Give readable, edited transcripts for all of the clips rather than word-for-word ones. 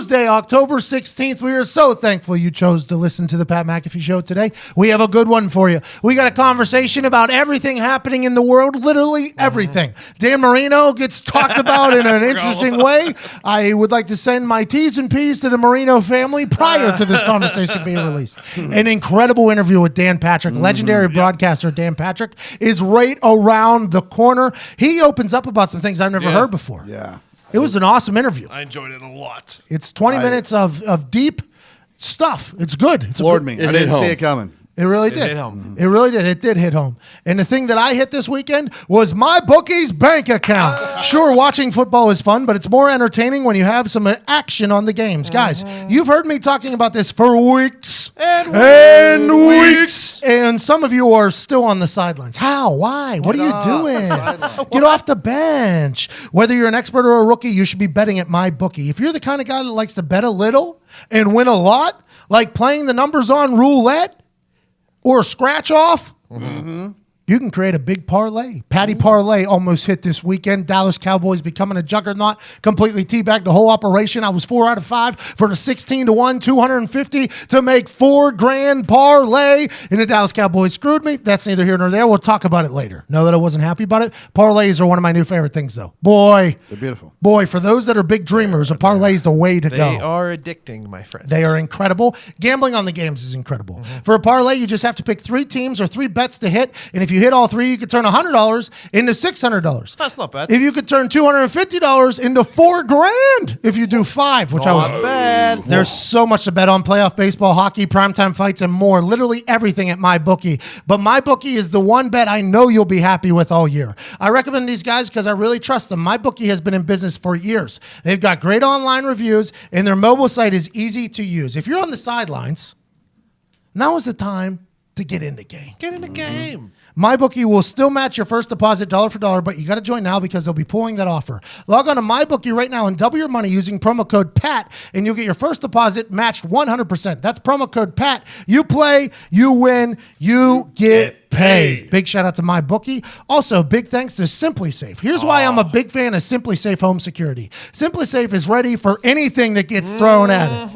Tuesday, October 16th. We are so thankful you chose to listen to the Pat McAfee Show today. We have a good one for you. We got a conversation about everything happening in the world, literally everything. Dan Marino gets talked about in an interesting way. I would like to send my T's and P's to the Marino family prior to this conversation being released. An incredible interview with Dan Patrick, legendary broadcaster Dan Patrick, is right around the corner. He opens up about some things I've never heard before. Yeah. It was an awesome interview. I enjoyed it a lot. It's 20 minutes of deep stuff. It's good. It's Floored me. I didn't see it coming. It really did. Hit home. It really did. It did hit home. And the thing that I hit this weekend was my bookie's bank account. Sure, watching football is fun, but it's more entertaining when you have some action on the games. Guys, you've heard me talking about this for weeks and weeks. And some of you are still on the sidelines. How? Why? What are you doing? Get off the bench. Whether you're an expert or a rookie, you should be betting at my bookie. If you're the kind of guy that likes to bet a little and win a lot, like playing the numbers on roulette, or scratch off, you can create a big parlay. Patty parlay almost hit this weekend. Dallas Cowboys becoming a juggernaut, completely teabagged the whole operation. I was 4 out of 5 for the 16-1, 250 to make $4,000 parlay. And the Dallas Cowboys screwed me. That's neither here nor there. We'll talk about it later. Know that I wasn't happy about it. Parlays are one of my new favorite things, though. Boy, They're beautiful. Boy, for those that are big dreamers, a parlay is the way to go. They are addicting, my friend. They are incredible. Gambling on the games is incredible. For a parlay, you just have to pick 3 teams or 3 bets to hit. And if you hit all 3, you could turn $100 into $600. That's not bad. If you could turn $250 into $4,000 if you do 5, which I was bad. There's so much to bet on: playoff baseball, hockey, primetime fights, and more. Literally everything at MyBookie. But MyBookie is the one bet I know you'll be happy with all year. I recommend these guys because I really trust them. MyBookie has been in business for years. They've got great online reviews, and their mobile site is easy to use. If you're on the sidelines, now is the time to get in the game. Get in the game. MyBookie will still match your first deposit dollar for dollar, but you got to join now because they'll be pulling that offer. Log on to MyBookie right now and double your money using promo code PAT, and you'll get your first deposit matched 100%. That's promo code PAT. You play, you win, you get paid. Big shout out to MyBookie. Also, big thanks to SimpliSafe. Here's why I'm a big fan of SimpliSafe Home Security. SimpliSafe is ready for anything that gets thrown at it.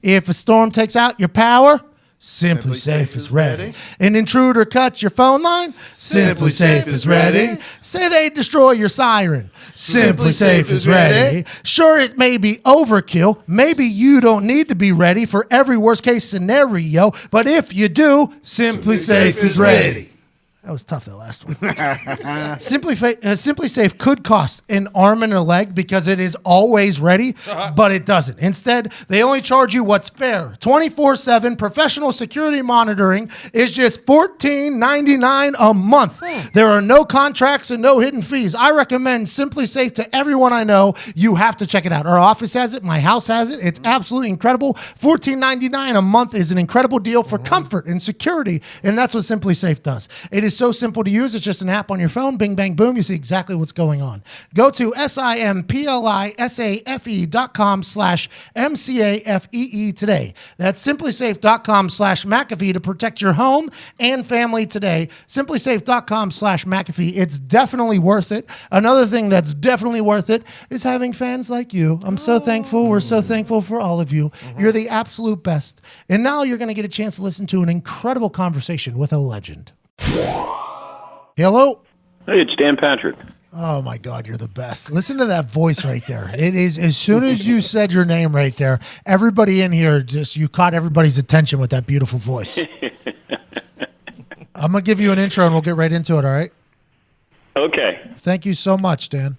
If a storm takes out your power, SimpliSafe is ready. An intruder cuts your phone line? SimpliSafe is ready. Say they destroy your siren? SimpliSafe is ready. Sure, it may be overkill. Simply you don't need to be ready for every worst case scenario, but if you do, SimpliSafe is ready. That was tough, that last one. SimpliSafe could cost an arm and a leg because it is always ready, but it doesn't. Instead, they only charge you what's fair. 24/7 professional security monitoring is just $14.99 a month. There are no contracts and no hidden fees. I recommend SimpliSafe to everyone I know. You have to check it out. Our office has it. My house has it. It's absolutely incredible. $14.99 a month is an incredible deal for comfort and security, and that's what SimpliSafe does. It is so simple to use. It's just an app on your phone. Bing, bang, boom. You see exactly what's going on. Go to simplisafe.com/MCAFEE today. That's simplisafe.com/McAfee to protect your home and family today. Simplisafe.com/McAfee. It's definitely worth it. Another thing that's definitely worth it is having fans like you. I'm so thankful. We're so thankful for all of you. You're the absolute best. And now you're going to get a chance to listen to an incredible conversation with a legend. Hello. Hey, it's Dan Patrick. Oh my God, you're the best. Listen to that voice right there. It is, as soon as you said your name right there, everybody in here you caught everybody's attention with that beautiful voice. I'm going to give you an intro and we'll get right into it, all right? Okay. Thank you so much, Dan.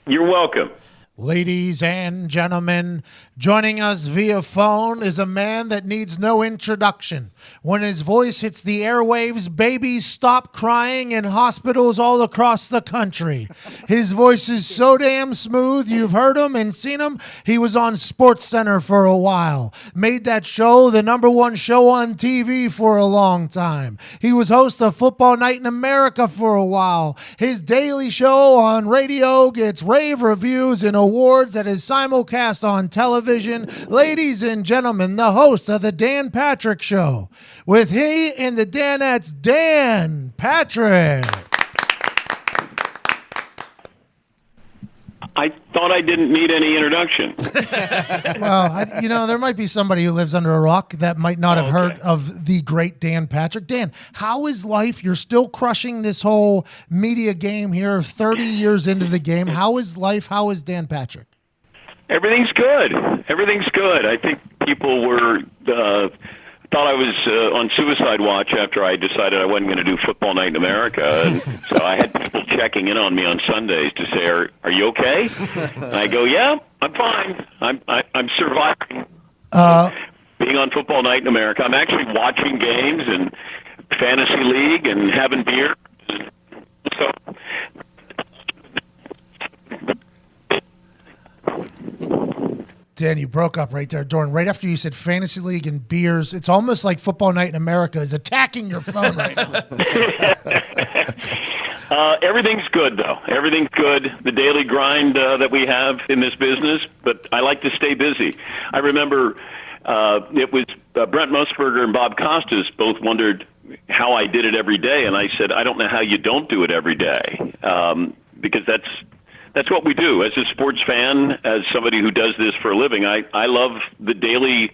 You're welcome. Ladies and gentlemen, joining us via phone is a man that needs no introduction. When his voice hits the airwaves, babies stop crying in hospitals all across the country. His voice is so damn smooth, you've heard him and seen him. He was on SportsCenter for a while. Made that show the #1 show on TV for a long time. He was host of Football Night in America for a while. His daily show on radio gets rave reviews and awards that is simulcast on television. Ladies and gentlemen, the host of the Dan Patrick Show. With he and the Danettes, Dan Patrick. I thought I didn't need any introduction. Well, there might be somebody who lives under a rock that might not have heard Okay. of the great Dan Patrick. Dan, how is life? You're still crushing this whole media game here, 30 years into the game. How is life? How is Dan Patrick? Everything's good. Everything's good. I think people were thought I was on suicide watch after I decided I wasn't going to do Football Night in America. And so I had people checking in on me on Sundays to say, "Are you okay?" And I go, "Yeah, I'm fine. I'm surviving." Being on Football Night in America, I'm actually watching games and fantasy league and having beer. So. Dan, you broke up right there, Dorn. Right after you said fantasy league and beers, it's almost like Football Night in America is attacking your phone right now. Everything's good, though. Everything's good. The daily grind that we have in this business, but I like to stay busy. I remember it was Brent Musburger and Bob Costas both wondered how I did it every day, and I said, I don't know how you don't do it every day, because that's what we do. As a sports fan, as somebody who does this for a living, I love the daily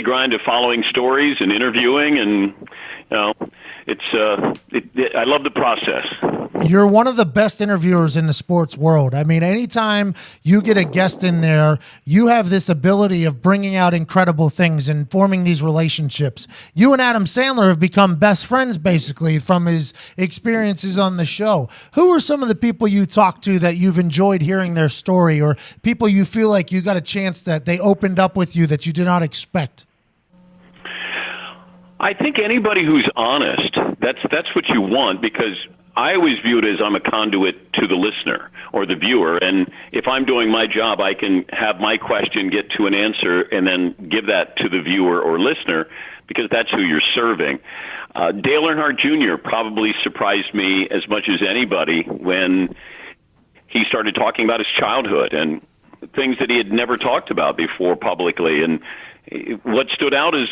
grind of following stories and interviewing, and I love the process. You're one of the best interviewers in the sports world. I mean, anytime you get a guest in there, you have this ability of bringing out incredible things and forming these relationships. You and Adam Sandler have become best friends, basically, from his experiences on the show. Who are some of the people you talk to that you've enjoyed hearing their story, or people you feel like you got a chance that they opened up with you that you did not expect? I think anybody who's honest, that's what you want, because I always view it as I'm a conduit to the listener or the viewer, and if I'm doing my job, I can have my question get to an answer and then give that to the viewer or listener, because that's who you're serving. Dale Earnhardt Jr. probably surprised me as much as anybody when he started talking about his childhood and things that he had never talked about before publicly. And what stood out is,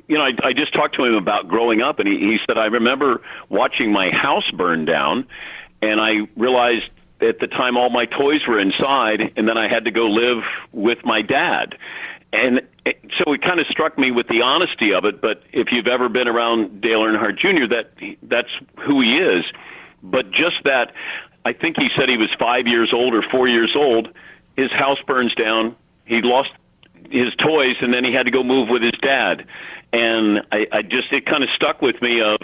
I just talked to him about growing up, and he said, I remember watching my house burn down, and I realized at the time all my toys were inside, and then I had to go live with my dad. And so it kind of struck me with the honesty of it, but if you've ever been around Dale Earnhardt Jr., that's who he is. But just that, I think he said he was 5 years old or 4 years old, his house burns down, he lost his toys, and then he had to go move with his dad. And it kind of stuck with me of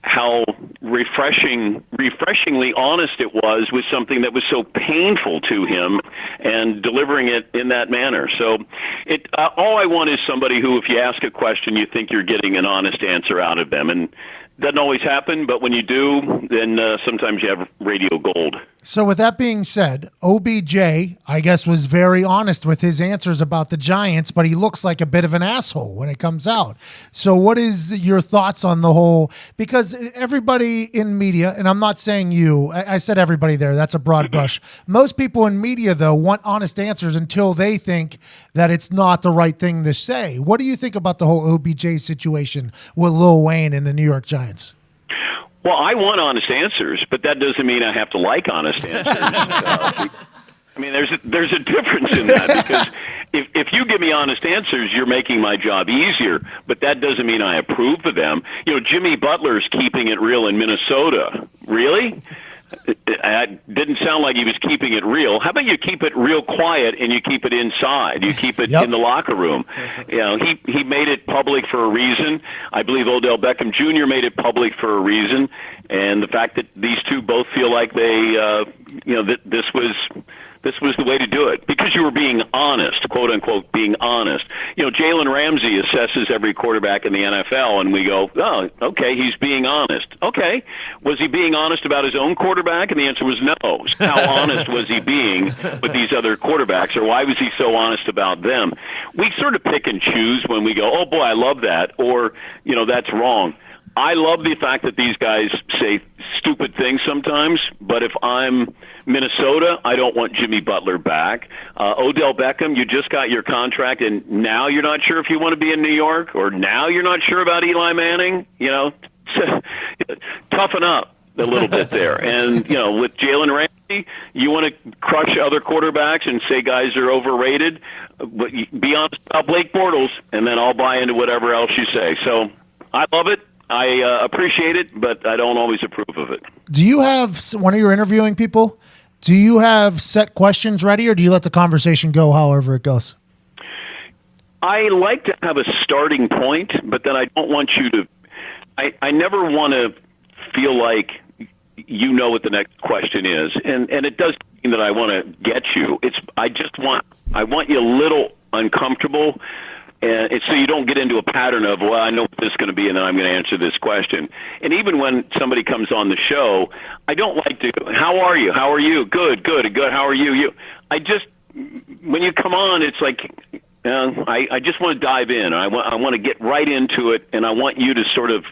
how refreshingly honest it was with something that was so painful to him, and delivering it in that manner. So all I want is somebody who, if you ask a question, you think you're getting an honest answer out of them. And doesn't always happen, but when you do, then sometimes you have radio gold. So with that being said, OBJ, I guess, was very honest with his answers about the Giants, but he looks like a bit of an asshole when it comes out. So what is your thoughts on the whole, because everybody in media, and I'm not saying you, I said everybody there, that's a broad brush. Most people in media, though, want honest answers until they think that it's not the right thing to say. What do you think about the whole OBJ situation with Lil Wayne and the New York Giants? Well, I want honest answers, but that doesn't mean I have to like honest answers. I mean, there's a difference in that, because if you give me honest answers, you're making my job easier, but that doesn't mean I approve of them. Jimmy Butler's keeping it real in Minnesota. Really? It didn't sound like he was keeping it real. How about you keep it real quiet and you keep it inside? You keep it in the locker room. He made it public for a reason. I believe Odell Beckham Jr. made it public for a reason. And the fact that these two both feel like they, that this was the way to do it, because you were being honest, quote unquote, being honest. Jalen Ramsey assesses every quarterback in the NFL, and we go, oh, okay, he's being honest. Okay, was he being honest about his own quarterback? And the answer was no. How honest was he being with these other quarterbacks, or why was he so honest about them? We sort of pick and choose when we go, oh boy, I love that, or that's wrong. I love the fact that these guys say stupid things sometimes, but if I'm Minnesota, I don't want Jimmy Butler back. Odell Beckham, you just got your contract, and now you're not sure if you want to be in New York, or now you're not sure about Eli Manning. Toughen up a little bit there. And, with Jalen Ramsey, me. You want to crush other quarterbacks and say guys are overrated, but be honest about Blake Bortles, and then I'll buy into whatever else you say. So I love it. I appreciate it, but I don't always approve of it. Do you have, when you're interviewing people, do you have set questions ready, or do you let the conversation go however it goes? I like to have a starting point, but then I don't want you to – I never want to feel like you know what the next question is. And it does mean that I want to get you. I want you a little uncomfortable, and it's so you don't get into a pattern of, well, I know what this is going to be, and then I'm going to answer this question. And even when somebody comes on the show, I don't like to, how are you? How are you? Good. How are you? When you come on, it's like, I just want to dive in. I want to get right into it, and I want you to sort of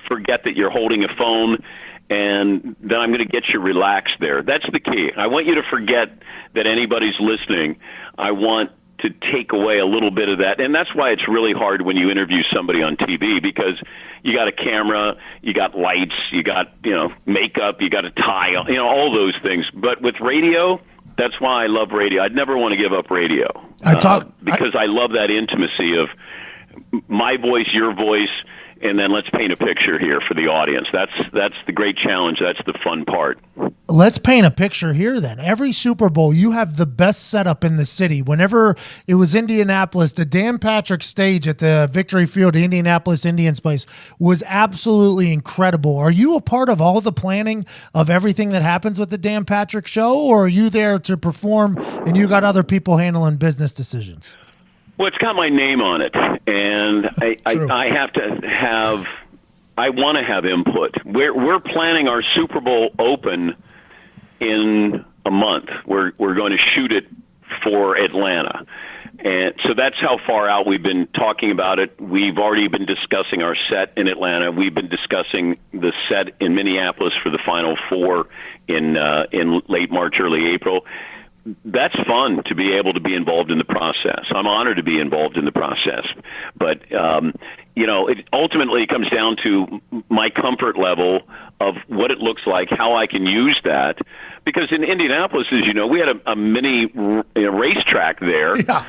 forget that you're holding a phone, and then I'm going to get you relaxed there. That's the key. I want you to forget that anybody's listening. I want to take away a little bit of that. And that's why it's really hard when you interview somebody on TV, because you got a camera, you got lights, you got, makeup, you got a tie, all those things. But with radio, that's why I love radio. I'd never want to give up radio. Because I love that intimacy of my voice, your voice, and then let's paint a picture here for the audience. That's the great challenge. That's the fun part. Let's paint a picture here then. Every Super Bowl, you have the best setup in the city. Whenever it was Indianapolis, the Dan Patrick stage at the Victory Field, the Indianapolis Indians place, was absolutely incredible. Are you a part of all the planning of everything that happens with the Dan Patrick show, or are you there to perform and you got other people handling business decisions? Well, it's got my name on it, and I have to have. I want to have input. We're planning our Super Bowl open in a month. We're going to shoot it for Atlanta, and so that's how far out we've been talking about it. We've already been discussing our set in Atlanta. We've been discussing the set in Minneapolis for the Final Four in late March, early April. That's fun to be able to be involved in the process. I'm honored to be involved in the process. But, it ultimately comes down to my comfort level of what it looks like, how I can use that. Because in Indianapolis, as you know, we had a mini racetrack there. Yeah,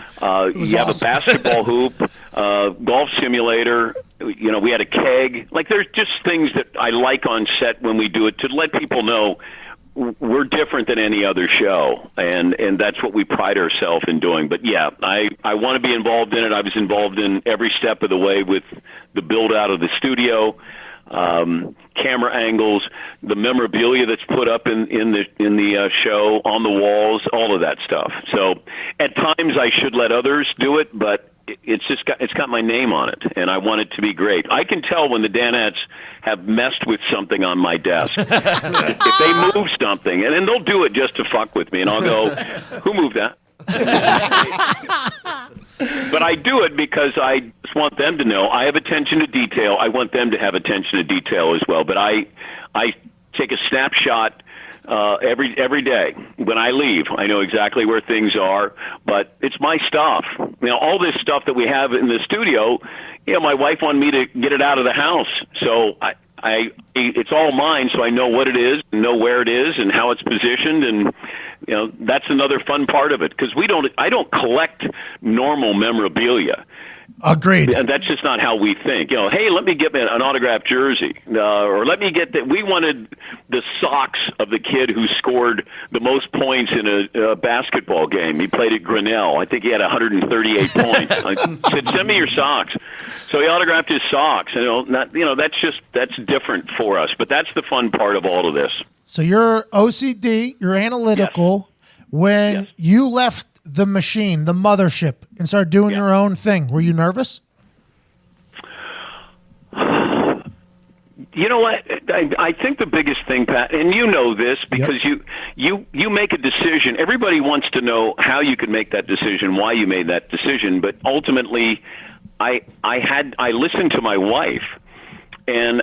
you have a basketball hoop, golf simulator. We had a keg. Like, there's just things that I like on set when we do it to let people know we're different than any other show, and that's what we pride ourselves in doing. But yeah, I want to be involved in it. I was involved in every step of the way with the build out of the studio, camera angles, the memorabilia that's put up in the show on the walls, all of that stuff. So at times I should let others do it, but it's got my name on it, and I want it to be great. I can tell when the Danettes have messed with something on my desk. If they move something, and then they'll do it just to fuck with me, and I'll go, who moved that? But I do it because I just want them to know I have attention to detail. I want them to have attention to detail as well. But I take a snapshot every day when I leave. I know exactly where things are, but it's my stuff. All this stuff that we have in the studio, my wife wanted me to get it out of the house, so it's all mine. So I know what it is, know where it is, and how it's positioned, and that's another fun part of it, because I don't collect normal memorabilia. Agreed. And that's just not how we think. Hey, let me get an autographed jersey, or let me get that. We wanted the socks of the kid who scored the most points in a basketball game. He played at Grinnell. I think he had 138 points. I said, send me your socks. So he autographed his socks. That's different for us. But that's the fun part of all of this. So you're OCD. You're analytical. Yes. When you left the machine, the mothership, and started doing your own thing, were you nervous? You know what? I think the biggest thing, Pat, and you know this because you make a decision. Everybody wants to know how you could make that decision, why you made that decision. But ultimately, I listened to my wife, and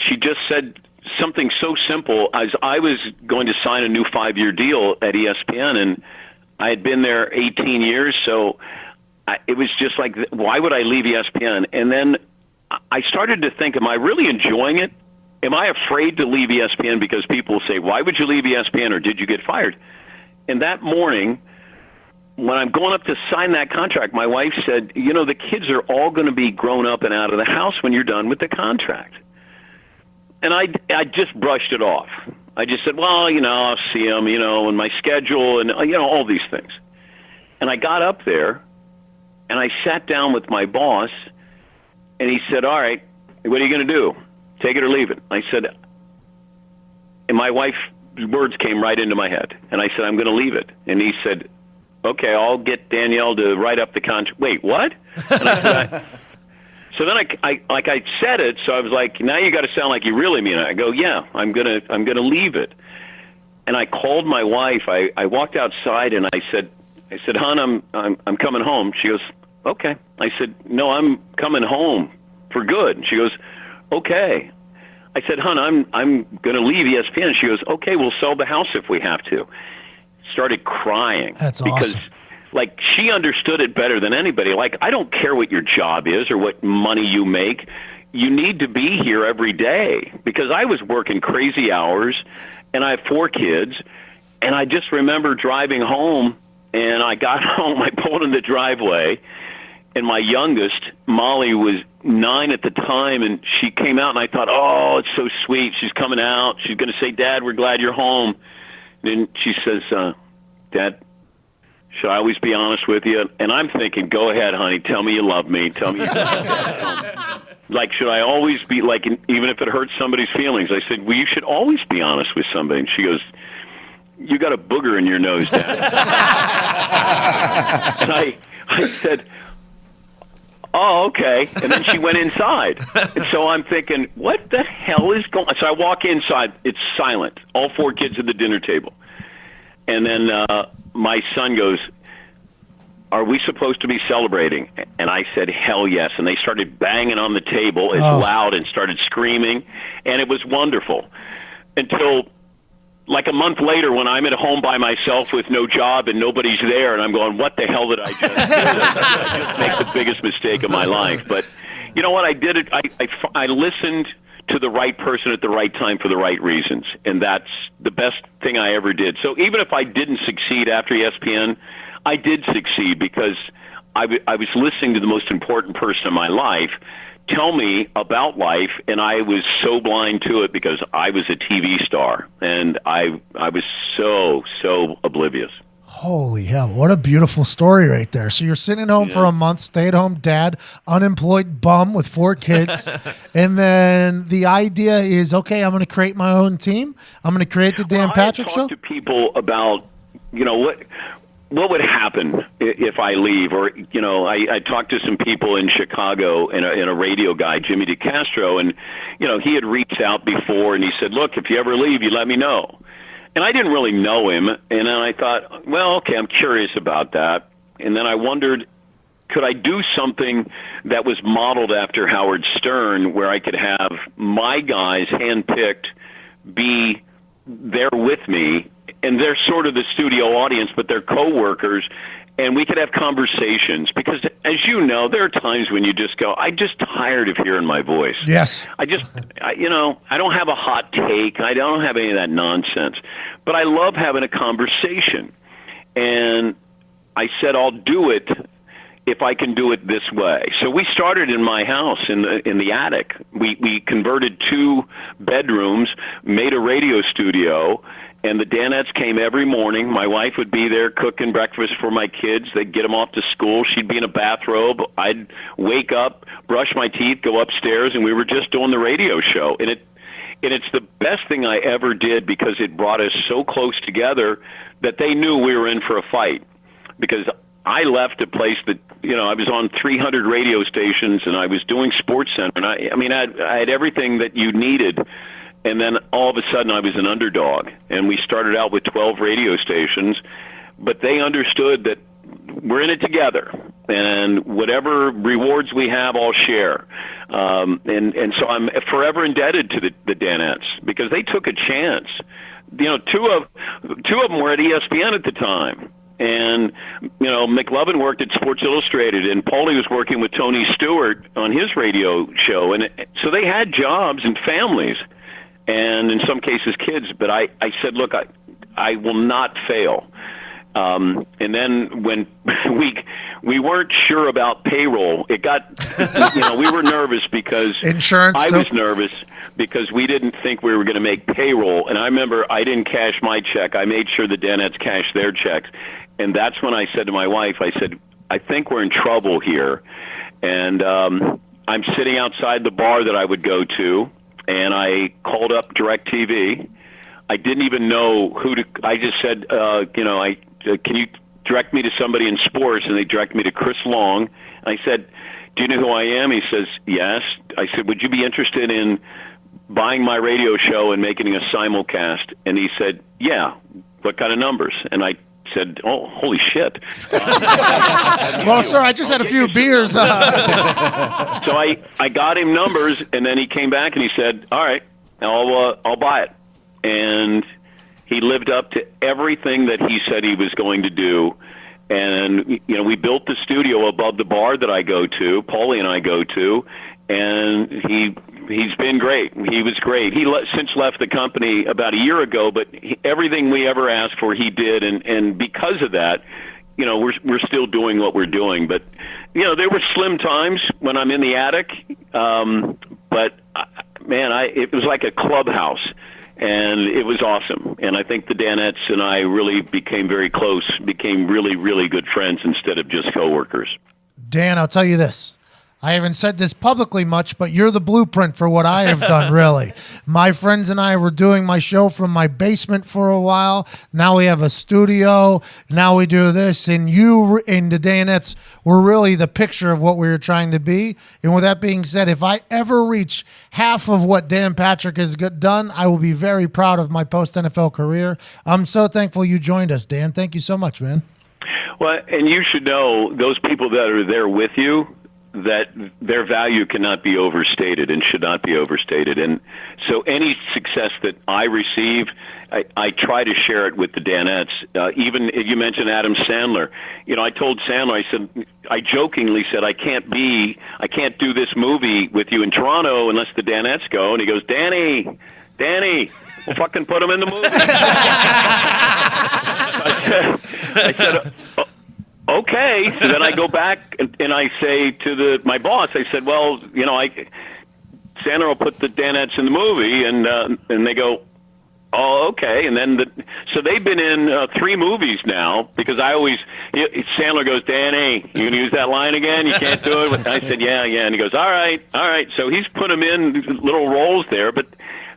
she just said something so simple as I was going to sign a new 5-year deal at ESPN, and I had been there 18 years, so it was just like, why would I leave ESPN? And then I started to think, am I really enjoying it? am I afraid to leave ESPN because people say, why would you leave ESPN, or did you get fired? And that morning, when I'm going up to sign that contract, my wife said, the kids are all going to be grown up and out of the house when you're done with the contract. And I just brushed it off. I just said, well, I'll see them, and my schedule and, all these things. And I got up there, and I sat down with my boss, and he said, all right, what are you going to do? Take it or leave it. I said, and my wife's words came right into my head. And I said, I'm going to leave it. And he said, okay, I'll get Danielle to write up the contract. Wait, what? And I said, so then I said it, so I was like, now you got to sound like you really mean it. I go, yeah, I'm gonna leave it. And I called my wife. I walked outside and I said, hon, I'm coming home. She goes, okay. I said, no, I'm coming home for good. And she goes, okay. I said, hon, I'm gonna leave ESPN. And she goes, okay, we'll sell the house if we have to. Started crying. That's because, awesome. Like, she understood it better than anybody. Like, I don't care what your job is or what money you make. You need to be here every day, because I was working crazy hours, and I have 4 kids, and I just remember driving home, and I got home, I pulled in the driveway, and my youngest, Molly, was 9 at the time, and she came out, and I thought, oh, it's so sweet. She's coming out. She's going to say, Dad, we're glad you're home. And she says, Dad, should I always be honest with you? And I'm thinking, go ahead, honey. Tell me you love me. Tell me you love me. Like, should I always be, like, even if it hurts somebody's feelings? I said, well, you should always be honest with somebody. And she goes, you got a booger in your nose, Dad. And I said, oh, okay. And then she went inside. And so I'm thinking, what the hell is going on? So I walk inside. It's silent. All 4 kids at the dinner table. And then my son goes, are we supposed to be celebrating? And I said, hell yes. And they started banging on the table as loud and started screaming. And it was wonderful until like a month later, when I'm at home by myself with no job and nobody's there, and I'm going, what the hell did I just do? I just make the biggest mistake of my life. But you know what? I did it. I listened to the right person at the right time for the right reasons, and that's the best thing I ever did. So even if I didn't succeed after ESPN, I did succeed because I was listening to the most important person in my life tell me about life, and I was so blind to it because I was a TV star, and I was so oblivious. Holy hell, what a beautiful story right there. So you're sitting at home for a month, stay-at-home dad, unemployed bum with 4 kids, and then the idea is, okay, I'm going to create my own team. I'm going to create the Dan Patrick Show. I talk to people about, what would happen if I leave? Or, I talked to some people in Chicago and a radio guy, Jimmy DeCastro, and, he had reached out before and he said, look, if you ever leave, you let me know. And I didn't really know him. And then I thought, well, okay, I'm curious about that. And then I wondered, could I do something that was modeled after Howard Stern, where I could have my guys handpicked be there with me, and they're sort of the studio audience, but they're coworkers, and we could have conversations. Because, as you know, there are times when you just go, I'm just tired of hearing my voice. Yes. I don't have a hot take. I don't have any of that nonsense. But I love having a conversation. And I said, I'll do it if I can do it this way. So we started in my house in the attic. We converted 2 bedrooms, made a radio studio, and the Danettes came every morning. My wife would be there cooking breakfast for my kids. They'd get them off to school. She'd be in a bathrobe. I'd wake up, brush my teeth, go upstairs, and we were just doing the radio show. And it's the best thing I ever did because it brought us so close together that they knew we were in for a fight. Because I left a place that, I was on 300 radio stations, and I was doing SportsCenter, and I had everything that you needed. And then all of a sudden I was an underdog, and we started out with 12 radio stations, but they understood that we're in it together, and whatever rewards we have, I'll share. And so I'm forever indebted to the Danettes because they took a chance. Two of them were at ESPN at the time. And, McLovin worked at Sports Illustrated, and Paulie was working with Tony Stewart on his radio show. And so they had jobs and families. and in some cases kids. But I said, look, I will not fail. And then when we weren't sure about payroll, it got, we were nervous because insurance. I was nervous because we didn't think we were going to make payroll. And I remember I didn't cash my check. I made sure the Danettes cashed their checks. And that's when I said to my wife, I said, I think we're in trouble here. And I'm sitting outside the bar that I would go to, and I called up DirecTV. I didn't even know who to. I just said, can you direct me to somebody in sports? And they directed me to Chris Long. And I said, do you know who I am? He says, yes. I said, would you be interested in buying my radio show and making a simulcast? And he said, yeah. What kind of numbers? And I said, oh, holy shit. Well, sir, I just had a few beers. So I got him numbers, and then he came back and he said, all right, I'll buy it. And he lived up to everything that he said he was going to do. And, we built the studio above the bar that I go to, Paulie and I go to, and he's been great. He was great. He since left the company about a year ago, but everything we ever asked for, he did. And because of that, we're still doing what we're doing. But, there were slim times when I'm in the attic. But, man, it was like a clubhouse. And it was awesome. And I think the Danettes and I really became very close, became really, really good friends instead of just coworkers. Dan, I'll tell you this. I haven't said this publicly much, but you're the blueprint for what I have done, really. My friends and I were doing my show from my basement for a while. Now we have a studio. Now we do this. And you and the Danettes were really the picture of what we were trying to be. And with that being said, if I ever reach half of what Dan Patrick has done, I will be very proud of my post-NFL career. I'm so thankful you joined us, Dan. Thank you so much, man. Well, and you should know those people that are there with you, that their value cannot be overstated and should not be overstated. And so any success that I receive, I try to share it with the Danettes. Even if you mentioned Adam Sandler, I told Sandler, I jokingly said, I can't do this movie with you in Toronto unless the Danettes go. And he goes, Danny, we'll fucking put him in the movie. I said, okay. So then I go back and I say to my boss, I said, well, Sandler will put the Danettes in the movie, and they go, oh, okay. And then so they've been in 3 movies now because Sandler goes, Danny, you gonna use that line again? You can't do it. I said, yeah. And he goes, all right. So he's put them in little roles there, but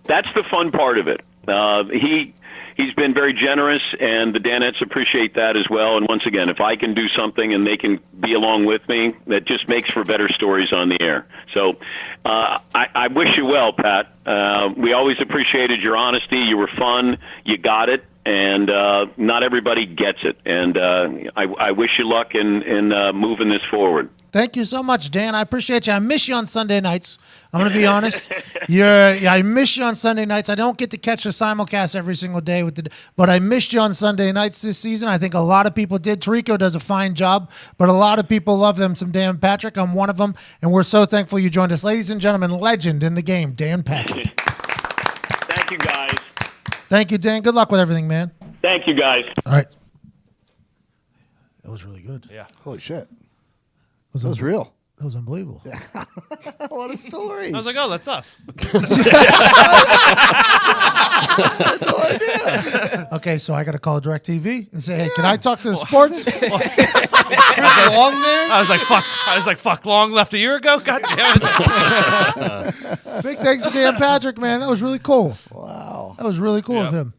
that's the fun part of it. He's been very generous, and the Danettes appreciate that as well. And once again, if I can do something and they can be along with me, that just makes for better stories on the air. So I wish you well, Pat. We always appreciated your honesty. You were fun. You got it. And not everybody gets it. And I wish you luck in moving this forward. Thank you so much, Dan. I appreciate you. I miss you on Sunday nights. I'm going to be honest. I miss you on Sunday nights. I don't get to catch a simulcast every single day, but I missed you on Sunday nights this season. I think a lot of people did. Tirico does a fine job, but a lot of people love them some Dan Patrick. I'm one of them, and we're so thankful you joined us. Ladies and gentlemen, legend in the game, Dan Patrick. Thank you, guys. Thank you, Dan. Good luck with everything, man. Thank you, guys. All right. That was really good. Yeah. Holy shit. That was real. That was unbelievable. What a story. I was like, oh, that's us. No idea. Okay, so I got to call DirecTV and say, hey, can I talk to the sports? Chris Long there? I was like, fuck, Long left a year ago? God damn it. Big thanks to Dan Patrick, man. That was really cool. Wow. That was really cool Yeah. of him.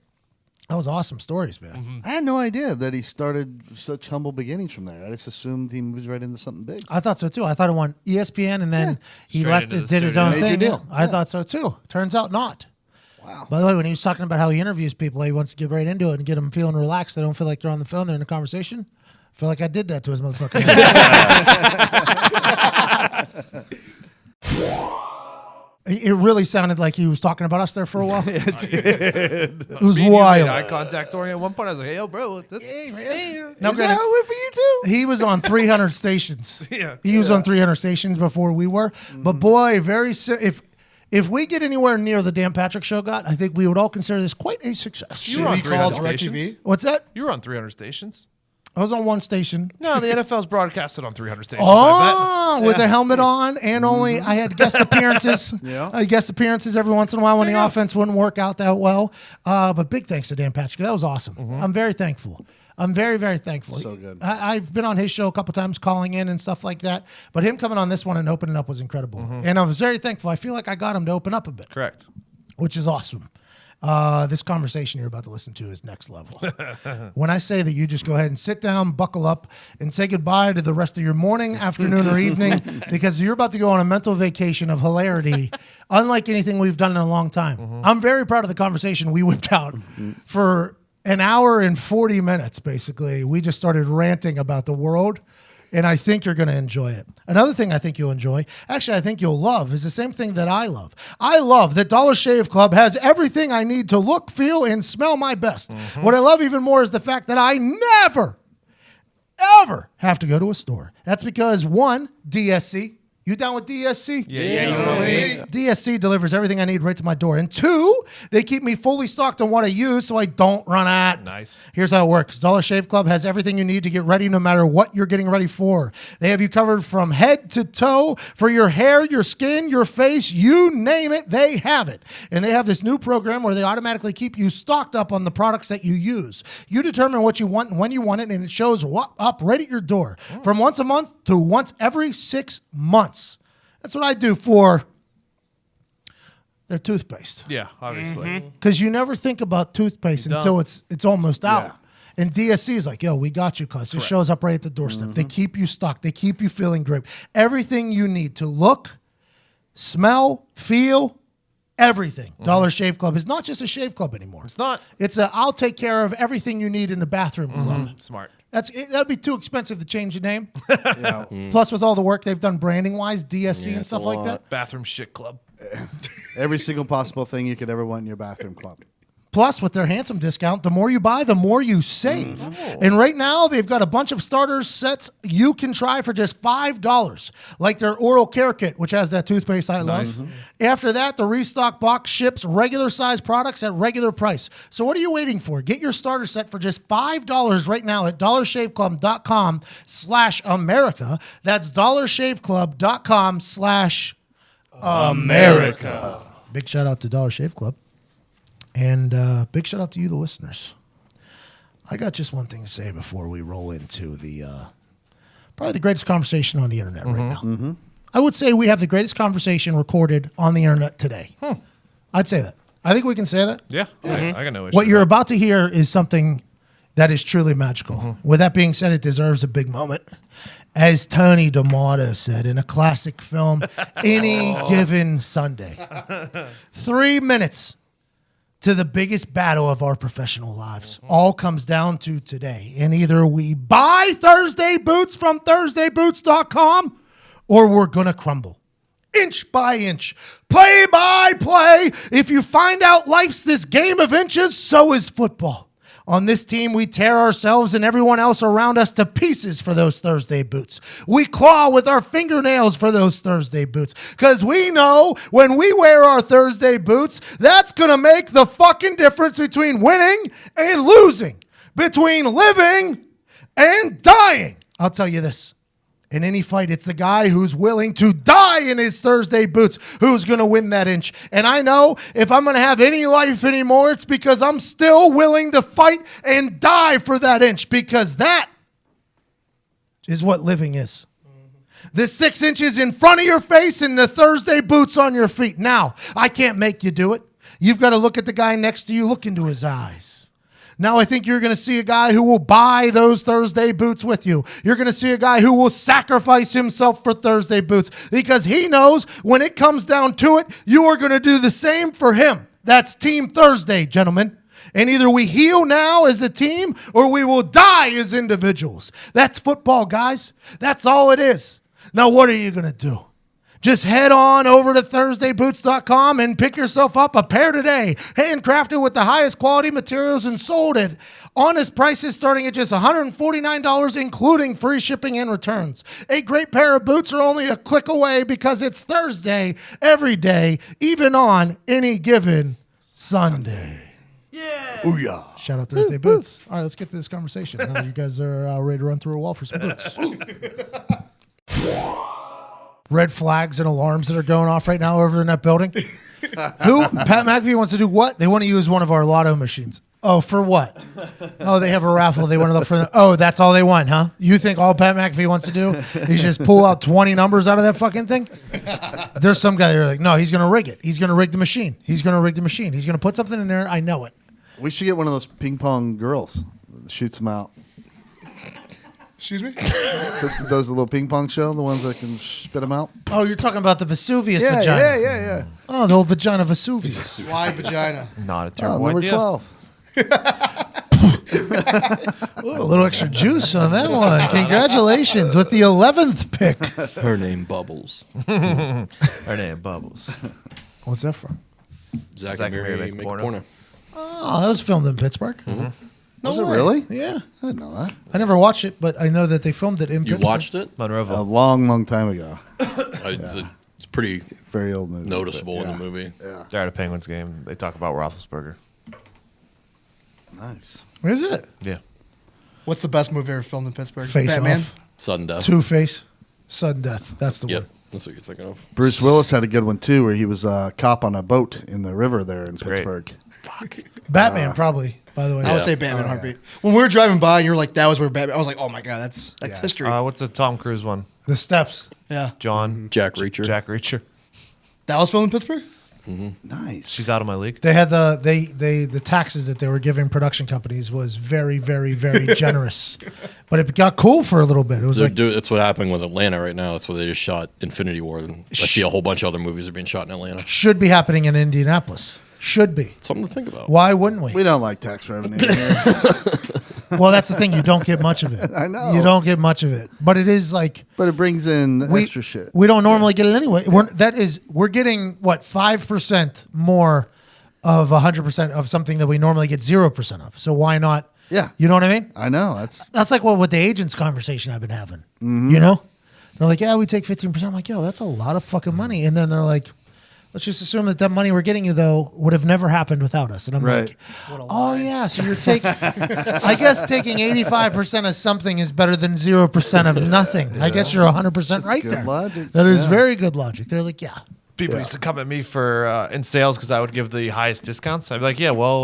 That was awesome stories, man. Mm-hmm. I had no idea that he started such humble beginnings from there. I just assumed he moved right into something big. I thought so too. I thought it won ESPN and then he Straight left into it, the did his studio. own Major thing. deal. I thought so too. Turns out not. Wow. By the way, when he was talking about how he interviews people, he wants to get right into it and get them feeling relaxed. They don't feel like they're on the phone. They're in a conversation. I feel like I did that to his motherfucking It really sounded like he was talking about us there for a while. It did. It was Me and you wild. made eye contact during at one point. I was like, hey, yo, bro, that's... Hey, man. Now, Now, granted, that went for you too? he was on 300 stations. Yeah. He was on 300 stations before we were. But boy, If we get anywhere near the Dan Patrick Show got, I think we would all consider this quite a success. You were on 300 stations. DirecTV? What's that? You were on 300 stations. I was on one station. No, the NFL's broadcasted on 300 stations. I With a helmet on, and only I had guest appearances. Yeah. I had guest appearances every once in a while when the offense wouldn't work out that well. But big thanks to Dan Patrick. That was awesome. I'm very thankful. I'm very, very thankful. So good. I've been on his show a couple times calling in and stuff like that. But him coming on this one and opening up was incredible. And I was very thankful. I feel like I got him to open up a bit. Correct. Which is awesome. This conversation you're about to listen to is next level. When I say that you just go ahead and sit down, buckle up, and say goodbye to the rest of your morning, afternoon, or evening, because you're about to go on a mental vacation of hilarity, unlike anything we've done in a long time. I'm very proud of the conversation we whipped out for an hour and 40 minutes, basically. We just started ranting about the world. And I think you're going to enjoy it. Another thing I think you'll enjoy, actually I think you'll love, is the same thing that I love. I love that Dollar Shave Club has everything I need to look, feel, and smell my best. What I love even more is the fact that I never, ever have to go to a store. That's because, one, DSC. You down with DSC? Yeah. DSC delivers everything I need right to my door. And two, they keep me fully stocked on what I use so I don't run out. Nice. Here's how it works. Dollar Shave Club has everything you need to get ready no matter what you're getting ready for. They have you covered from head to toe for your hair, your skin, your face, you name it, they have it. And they have this new program where they automatically keep you stocked up on the products that you use. You determine what you want and when you want it, and it shows up right at your door. From once a month to once every 6 months. That's what I do for their toothpaste. Yeah, obviously. Because you never think about toothpaste until it's almost out. Yeah. And DSC is like, yo, we got you, cuz. It shows up right at the doorstep. They keep you stocked. They keep you feeling great. Everything you need to look, smell, feel, everything. Dollar Shave Club is not just a shave club anymore. It's not. It's a I'll take care of everything you need in the bathroom club. Smart. That'd be too expensive to change the name. Plus, with all the work they've done branding wise, DSC and stuff like that. Bathroom shit club. Every single possible thing you could ever want in your bathroom club. Plus, with their handsome discount, the more you buy, the more you save. And right now, they've got a bunch of starter sets you can try for just $5, like their oral care kit, which has that toothpaste I love. After that, the restock box ships regular size products at regular price. So what are you waiting for? Get your starter set for just $5 right now at dollarshaveclub.com/America. That's dollarshaveclub.com/America. Big shout out to Dollar Shave Club. And big shout out to you, the listeners. I got just one thing to say before we roll into the probably the greatest conversation on the internet right now. I would say we have the greatest conversation recorded on the internet today. I'd say that. I think we can say that. Yeah. I got no issue. What you're about to hear is something that is truly magical. With that being said, it deserves a big moment. As Tony D'Amato said in a classic film, Any Given Sunday. 3 minutes to the biggest battle of our professional lives. All comes down to today. And either we buy Thursday boots from ThursdayBoots.com or we're going to crumble. Inch by inch, play by play. If you find out life's this game of inches, so is football. On this team, we tear ourselves and everyone else around us to pieces for those Thursday boots. We claw with our fingernails for those Thursday boots. Because we know when we wear our Thursday boots, that's going to make the fucking difference between winning and losing. Between living and dying. I'll tell you this. In any fight, it's the guy who's willing to die in his Thursday boots who's going to win that inch. And I know if I'm going to have any life anymore, it's because I'm still willing to fight and die for that inch, because that is what living is. The 6 inches in front of your face and the Thursday boots on your feet. Now, I can't make you do it. You've got to look at the guy next to you, look into his eyes. Now I think you're going to see a guy who will buy those Thursday boots with you. You're going to see a guy who will sacrifice himself for Thursday boots because he knows when it comes down to it, you are going to do the same for him. That's Team Thursday, gentlemen. And either we heal now as a team or we will die as individuals. That's football, guys. That's all it is. Now what are you going to do? Just head on over to ThursdayBoots.com and pick yourself up a pair today. Handcrafted with the highest quality materials and sold at honest prices starting at just $149, including free shipping and returns. A great pair of boots are only a click away because it's Thursday every day, even on any given Sunday. Yeah. Ooh, yeah. Shout out Thursday Boots. All right, let's get to this conversation. Now that you guys are ready to run through a wall for some boots. Red flags and alarms that are going off right now over in that building. Who? Pat McAfee wants to do what? They want to use one of our lotto machines. Oh, for what? Oh, they have a raffle. They want to look for the. Oh, that's all they want, huh? You think all Pat McAfee wants to do is just pull out 20 numbers out of that fucking thing? There's some guy there like, no, he's going to rig it. He's going to rig the machine. He's going to rig the machine. He's going to put something in there. I know it. We should get one of those ping pong girls that shoots them out. Excuse me? Those the little ping pong show, the ones that can spit them out. Oh, you're talking about the Vesuvius Yeah, vagina. yeah. Oh, the old vagina Vesuvius. Why vagina? Not a Oh, terrible number idea. 12. Ooh, a little extra juice on that one. Congratulations with the 11th pick. Her name Bubbles. Her name Bubbles. What's that from? Zach and Mary make porno. Oh, that was filmed in Pittsburgh. Mm-hmm. Was it really? Yeah. I didn't know that. I never watched it, but I know that they filmed it in You Pittsburgh. watched it? A Monroeville. long time ago. It's pretty Very old movie. noticeable but in the movie. Yeah. They're at a Penguins game. They talk about Roethlisberger. Nice. Is it? Yeah. What's the best movie ever filmed in Pittsburgh? Face Batman? Off. Sudden death. Two-Face. Sudden Death. That's the Yep. one. That's what you're thinking of. Bruce Willis had a good one too, where he was a cop on a boat in the river there in great. Pittsburgh. Batman, probably, by the way. I would say Batman Heartbeat. When we were driving by and you were like, that was where Batman, I was like, oh my God, that's history. What's the Tom Cruise one? The Steps. yeah. John. Jack Reacher. Jack Reacher. That was filmed in Pittsburgh? Nice. She's out of my league. They had the taxes that they were giving production companies was very, very, very generous. But it got cool for a little bit. It was like, That's what happened with Atlanta right now. That's where they just shot Infinity War. And I see a whole bunch of other movies are being shot in Atlanta. should be happening in Indianapolis. Should be. Something to think about. Why wouldn't we? We don't like tax revenue here. Well, that's the thing. You don't get much of it. I know. You don't get much of it. But it is like But it brings in extra shit. we don't normally get it anyway. We're getting what 5% more of 100% of something that we normally get 0% of. So why not? Yeah. You know what I mean? I know. That's like what with the agents conversation I've been having. Mm-hmm. You know, they're like, yeah, we take 15%. I'm like, yo, that's a lot of fucking money. And then they're like, let's just assume that money we're getting you though would have never happened without us. And I'm Right. like, oh yeah, so you're taking. I guess taking 85% of something is better than 0% of nothing. I guess you're 100% right good there. logic. That is Yeah. very good logic. They're like, yeah. People used to come at me for in sales because I would give the highest discounts. I'd be like, yeah, well,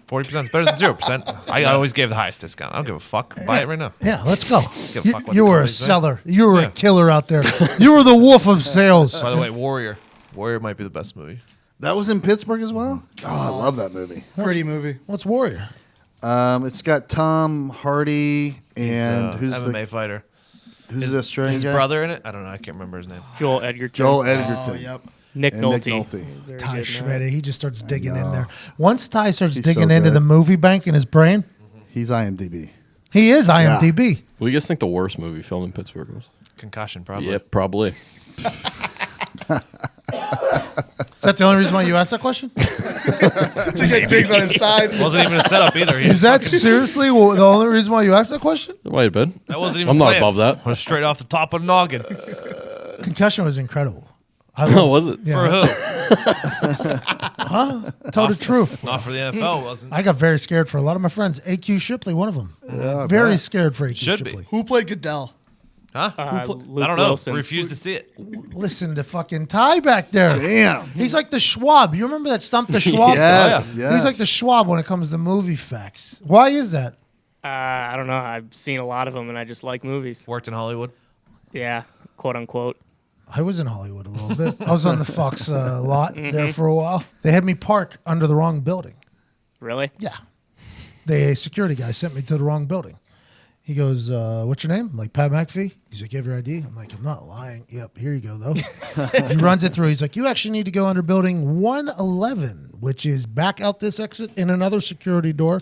40% is better than 0%. I always gave the highest discount. I don't give a fuck. Buy it right now. Yeah, let's go. Give a fuck what You the were a companies say. seller. You were Yeah. a killer out there. You were the wolf of sales. By the way, Warrior. Warrior might be the best movie. That was in Pittsburgh as well? Oh, I love that movie. Pretty movie. What's Warrior? It's got Tom Hardy and He's who's MMA fighter. the Australian His guy? brother in it? I don't know. I can't remember his name. Joel Edgerton. Joel Edgerton. Oh, yep. Nick And Nick Nolte. Nolte. Very Ty good, Schmidt. man. He just starts digging in there. Once Ty starts He's digging so into good. the movie bank in his brain, He's IMDb. he is IMDb. What do you guys think the worst movie filmed in Pittsburgh was? Concussion, probably. Yep, probably. Is that the only reason why you asked that question? To get digs on his side. Wasn't even a setup either. He Is that seriously the only reason why you asked that question? It might have been. That wasn't even I'm not planned. above that. Was straight off the top of the noggin. Concussion was incredible. I Oh, love was it? Yeah. For who? Tell the truth. Not for the NFL, wasn't. I got very scared for a lot of my friends. AQ Shipley, one of them. Very scared for AQ Should be. Shipley. Who played Goodell? Huh? Luke I don't know. Wilson. Refuse to see it. Listen to fucking Ty back there. Damn. He's like the Schwab. You remember that Stump the Schwab? Yes, He's like the Schwab when it comes to movie facts. Why is that? I don't know. I've seen a lot of them, and I just like movies. Worked in Hollywood. Yeah, quote unquote. I was in Hollywood a little bit. I was on the Fox lot there for a while. They had me park under the wrong building. Really? Yeah. The security guy sent me to the wrong building. He goes, what's your name? I'm like, Pat McAfee. He's like, you have your ID? I'm like, I'm not lying. Yep, here you go, though. He runs it through. He's like, you actually need to go under building 111, which is back out this exit in another security door.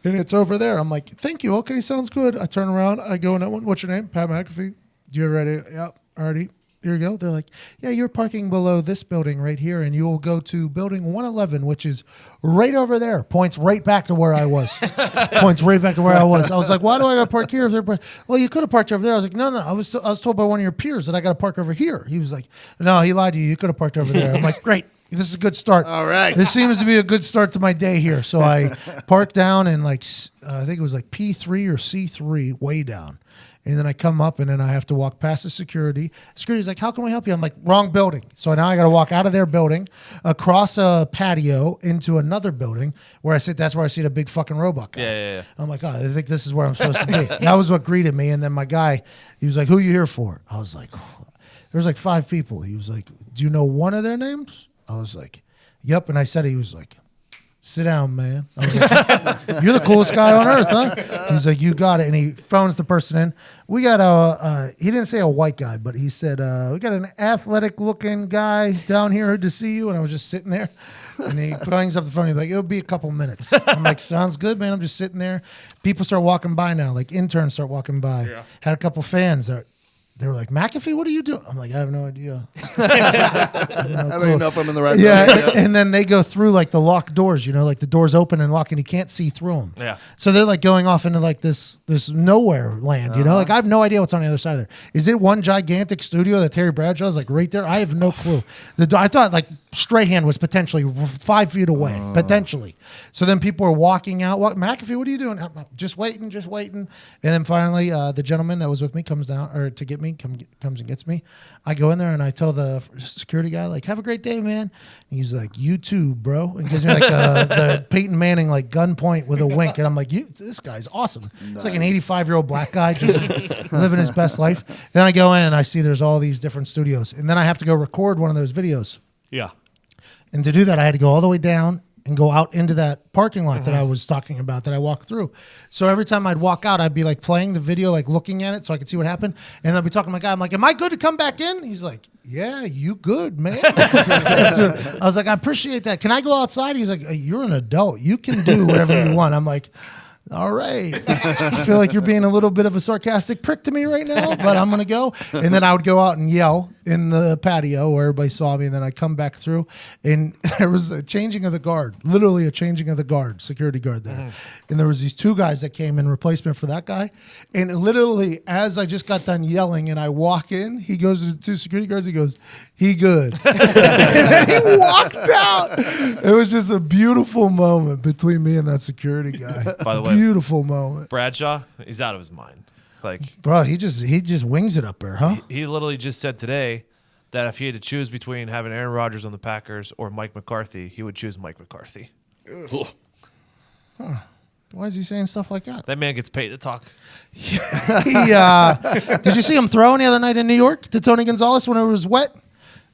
And it's over there. I'm like, thank you. Okay, sounds good. I turn around. I go in that one. What's your name? Pat McAfee. Do you have your ID? Yep, already. here you go. They're like, yeah, you're parking below this building right here, and you'll go to building 111, which is right over there. Points right back to where I was. Points right back to where I was. I was like, why do I got to park here? If they're well, you could have parked over there. I was like, no. I was told by one of your peers that I got to park over here. He was like, no, he lied to you. You could have parked over there. I'm like, great. This is a good start. All right. This seems to be a good start to my day here. So I parked down in like, I think it was like P3 or C3, way down. And then I come up, and then I have to walk past the security. Security's like, how can we help you? I'm like, wrong building. So now I got to walk out of their building, across a patio, into another building where I sit. That's where I see the big fucking robot guy. Yeah. I'm like, oh, I think this is where I'm supposed to be. That was what greeted me. And then my guy, he was like, who are you here for? I was like, there's like 5 people. He was like, do you know one of their names? I was like, yep. And I said, he was like, sit down, man. I was like, you're the coolest guy on earth, huh? He's like, you got it. And he phones the person in. We got he didn't say a white guy, but he said, we got an athletic looking guy down here to see you. And I was just sitting there. And he hangs up the phone. He's like, it'll be a couple minutes. I'm like, sounds good, man. I'm just sitting there. People start walking by now. Like interns start walking by. Yeah. Had a couple fans that they were like, McAfee, what are you doing? I'm like, I have no idea. I don't even know if I'm in the right Yeah, and then they go through like the locked doors, like the doors open and lock, and you can't see through them. Yeah. So they're like going off into like this nowhere land, Like I have no idea what's on the other side of there. Is it one gigantic studio that Terry Bradshaw is like right there? I have no clue. I thought like Strahan was potentially 5 feet away, potentially. So then people are walking out. McAfee, what are you doing? I'm just waiting. And then finally, the gentleman that was with me comes down, or to get me, comes and gets me. I go in there and I tell the security guy, like, have a great day, man. And he's like, you too, bro. And gives me like the Peyton Manning like gunpoint with a wink. And I'm like, this guy's awesome. Nice. It's like an 85-year-old black guy just living his best life. Then I go in and I see there's all these different studios. And then I have to go record one of those videos. Yeah. And to do that, I had to go all the way down and go out into that parking lot that I was talking about that I walked through. So every time I'd walk out, I'd be like playing the video, like looking at it so I could see what happened. And I'd be talking to my guy. I'm like, am I good to come back in? He's like, yeah, you good, man. I was like, I appreciate that. Can I go outside? He's like, you're an adult. You can do whatever you want. I'm like, all right. I feel like you're being a little bit of a sarcastic prick to me right now, but I'm going to go. And then I would go out and yell in the patio where everybody saw me. And then I come back through, and there was a changing of the guard, literally a changing of the guard, security guard there. And there was these 2 guys that came in replacement for that guy. And literally, as I just got done yelling and I walk in, he goes to the 2 security guards, he goes, he good. And then he walked out. It was just a beautiful moment between me and that security guy. By the way, beautiful moment. Bradshaw, he's out of his mind. Like, bro, he just wings it up there, huh? He literally just said today that if he had to choose between having Aaron Rodgers on the Packers or Mike McCarthy, he would choose Mike McCarthy. Huh. Why is he saying stuff like that? That man gets paid to talk. Did you see him throwing the other night in New York to Tony Gonzalez when it was wet?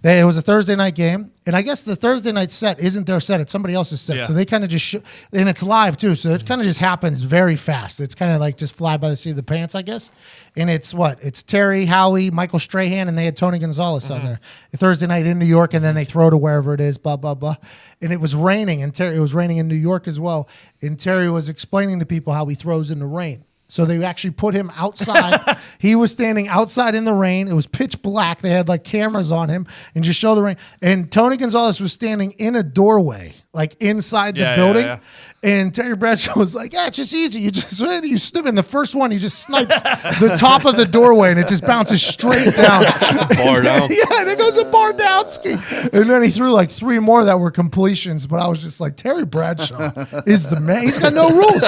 It was a Thursday night game, and I guess the Thursday night set isn't their set; it's somebody else's set. Yeah. So they kind of just and it's live too, so it kind of just happens very fast. It's kind of like just fly by the seat of the pants, I guess. And it's Terry, Howie, Michael Strahan, and they had Tony Gonzalez on there. Thursday night in New York, and then they throw to wherever it is, blah blah blah. And it was raining, and it was raining in New York as well. And Terry was explaining to people how he throws in the rain. So they actually put him outside. He was standing outside in the rain. It was pitch black. They had like cameras on him and just show the rain. And Tony Gonzalez was standing in a doorway, like inside the building. Yeah. And Terry Bradshaw was like, yeah, it's just easy. You snip. And the first one, he just snipes the top of the doorway and it just bounces straight down. Bar down. Yeah, and it goes to Bardowski. And then he threw like 3 more that were completions. But I was just like, Terry Bradshaw is the man. He's got no rules.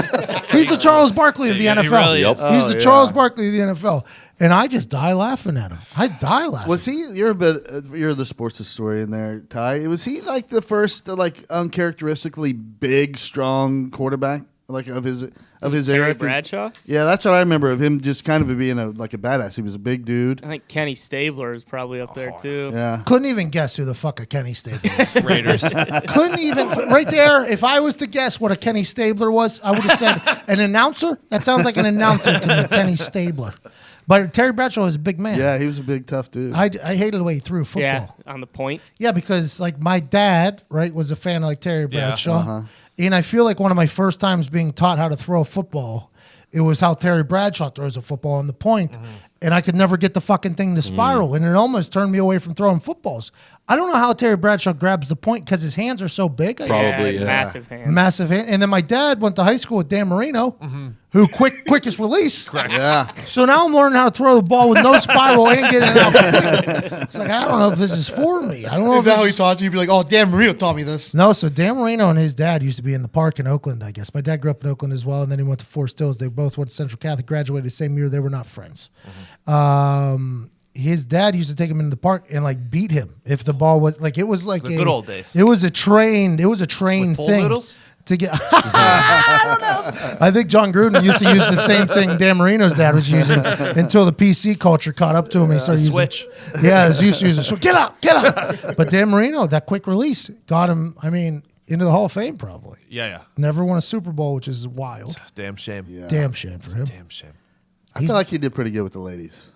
He's the Charles Barkley of the NFL. Really He's the Charles Barkley of the NFL. And I just die laughing at him. I die laughing. Was he? You're the sports historian there, Ty. Was he like the first like uncharacteristically big, strong quarterback like of his Terry era? Bradshaw? Yeah, that's what I remember of him. Just kind of being a badass. He was a big dude. I think Kenny Stabler is probably up there too. Yeah, couldn't even guess who the fuck a Kenny Stabler was. Raiders. Couldn't even right there. If I was to guess what a Kenny Stabler was, I would have said an announcer. That sounds like an announcer to me, Kenny Stabler. But Terry Bradshaw was a big man. Yeah, he was a big, tough dude. I hated the way he threw football. Yeah, on the point. Yeah, because like my dad, right, was a fan of like Terry Bradshaw. And I feel like one of my first times being taught how to throw a football, it was how Terry Bradshaw throws a football on the point. and I could never get the fucking thing to spiral, and it almost turned me away from throwing footballs. I don't know how Terry Bradshaw grabs the point because his hands are so big. I guess. Probably, yeah. Massive hands. Massive hand. And then my dad went to high school with Dan Marino, who quickest release. Correct. Yeah. So now I'm learning how to throw the ball with no spiral and get it out. It's like, I don't know if this is for me. I don't know Is if that how this he taught you? You'd be like, oh, Dan Marino taught me this. No, so Dan Marino and his dad used to be in the park in Oakland, I guess. My dad grew up in Oakland as well, and then he went to Forest Hills. They both went to Central Catholic, graduated the same year. They were not friends. His dad used to take him into the park and like beat him if the ball was like, it was like The good old days. It was a trained With pole thing noodles? to get. I don't know. I think John Gruden used to use the same thing Dan Marino's dad was using until the PC culture caught up to him. And he started using Switch. Yeah, he used to use it. So get out. But Dan Marino, that quick release got him. I mean, into the Hall of Fame probably. Yeah. Never won a Super Bowl, which is wild. Damn shame. Damn shame for him. Damn shame. I feel like he did pretty good with the ladies.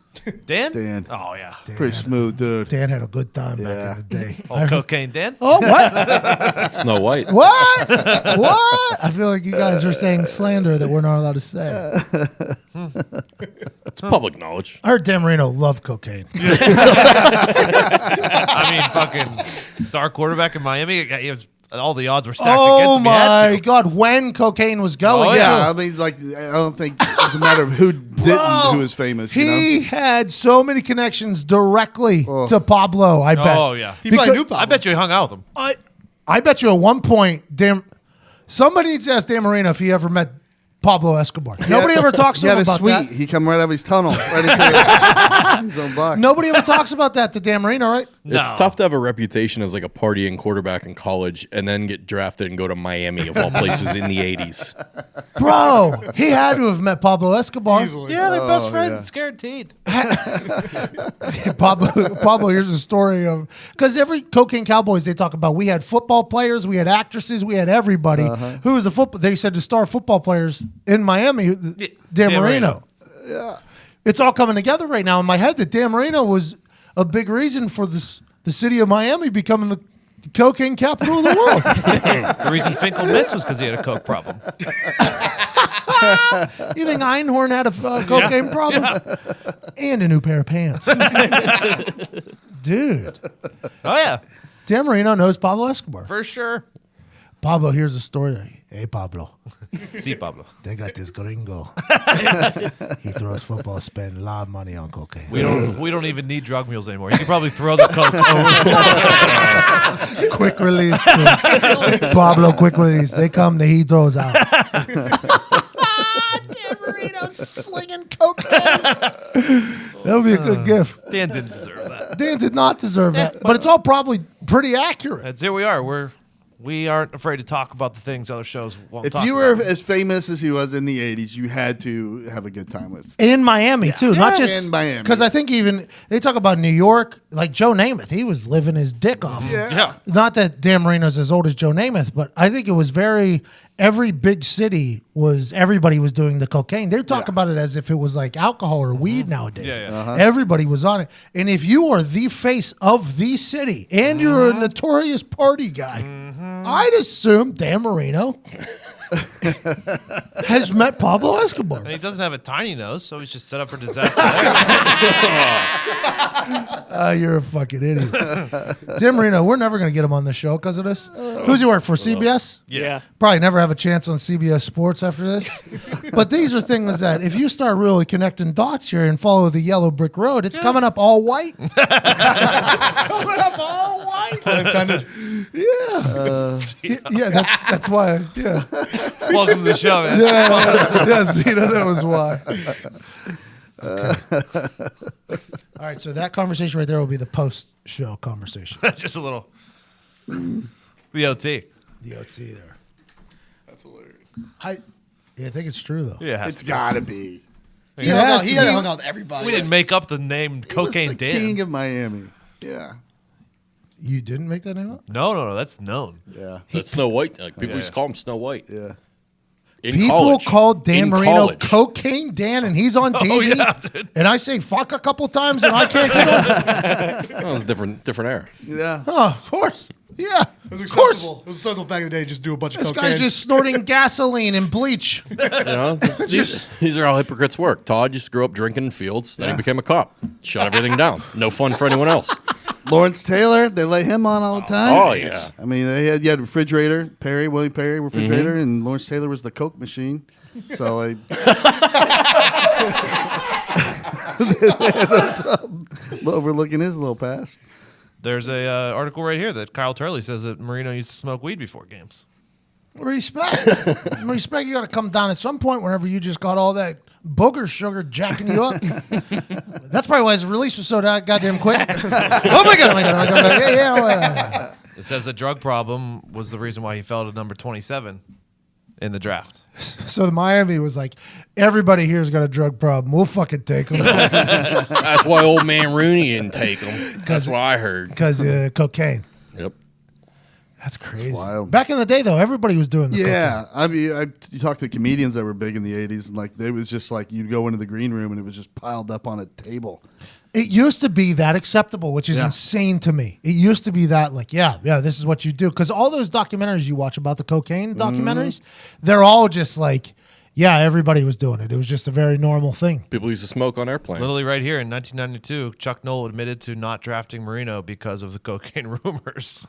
Dan? Dan. Oh, yeah. Pretty smooth, dude. Dan had a good time back in the day. Oh, cocaine Dan? Oh, what? Snow White. What? What? I feel like you guys are saying slander that we're not allowed to say. It's public knowledge. I heard Dan Marino loved cocaine. I mean, fucking star quarterback in Miami. He was, all the odds were stacked against Oh him. He had my to. God! When cocaine was going, Oh, Yeah, I mean, like, I don't think it's a matter of who didn't, who is famous. You know? He had so many connections directly to Pablo. I bet. Oh, yeah. He probably Because- knew Pablo. I bet you he hung out with him. I bet you at one point, somebody needs to ask Dan Marino if he ever met Pablo Escobar. Nobody ever talks to He him had a about suite. that. He come right out of his tunnel, right into his own box. Nobody ever talks about that to Dan Marino, right? It's No. tough to have a reputation as like a partying quarterback in college and then get drafted and go to Miami of all places in the 80s. Bro, he had to have met Pablo Escobar. Yeah, they're best friends. Guaranteed. Pablo, here's a story of because every Cocaine Cowboys they talk about. We had football players, we had actresses, we had everybody. Who was the football? They said the star football players in Miami, Dan Marino. Yeah, it's all coming together right now in my head that Dan Marino was a big reason for the city of Miami becoming the cocaine capital of the world. The reason Finkel missed was because he had a coke problem. You think Einhorn had a cocaine problem? And a new pair of pants. Dude. Oh, yeah. Dan Marino knows Pablo Escobar. For sure. Pablo, here's a story. Hey, Pablo. See, Pablo. They got this gringo. He throws football, spend a lot of money on cocaine. We don't even need drug mules anymore. You can probably throw the coke over. Quick release. Pablo, quick release. They come, he throws out. Dan Marino's slinging cocaine. That would be a good gift. Dan didn't deserve that. Dan did not deserve that. But it's all probably pretty accurate. That's here we are. We aren't afraid to talk about the things other shows won't If talk you were about. as famous as he was in the 80s, you had to have a good time with. In Miami, too. Not just In Miami. because I think even they talk about New York, like Joe Namath, he was living his dick off. Yeah. Not that Dan Marino's as old as Joe Namath, but I think it was every big city everybody was doing the cocaine. They talk about it as if it was like alcohol or weed nowadays. Yeah. Everybody was on it. And if you are the face of the city and you're a notorious party guy, I'd assume Dan Marino has met Pablo Escobar. And he doesn't have a tiny nose, so he's just set up for disaster. You're a fucking idiot. Dan Marino, we're never going to get him on the show because of this. Who's he work for, CBS? Yeah. Probably never have a chance on CBS Sports after this. But these are things that if you start really connecting dots here and follow the yellow brick road, it's coming up all white. It's coming up all white. Unintended. Yeah, that's why. Yeah, Welcome to the show, man. yeah, Zena, that was why. All right, so that conversation right there will be the post-show conversation. Just a little. The OT. The OT there. That's hilarious. I think it's true though. Yeah, It's got to be. He had to hung out with everybody. we didn't make up the name He was Cocaine the Dan. king of Miami. Yeah. You didn't make that name up? No, that's known. Yeah. That's Snow White. Like, people used to call him Snow White. Yeah. In People college. called Dan In Marino college. Cocaine Dan, and he's on TV. yeah, dude. And I say fuck a couple times, and I can't get him. That was a different era. Yeah. Oh, of course. Yeah, It was of course. acceptable. It was acceptable back in the day to just do a bunch of This cocaine. guy's just snorting gasoline and bleach. These are how hypocrites work. Todd used to grow up drinking in fields. Then he became a cop. Shut everything down. No fun for anyone else. Lawrence Taylor, they lay him on all the time. Oh, yeah. I mean, you had refrigerator, William Perry, refrigerator, and Lawrence Taylor was the Coke machine. So they had no problem overlooking his little past. There's a article right here that Kyle Turley says that Marino used to smoke weed before games. Respect. Respect, you got to come down at some point whenever you just got all that booger sugar jacking you up. That's probably why his release was so goddamn quick. Oh my God. Yeah. It says a drug problem was the reason why he fell to number 27 in the draft. So the Miami was like, everybody here's got a drug problem. We'll fucking take them. That's why old man Rooney didn't take him. That's what I heard. Because cocaine. Yep. That's crazy. wild. Back in the day, though, everybody was doing the Yeah, I mean, you talk to comedians that were big in the '80s, and like they was just like you'd go into the green room and it was just piled up on a table. It used to be that acceptable, which is insane to me. It used to be that like, yeah, this is what you do. Because all those documentaries you watch about the cocaine documentaries, they're all just like, yeah, everybody was doing it. It was just a very normal thing. People used to smoke on airplanes. Literally right here in 1992, Chuck Noll admitted to not drafting Marino because of the cocaine rumors.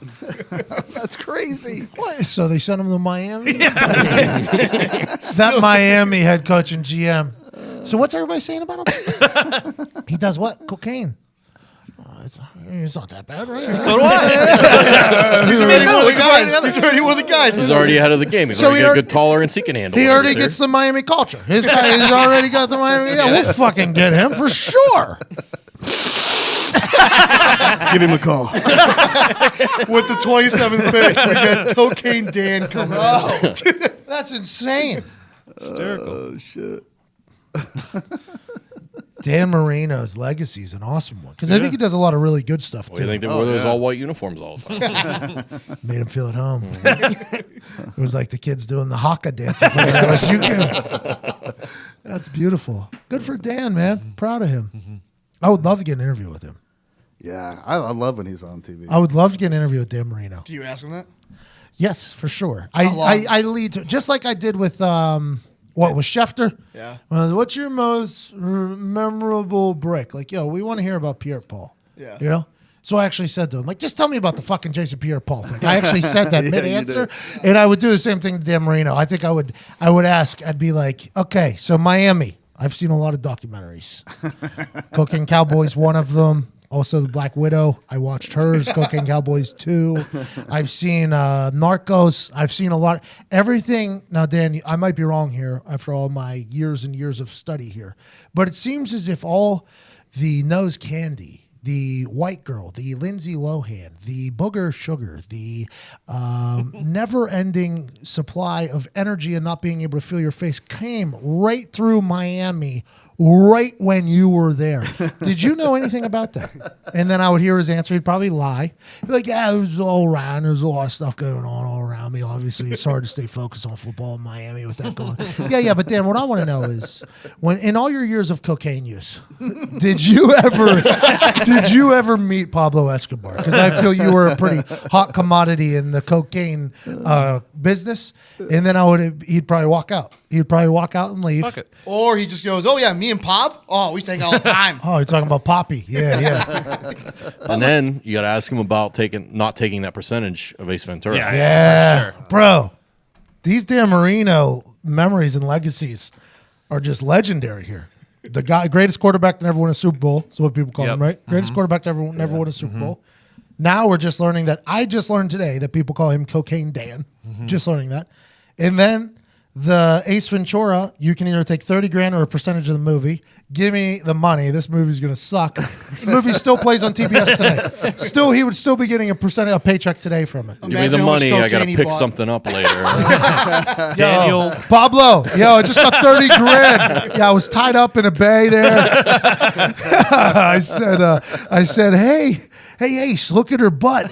That's crazy. What? So they sent him to Miami? That Miami head coach and GM. So what's everybody saying about him? He does what? Cocaine. It's not that bad, right? So do I. He's already one of the guys. He's already one of the guys. He's already ahead of the game. He's So already he got a already- good tolerance he can handle. He it, already sir. gets the Miami culture. His guy has already got the Miami. Yeah, we'll fucking get him for sure. Give him a call. With the 27th pick, we got Cocaine Dan coming out. That's insane. Oh shit. Dan Marino's legacy is an awesome one because I think he does a lot of really good stuff Well, you too. think they wore those all white uniforms all the time? Made him feel at home. It was like the kids doing the haka dance in front of the LSU game. That's beautiful. Good for Dan, man. Proud of him. I would love to get an interview with him. Yeah, I love when he's on TV. I would love to get an interview with Dan Marino. Do you ask him that? Yes, for sure. How long? I lead to just like I did with what was Schefter. Yeah. What's your most memorable break? Like, we want to hear about Pierre-Paul. Yeah. You know. So I actually said to him, like, just tell me about the fucking Jason Pierre-Paul thing. I actually said that mid-answer, and I would do the same thing to Dan Marino. I think I would ask. I'd be like, okay, so Miami. I've seen a lot of documentaries. Cocaine Cowboys, one of them. Also, The Black Widow. I watched hers. Cocaine Cowboys 2. I've seen Narcos. I've seen a lot. Everything. Now, Dan, I might be wrong here after all my years and years of study here. But it seems as if all the nose candy, the white girl, the Lindsay Lohan, the booger sugar, the never-ending supply of energy and not being able to feel your face came right through Miami right when you were there. Did you know anything about that? And then I would hear his answer. He'd probably lie. He'd be like, yeah, it was all around. There's a lot of stuff going on all around me. Obviously, it's hard to stay focused on football in Miami with that going. Yeah, but Dan, what I want to know is, when in all your years of cocaine use, did you ever meet Pablo Escobar? Because I feel you were a pretty hot commodity in the cocaine business. And then he'd probably walk out. He'd probably walk out and leave. Fuck it. Or he just goes, oh, yeah, me and Pop? Oh, we sang all the time. Oh, you're talking about Poppy. Yeah. And then you got to ask him about not taking that percentage of Ace Ventura. Yeah, for sure. bro. These Dan Marino memories and legacies are just legendary here. The greatest quarterback to never win a Super Bowl. That's what people call him, right? Greatest quarterback to never win a Super Bowl. Now we're just learning that. I just learned today that people call him Cocaine Dan. Just learning that. And then the Ace Ventura, you can either take 30 grand or a percentage of the movie. Give me the money. This movie's going to suck. The movie still plays on TBS today. He would still be getting a paycheck today from it. Give me the Imagine how much money. I got cocaine to he pick bought. something up later. Daniel. Pablo, I just got 30 grand. Yeah, I was tied up in a bay there. I said, hey, Ace, look at her butt.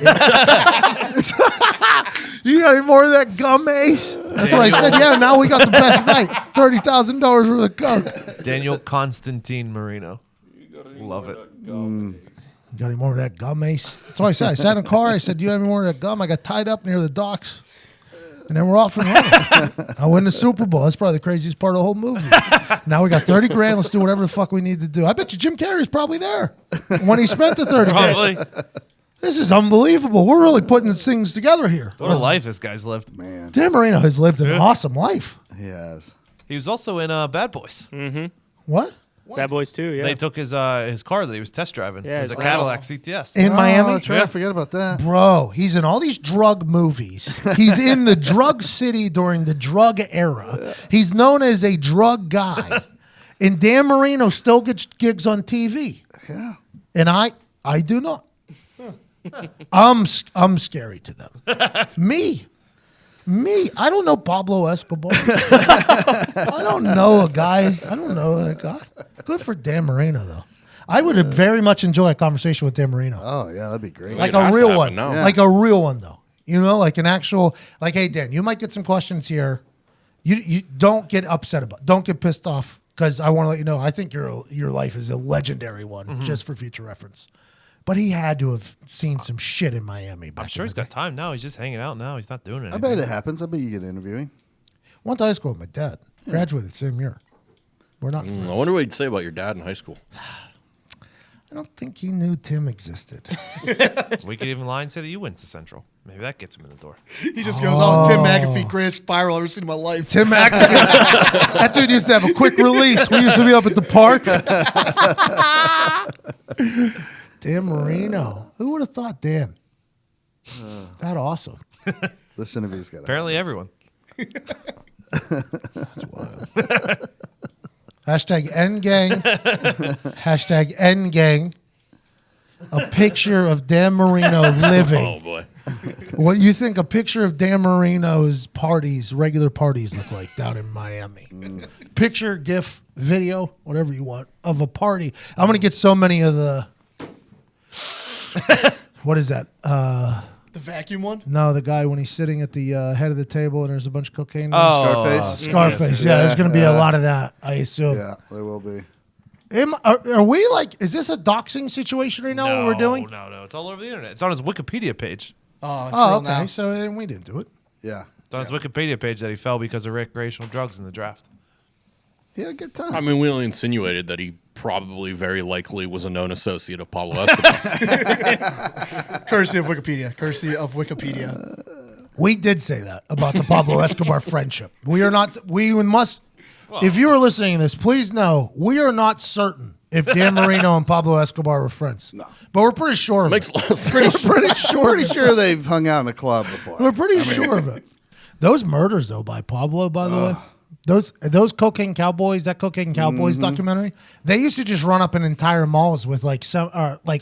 You got any more of that gum, Ace? That's what I said. Yeah, now we got the best night. $30,000 worth of coke. Daniel Constantine Marino. Love it. You got any more of that gum, Ace? That's why I said. I sat in a car. I said, do you have any more of that gum? I got tied up near the docks. And then we're off and running. I win the Super Bowl. That's probably the craziest part of the whole movie. Now we got 30 grand. Let's do whatever the fuck we need to do. I bet you Jim Carrey's probably there when he spent the 30 grand. Probably. This is unbelievable. We're really putting things together here. What a life this guy's lived. Man, Dan Marino has lived an awesome life. he has. He was also in Bad Boys. What? Bad Boys too. Yeah. They took his car that he was test driving. Yeah, it was a his Cadillac CTS. In Miami? That's right. I forget about that. Bro, he's in all these drug movies. He's in the drug city during the drug era. He's known as a drug guy. And Dan Marino still gets gigs on TV. Yeah. And I do not. I'm scary to them. Me. I don't know Pablo Escobar. I don't know a guy. I don't know that guy. Good for Dan Marino, though. I would very much enjoy a conversation with Dan Marino. Oh, yeah, that'd be great. Like It has a to real happen one. now. Yeah. Like a real one, though. You know, like an actual, like, hey, Dan, you might get some questions here. You don't get upset about, don't get pissed off, because I want to let you know, I think your life is a legendary one, just for future reference. But he had to have seen some shit in Miami. I'm sure he's got time now. He's just hanging out now. He's not doing anything. I bet it happens. I bet you get interviewing. Went to high school with my dad. Graduated the same year. We're not friends. I wonder what he'd say about your dad in high school. I don't think he knew Tim existed. We could even lie and say that you went to Central. Maybe that gets him in the door. He just goes, oh, Tim McAfee, greatest spiral I've ever seen in my life. Tim McAfee. That dude used to have a quick release. We used to be up at the park. Dan Marino. Who would have thought Dan? That awesome. This interview's got to Apparently everyone. That's wild. Hashtag Endgang. Hashtag Endgang. A picture of Dan Marino living. Oh, boy. What do you think a picture of Dan Marino's parties, regular parties, look like down in Miami? Picture, GIF, video, whatever you want, of a party. I'm going to get so many of the... What is that? The vacuum one? No, the guy when he's sitting at the head of the table and there's a bunch of cocaine. Scarface. Scarface. Yeah, there's going to be a lot of that, I assume. Yeah, there will be. Are we like, is this a doxing situation right now, what we're doing? No. It's all over the internet. It's on his Wikipedia page. Oh, it's Oh, real okay. now. So then we didn't do it. Yeah. It's on his Wikipedia page that he fell because of recreational drugs in the draft. He had a good time. I mean, we only insinuated that he probably very likely was a known associate of Pablo Escobar. Courtesy of Wikipedia. Courtesy of Wikipedia. We did say that about the Pablo Escobar friendship. We must, if you are listening to this, please know we are not certain if Dan Marino and Pablo Escobar were friends. No. But we're pretty sure of Makes it. a lot of sense. We're pretty sure. Pretty sure they've hung out in a club before. We're pretty sure of it. Those murders, though, by Pablo, by the way, those Cocaine Cowboys, that Cocaine Cowboys documentary, they used to just run up in entire malls with like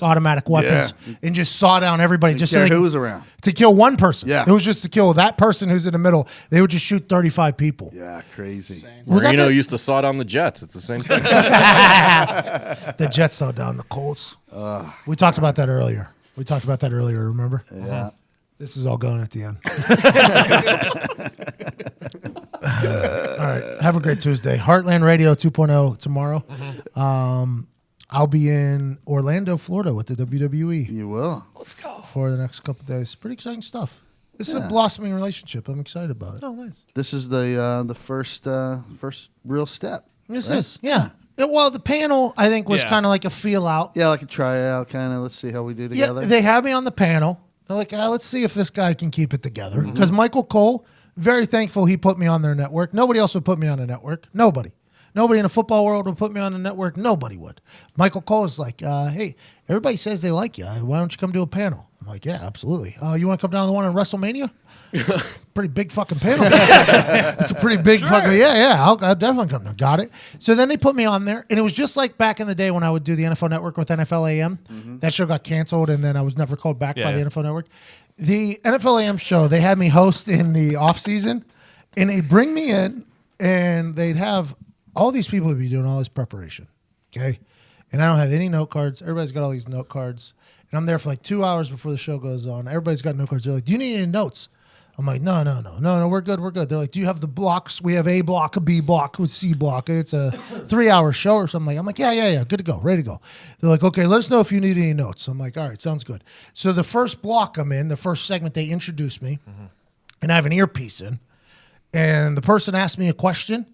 automatic weapons and just saw down everybody just care so they who was around. to kill one person. Yeah. It was just to kill that person who's in the middle. They would just shoot 35 people. Yeah, crazy. Was that Marino the- used to saw down the Jets. It's the same thing. The Jets saw down the Colts. We talked about that earlier. Remember? Yeah. This is all going at the end. All right. Have a great Tuesday. Heartland Radio 2.0 tomorrow. I'll be in Orlando, Florida with the WWE You will. for the next couple of days. Pretty exciting stuff. This is a blossoming relationship. I'm excited about it. Oh, nice. This is the first real step. This right? is, yeah. Well, the panel, I think, was Yeah. kind of like a feel out. Yeah, like a tryout kind of. Let's see how we do together. Yeah, they had me on the panel. They're like, let's see if this guy can keep it together. Because Michael Cole, very thankful he put me on their network. Nobody else would put me on a network. Nobody in the football world would put me on a network. Nobody would. Michael Cole is like, hey, everybody says they like you. Why don't you come to a panel? I'm like, yeah, absolutely. You want to come down to the one in WrestleMania? Pretty big fucking panel. It's a pretty big fucking, yeah. I'll definitely come. Got it. So then they put me on there, and it was just like back in the day when I would do the NFL Network with NFL AM. That show got canceled, and then I was never called back by the NFL Network. The NFL AM show, they had me host in the off season, and they'd bring me in, and they'd have all these people would be doing all this preparation, okay? And I don't have any note cards. Everybody's got all these note cards. And I'm there for like 2 hours before the show goes on. Everybody's got note cards. They're like, do you need any notes? I'm like, no, we're good. They're like, do you have the blocks? We have A block, a B block, with C block. It's a 3-hour show or something. I'm like, yeah, good to go, ready to go. They're like, okay, let us know if you need any notes. I'm like, all right, sounds good. So the first block I'm in, the first segment, they introduce me, and I have an earpiece in, and the person asked me a question,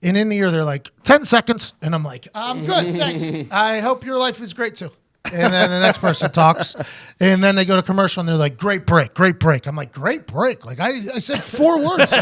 and in the ear they're like, 10 seconds, and I'm like, I'm good, thanks. I hope your life is great too. And then the next person talks, and then they go to commercial, and they're like, great break. I'm like, great break? Like, I said 4 words.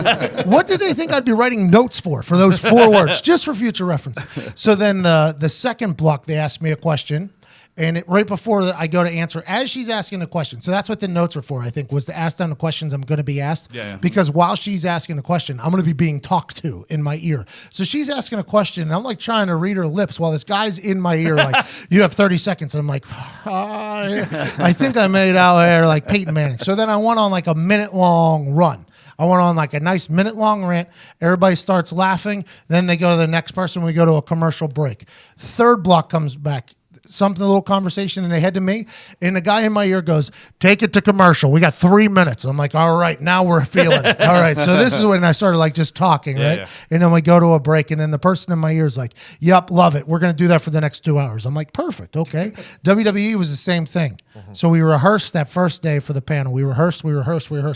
What did they think I'd be writing notes for those 4 words, just for future reference? So then the second block, they asked me a question, and right before I go to answer, as she's asking the question, so that's what the notes are for, I think, was to ask down the questions I'm going to be asked. Yeah. Because while she's asking the question, I'm going to be being talked to in my ear. So she's asking a question, and I'm like trying to read her lips while this guy's in my ear, like, you have 30 seconds. And I'm like, I think I made out there like Peyton Manning. So then I went on like a minute-long run. I went on like a nice minute-long rant. Everybody starts laughing. Then they go to the next person. We go to a commercial break. Third block comes back. A little conversation, and they head to me, and the guy in my ear goes, take it to commercial. We got 3 minutes. I'm like, all right, now we're feeling it. All right, so this is when I started like just talking, right? Yeah. And then we go to a break, and then the person in my ear is like, yep, love it. We're going to do that for the next 2 hours. I'm like, perfect, okay. WWE was the same thing. So we rehearsed that first day for the panel. We rehearsed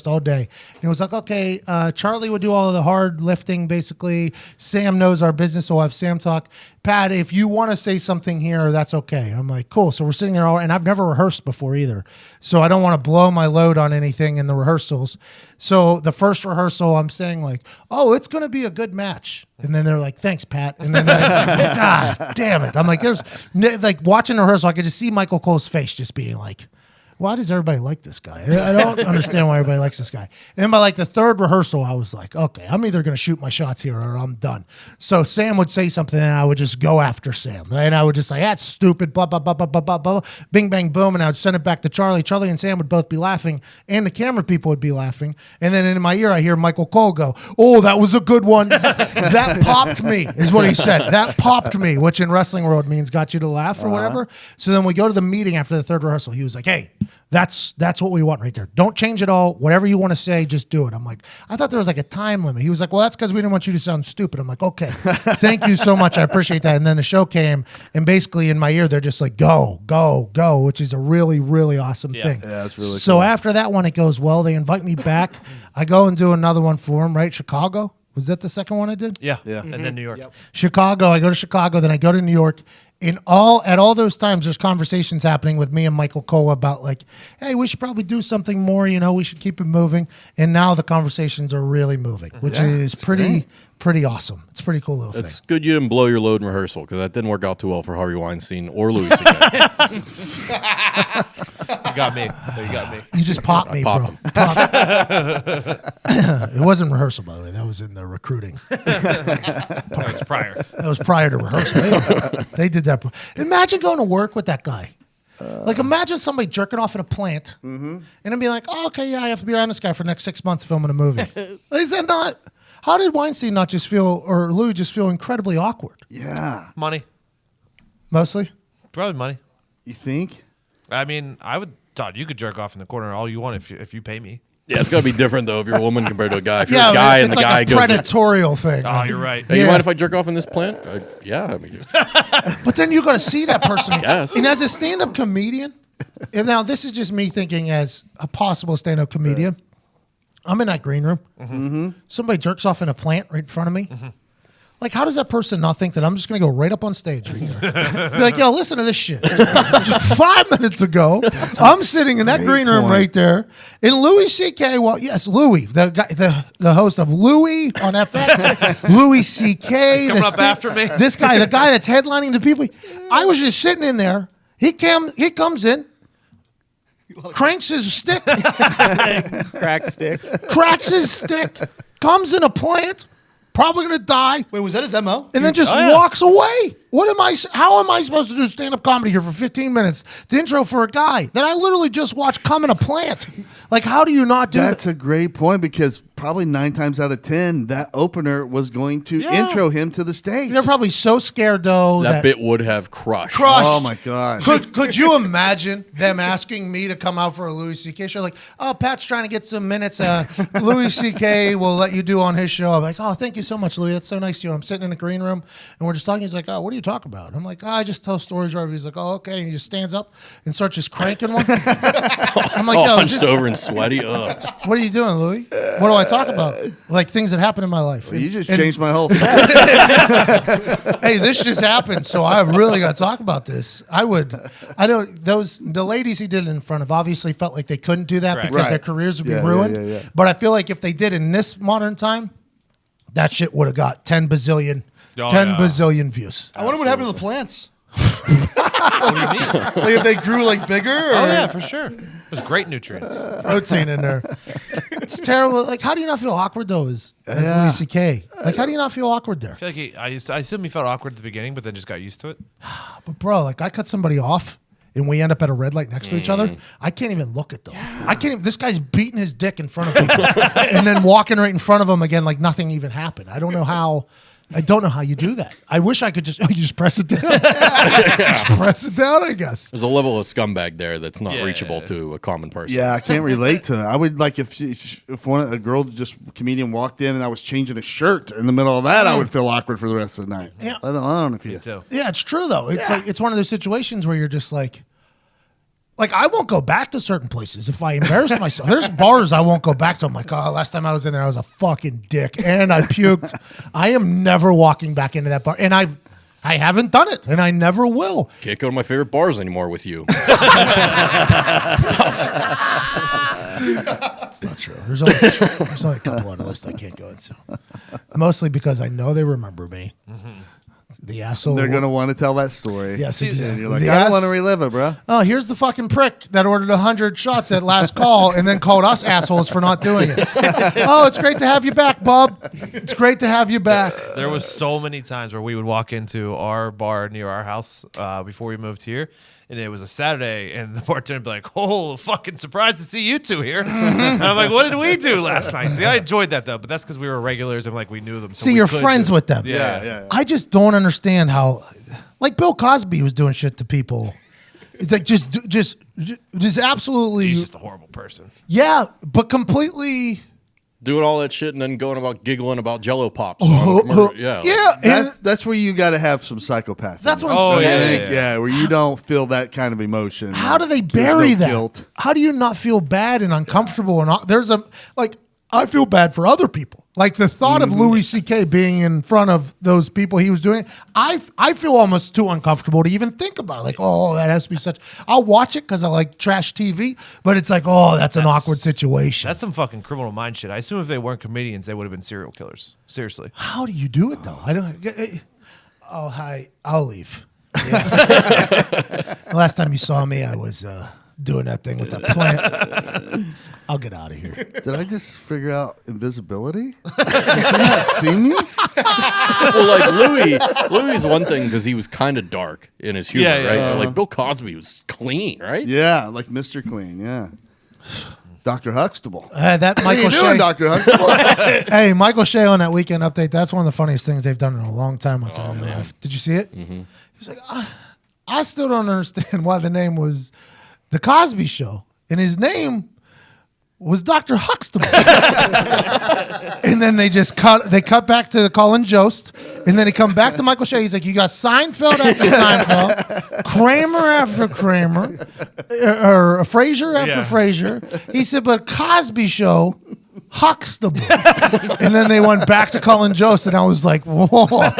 all day. And it was like, okay, Charlie would do all of the hard lifting, basically. Sam knows our business, so we'll have Sam talk. Pat, if you want to say something here, that's okay. I'm like, cool. So we're sitting there and I've never rehearsed before either. So I don't want to blow my load on anything in the rehearsals. So the first rehearsal, I'm saying like, oh, it's going to be a good match. And then they're like, thanks, Pat. And then they're like, God damn it. I'm like, like watching the rehearsal, I could just see Michael Cole's face just being like, why does everybody like this guy? I don't understand why everybody likes this guy. And then by like the third rehearsal, I was like, okay, I'm either going to shoot my shots here or I'm done. So Sam would say something and I would just go after Sam. And I would just say, that's stupid, blah, blah, blah, blah, blah, blah, blah. Bing, bang, boom. And I would send it back to Charlie. Charlie and Sam would both be laughing and the camera people would be laughing. And then in my ear, I hear Michael Cole go, oh, that was a good one. That popped me is what he said. That popped me, which in wrestling world means got you to laugh or whatever. So then we go to the meeting after the third rehearsal. He was like, hey, that's what we want right there. Don't change it all. Whatever you want to say, just do it. I'm like, I thought there was like a time limit. He was like, well, that's because we didn't want you to sound stupid. I'm like, okay, thank you so much. I appreciate that. And then the show came, and basically in my ear, they're just like, go, go, go, which is a really, really awesome thing. Yeah, that's really so cool. After that one, it goes well. They invite me back. I go and do another one for them, right? Chicago. Was that the second one I did? Yeah. And then New York. Yep. Chicago. I go to Chicago, then I go to New York. At all those times, there's conversations happening with me and Michael Cole about like, hey, we should probably do something more. We should keep it moving. And now the conversations are really moving, which is pretty awesome. It's a pretty cool little thing. It's good you didn't blow your load in rehearsal because that didn't work out too well for Harvey Weinstein or Louis C.K. You got me. You got me. You just popped me, popped bro. It wasn't rehearsal, by the way. That was in the recruiting. That was prior. That was prior to rehearsal. They did that. Imagine going to work with that guy. Like, imagine somebody jerking off in a plant and then being like, oh, okay, yeah, I have to be around this guy for the next 6 months filming a movie. Is that not? How did Weinstein not just feel, or Louis just feel incredibly awkward? Yeah. Money. Mostly? Probably money. You think? I mean, Todd, you could jerk off in the corner all you want if you pay me. Yeah, it's got to be different, though, if you're a woman compared to a guy. If you're Yeah, a guy it's and the like guy a goes, predatorial thing. Oh, you're right. hey, you Yeah. mind if I jerk off in this plant? Yeah, I mean, But then you got to see that person. Yes. And as a stand-up comedian, and now this is just me thinking as a possible stand-up comedian, I'm in that green room. Somebody jerks off in a plant right in front of me. Like, how does that person not think that I'm just going to go right up on stage right there? Be like, yo, listen to this shit. 5 minutes ago, I'm sitting in that green room right there. And Louis C.K., well, yes, Louis, the guy, the host of Louis on FX, Louis C.K. He's coming up after me. This guy, the guy that's headlining the people. I was just sitting in there. He comes in, cranks his stick, Crack stick. cracks his stick, comes in a plant, probably going to die. Wait, was that his MO? And then just walks away. How am I supposed to do stand-up comedy here for 15 minutes? The intro for a guy that I literally just watched come in a plant. Like, how do you not do That's that? a great point because probably 9 times out of 10, that opener was going to intro him to the stage. They're probably so scared, though. That bit would have crushed. Oh, my God. Could you imagine them asking me to come out for a Louis C.K. show? Like, oh, Pat's trying to get some minutes. Louis C.K. will let you do on his show. I'm like, oh, thank you so much, Louis. That's so nice of you. I'm sitting in the green room, and we're just talking. He's like, oh, what do you talk about? I'm like, oh, I just tell stories. Wherever. He's like, oh, okay. And he just stands up and starts just cranking one. I'm like, yo, hunched over and sweaty. Ugh. What are you doing, Louis? What do I talk about? Like things that happen in my life. Well, you just changed my whole set. Hey, this just happened, so I really got to talk about this. The ladies he did it in front of obviously felt like they couldn't do that because their careers would be ruined. Yeah. But I feel like if they did in this modern time, that shit would have got 10 bazillion views. I wonder what happened to the plants. What do you mean? Like if they grew like bigger? Or? Oh yeah, for sure. There's great nutrients. Protein in there. It's terrible. Like, how do you not feel awkward though? As Louis C.K. Like, how do you not feel awkward there? I feel like I assume he felt awkward at the beginning, but then just got used to it. But bro, like I cut somebody off and we end up at a red light next to each other. I can't even look at them. I can't even, this guy's beating his dick in front of people and then walking right in front of him again like nothing even happened. I don't know how you do that. I wish I could just press it down. Just press it down, I guess. There's a level of scumbag there that's not reachable to a common person. Yeah, I can't relate to it. I would like if a girl comedian walked in and I was changing a shirt in the middle of that, I would feel awkward for the rest of the night. Yeah. I don't know if you. Yeah, it's true though. It's like it's one of those situations where you're just like I won't go back to certain places if I embarrass myself. There's bars I won't go back to. I'm like, oh, last time I was in there, I was a fucking dick and I puked. I am never walking back into that bar, and I haven't done it, and I never will. Can't go to my favorite bars anymore with you. It's not true. There's only a couple on the list I can't go into. Mostly because I know they remember me. Mm-hmm. The asshole. They're going to want to tell that story. Yes, exactly. And you're like, I don't want to relive it, bro. Oh, here's the fucking prick that ordered 100 shots at last call and then called us assholes for not doing it. Oh, it's great to have you back, bub. It's great to have you back. There was so many times where we would walk into our bar near our house before we moved here, and it was a Saturday, and the bartender would be like, oh, fucking surprised to see you two here. And I'm like, what did we do last night? See, I enjoyed that, though, but that's because we were regulars and, like, we knew them. So see, you're friends with them. Yeah. I just don't understand how, like, Bill Cosby was doing shit to people. It's like just absolutely. He's just a horrible person. Yeah, but completely. Doing all that shit and then going about giggling about Jello pops. Yeah. That's where you got to have some psychopath. That's what I'm saying. Yeah, where you don't feel that kind of emotion. How do they bury that? Guilt. How do you not feel bad and uncomfortable? And I feel bad for other people. Like the thought of Louis C.K. being in front of those people he was doing, I feel almost too uncomfortable to even think about it. Like, oh, that has to be such. I'll watch it because I like trash TV, but it's like, oh, that's an awkward situation. That's some fucking criminal mind shit. I assume if they weren't comedians, they would have been serial killers. Seriously. How do you do it though? I don't. Oh, hi. I'll leave. Yeah. The last time you saw me, I was doing that thing with that plant. I'll get out of here. Did I just figure out invisibility? Does he not see me? Well, like Louis one thing because he was kind of dark in his humor, right? But like Bill Cosby was clean, right? Yeah, like Mr. Clean, yeah. Dr. Huxtable. That Michael How you Shea. doing, Dr. Huxtable? Hey, Michael Shea on that Weekend Update. That's one of the funniest things they've done in a long time on Saturday Night Live. Did you see it? Mm-hmm. He was like, I still don't understand why the name was The Cosby Show, and his name was Dr. Huxtable. And then they cut back to Colin Jost, and then he come back to Michael Shea. He's like, you got Seinfeld after Seinfeld, Kramer after Kramer, or Frasier after Frasier. He said, but Cosby Show, Huxtable. And then they went back to Colin Jost, and I was like, whoa,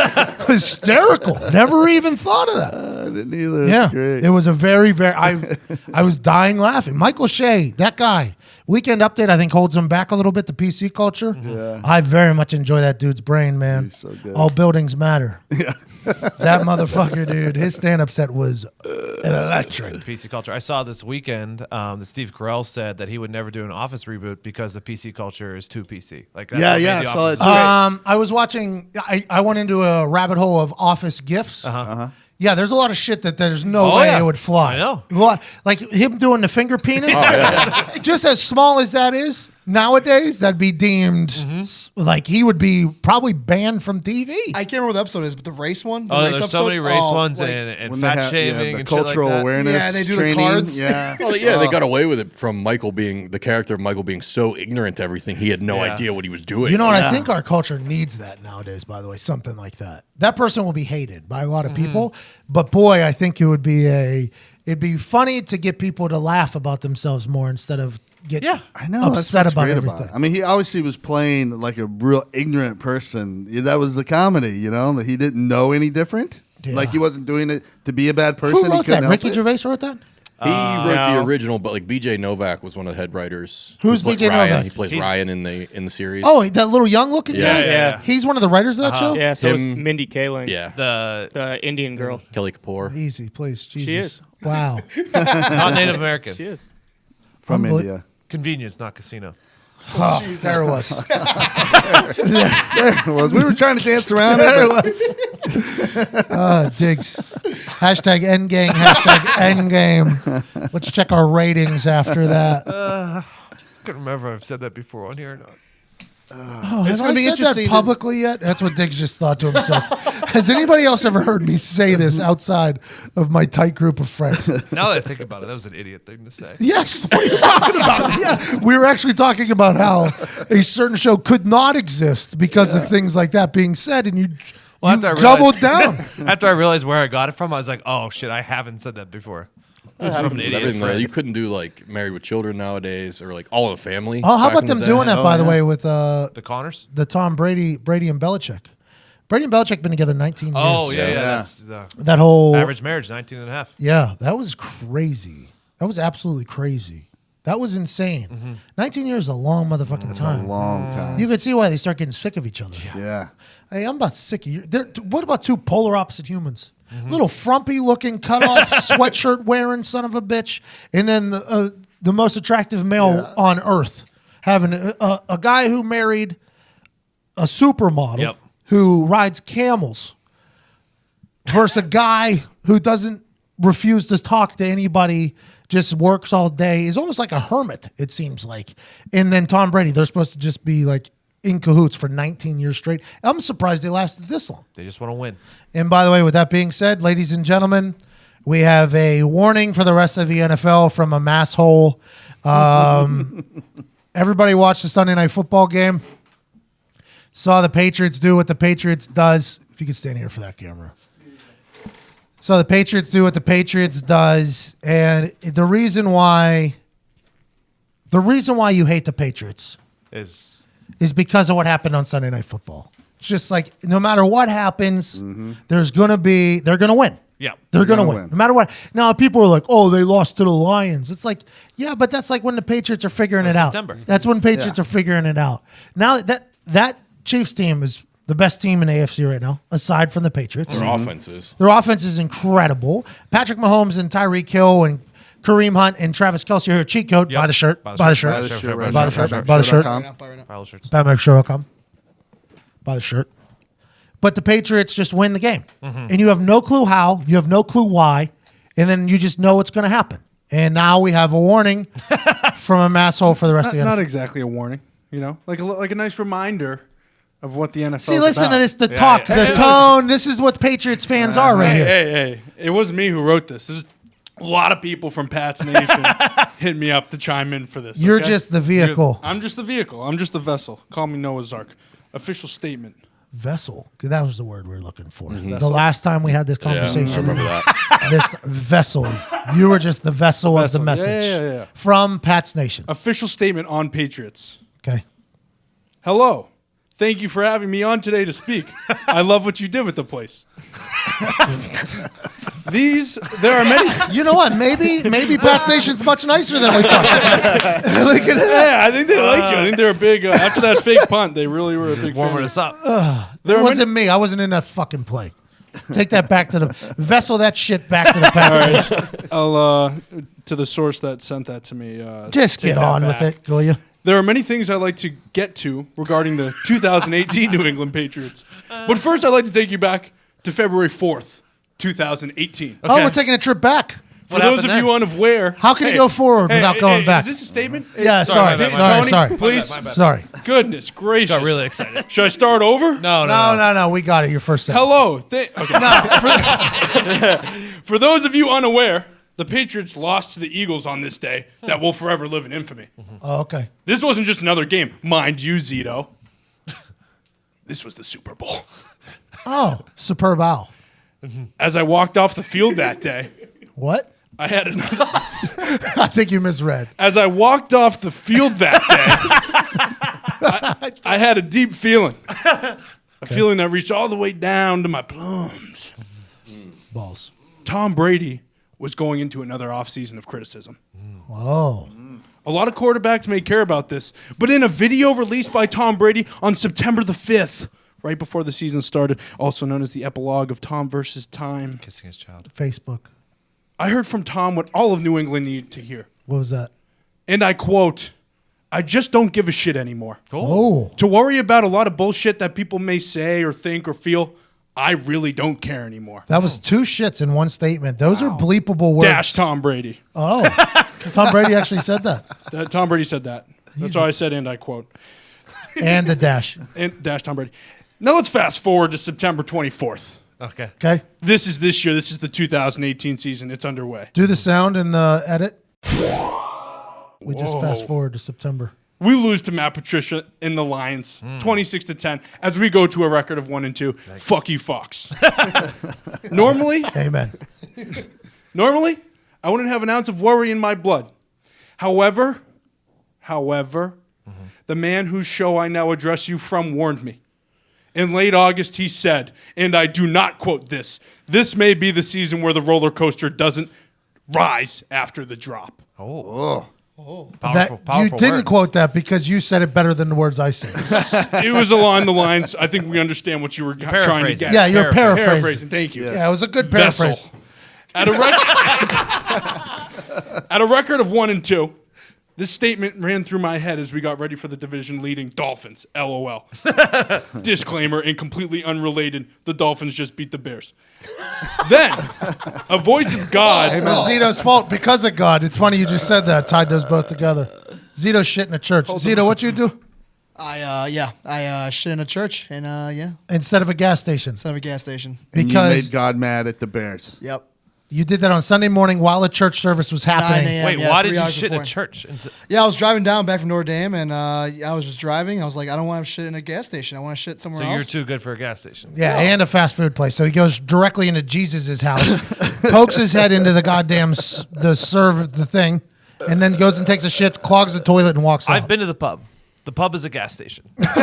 hysterical. Never even thought of that. I didn't either. Yeah, That's great. it was a very, very, I was dying laughing. Michael Shea, that guy. Weekend Update, I think, holds him back a little bit, the PC culture. Yeah. I very much enjoy that dude's brain, man. He's so good. All buildings matter. Yeah. That motherfucker, dude, his stand-up set was electric. PC culture. I saw this weekend that Steve Carell said that he would never do an Office reboot because the PC culture is too PC. Like that's what made I The saw it Office too. I was watching, I went into a rabbit hole of Office GIFs. Yeah, there's a lot of shit that there's no way it would fly. I know. Like him doing the finger penis. Just as small as that is, nowadays, that'd be deemed like he would be probably banned from TV. I can't remember what the episode is, but the race one. The Oh, race there's episode, so many race ones like, and When they fat have- shaming the and shit like cultural that. awareness. Yeah, they do the training. cards. Yeah. Well, yeah, they got away with it from Michael being the character of Michael being so ignorant to everything. He had no Yeah. idea what he was doing. You know what? I think our culture needs that nowadays, by the way, something like that. That person will be hated by a lot of people, but boy, I think it'd be funny to get people to laugh about themselves more instead of get I know. That's upset what's about great everything. it. I mean, he obviously was playing like a real ignorant person. That was the comedy, that he didn't know any different. Yeah. Like he wasn't doing it to be a bad person. Who He wrote couldn't that? help Ricky it. Gervais wrote that? He wrote the No. original, but like BJ Novak was one of the head writers. Who's He plays BJ Ryan. Novak? He plays He's- Ryan in the series. Oh, that little young looking Yeah, guy? yeah. He's one of the writers of that show? Yeah, so is Him- Mindy Kaling. yeah. The Indian girl. Kelly Kapoor. Easy, please. Jesus. is. Wow. Not Native American. She is. From Unbel- India. Convenience, not casino. Oh, there it was. We were trying to dance around it. Diggs. Hashtag endgame. Hashtag endgame. Let's check our ratings after that. I couldn't remember if I've said that before on here or not. Oh, It's have gonna I be said interesting that to- publicly yet? That's what Diggs just thought to himself. Has anybody else ever heard me say this outside of my tight group of friends? Now that I think about it, that was an idiot thing to say. Yes. What are you talking about? Yeah. We were actually talking about how a certain show could not exist because of things like that being said, and you After I doubled realized- down. After I realized where I got it from, I was like, oh shit, I haven't said that before. It's from an With idiot everything, friend. you couldn't do like Married with Children nowadays or like All in the Family. Oh, how back about in the them day. doing that, by the way, with The Connors? the Tom Brady and Belichick? Brady and Belichick been together 19 years. Oh, yeah. Yeah. That's the That whole average marriage, 19 and a half. Yeah, that was crazy. That was absolutely crazy. That was insane. 19 years is a long motherfucking It's a time. long time. You could see why they start getting sick of each other. Yeah. Hey, I'm about sick of you. What about two polar opposite humans? Little frumpy looking, cut off sweatshirt wearing son of a bitch, and then the most attractive male on earth, having a guy who married a supermodel Yep. who rides camels versus a guy who doesn't refuse to talk to anybody, just works all day. He's almost like a hermit, it seems like. And then Tom Brady, they're supposed to just be like in cahoots for 19 years straight. I'm surprised they lasted this long. They just want to win. And by the way, with that being said, ladies and gentlemen, we have a warning for the rest of the NFL from a mass hole. Everybody watched the Sunday Night Football game. Saw the Patriots do what the Patriots does. If you could stand here for that camera. So the Patriots do what the Patriots does, and the reason why you hate the Patriots Is is because of what happened on Sunday Night Football. It's just like no matter what happens, they're gonna win. yeah. They're gonna gonna win. win. No matter what. Now people are like, oh, they lost to the Lions. It's like, yeah, but that's like when the Patriots are figuring it out. September. That's when Patriots are figuring it out. Now that Chiefs team is the best team in AFC right now, aside from the Patriots. Their offenses. Their offense is incredible. Patrick Mahomes and Tyreek Hill and Kareem Hunt and Travis Kelce are here. Cheat code. Yep. Buy the shirt. Buy the Buy the shirt. shirt. Buy the shirt. Right Buy the now, shirt. right Buy the now, shirt. shirt.com. Pile shirts. BatmanShirt.com. Buy the shirt. But the Patriots just win the game. And you have no clue how, you have no clue why, and then you just know what's going to happen. And now we have a warning from a mass hole for the rest of the Not NFL. exactly a warning, like a nice reminder of what the NFL. See, listen about. to this, the talk, the tone. This is what Patriots fans are right here. Hey, it wasn't me who wrote this. This is a lot of people from Pat's Nation hit me up to chime in for this. You're okay? just the vehicle. I'm just the vehicle. I'm just the vessel. Call me Noah's Ark. Official statement. Vessel. That was the word we were looking for. The Vessel. last time we had this Yeah, I conversation. remember that. This vessels. You were just the vessel of the Vessel. message. Yeah. From Pat's Nation. Official statement on Patriots. Okay. Hello. Thank you for having me on today to speak. I love what you did with the place. There are many. You know what? Maybe Pat's Nation's much nicer than we thought. Look at that. Yeah, I think they like you. I think they're a big. After that fake punt, they really were a big Warming fan. us up. It wasn't me. I wasn't in that fucking play. Take that back to the vessel. That shit back to the Pat's Nation. I'll to the source that sent that to me. Just take get that on back. with it, will you? There are many things I'd like to get to regarding the 2018 New England Patriots. But first, I'd like to take you back to February 4th, 2018. Oh, we're taking a trip back. For those of you unaware, How can you go forward without going back? Is this a statement? Yeah, sorry. Tony, please. My bad. Sorry. Goodness gracious! Got really excited. Should I start over? No. We got it. Your first sentence. Hello. For those of you unaware, the Patriots lost to the Eagles on this day that will forever live in infamy. Oh, okay. This wasn't just another game, mind you, Zito. This was the Super Bowl. Oh, superb owl. As I walked off the field that day, What? I had another. I think you misread. As I walked off the field that day, I had a deep feeling. A feeling that reached all the way down to my plums. Balls. Tom Brady was going into another offseason of criticism. Oh. A lot of quarterbacks may care about this, but in a video released by Tom Brady on September the 5th, right before the season started, also known as the epilogue of Tom versus Time, Kissing his child. Facebook. I heard from Tom what all of New England needed to hear. What was that? And I quote, I just don't give a shit anymore. Oh. To worry about a lot of bullshit that people may say or think or feel, I really don't care anymore. That was 2 shits in one statement. Those are bleepable words. Dash Tom Brady. Oh. Tom Brady actually said that. Tom Brady said that. That's why I said, and I quote. And the dash. And dash Tom Brady. Now let's fast forward to September 24th. Okay. Okay. This is this year. This is the 2018 season. It's underway. Do the sound in the edit. We just fast forward to September. We lose to Matt Patricia in the Lions, 26-10, as we go to a record of 1-2. Fuck you, Fox. Normally, Amen. I wouldn't have an ounce of worry in my blood. However, the man whose show I now address you from warned me. In late August, he said, and I do not quote this may be the season where the roller coaster doesn't rise after the drop. Powerful You didn't words. quote that because you said it better than the words I said. It was along the lines, I think we understand what you were trying to paraphrasing. get. Yeah, you're paraphrasing. Paraphrasing, thank you. Yeah, it was a good Vessel. paraphrase. At a record of 1-2, this statement ran through my head as we got ready for the division-leading Dolphins. LOL. Disclaimer, and completely unrelated, the Dolphins just beat the Bears. Then, a voice of God. It was Zito's fault because of God. It's funny you just said that. Tied those both together. Zito shit in a church. Zito, what you do? I shit in a church and Instead of a gas station. instead of a gas station. And you Because made God mad at the Bears. Yep. you did that on Sunday morning while a church service was 9 happening. a.m. Wait, Yeah, why 3 did you hours shit in a before. church? Yeah, I was driving down back from Notre Dame, and I was just driving. I was like, I don't want to shit in a gas station. I want to shit somewhere So else. you're too good for a gas station. Yeah, and a fast food place. So he goes directly into Jesus' house, pokes his head into the goddamn the thing, and then goes and takes a shit, clogs the toilet, and walks out. I've been to the pub. The pub is a gas station. You live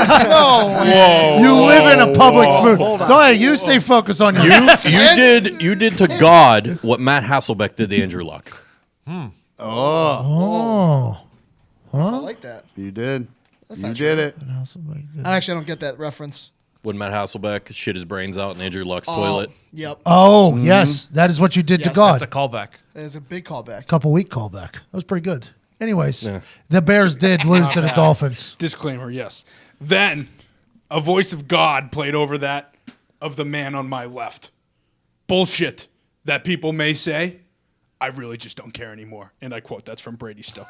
in a public food. Go ahead, you stay focused on your. You did to God what Matt Hasselbeck did to Andrew Luck. Oh. I like that. You did. That's You not did true. it. I don't get that reference. When Matt Hasselbeck shit his brains out in Andrew Luck's toilet. Yep. Oh, yes. That is what you did to Yes. God. That's a callback. It's a big callback. Couple week callback. That was pretty good. Anyways, the Bears did lose to the Dolphins. Disclaimer, yes. Then, a voice of God played over that of the man on my left. Bullshit that people may say, I really just don't care anymore. And I quote, that's from Brady still.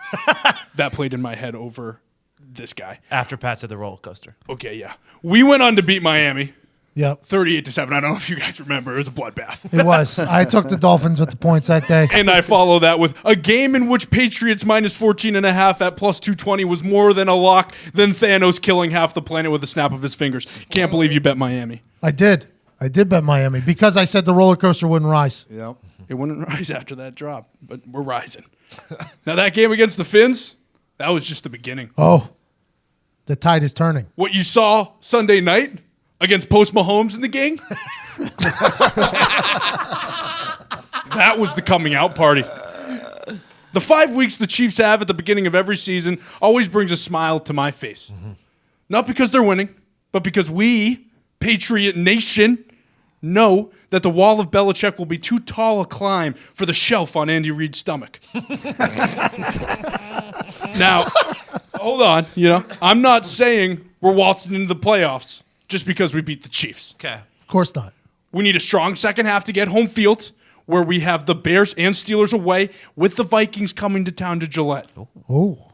That played in my head over this guy. After Pat said the roller coaster. Okay, yeah. We went on to beat Miami, Yep, 38-7. I don't know if you guys remember. It was a bloodbath. it was. I took the Dolphins with the points that day. And I follow that with a game in which Patriots minus 14.5 at plus 220 was more than a lock than Thanos killing half the planet with a snap of his fingers. Can't believe you bet Miami. I did bet Miami because I said the roller coaster wouldn't rise. Yep. It wouldn't rise after that drop, but we're rising. Now that game against the Finns, that was just the beginning. Oh, the tide is turning. What you saw Sunday night against Post Mahomes and the gang, that was the coming out party. The 5 weeks the Chiefs have at the beginning of every season always brings a smile to my face. Not because they're winning, but because we, Patriot Nation, know that the wall of Belichick will be too tall a climb for the shelf on Andy Reid's stomach. Now, hold on. I'm not saying we're waltzing into the playoffs just because we beat the Chiefs. Okay. Of course not. We need a strong second half to get home field. where we have the Bears and Steelers away with the Vikings coming to town to Gillette. Oh,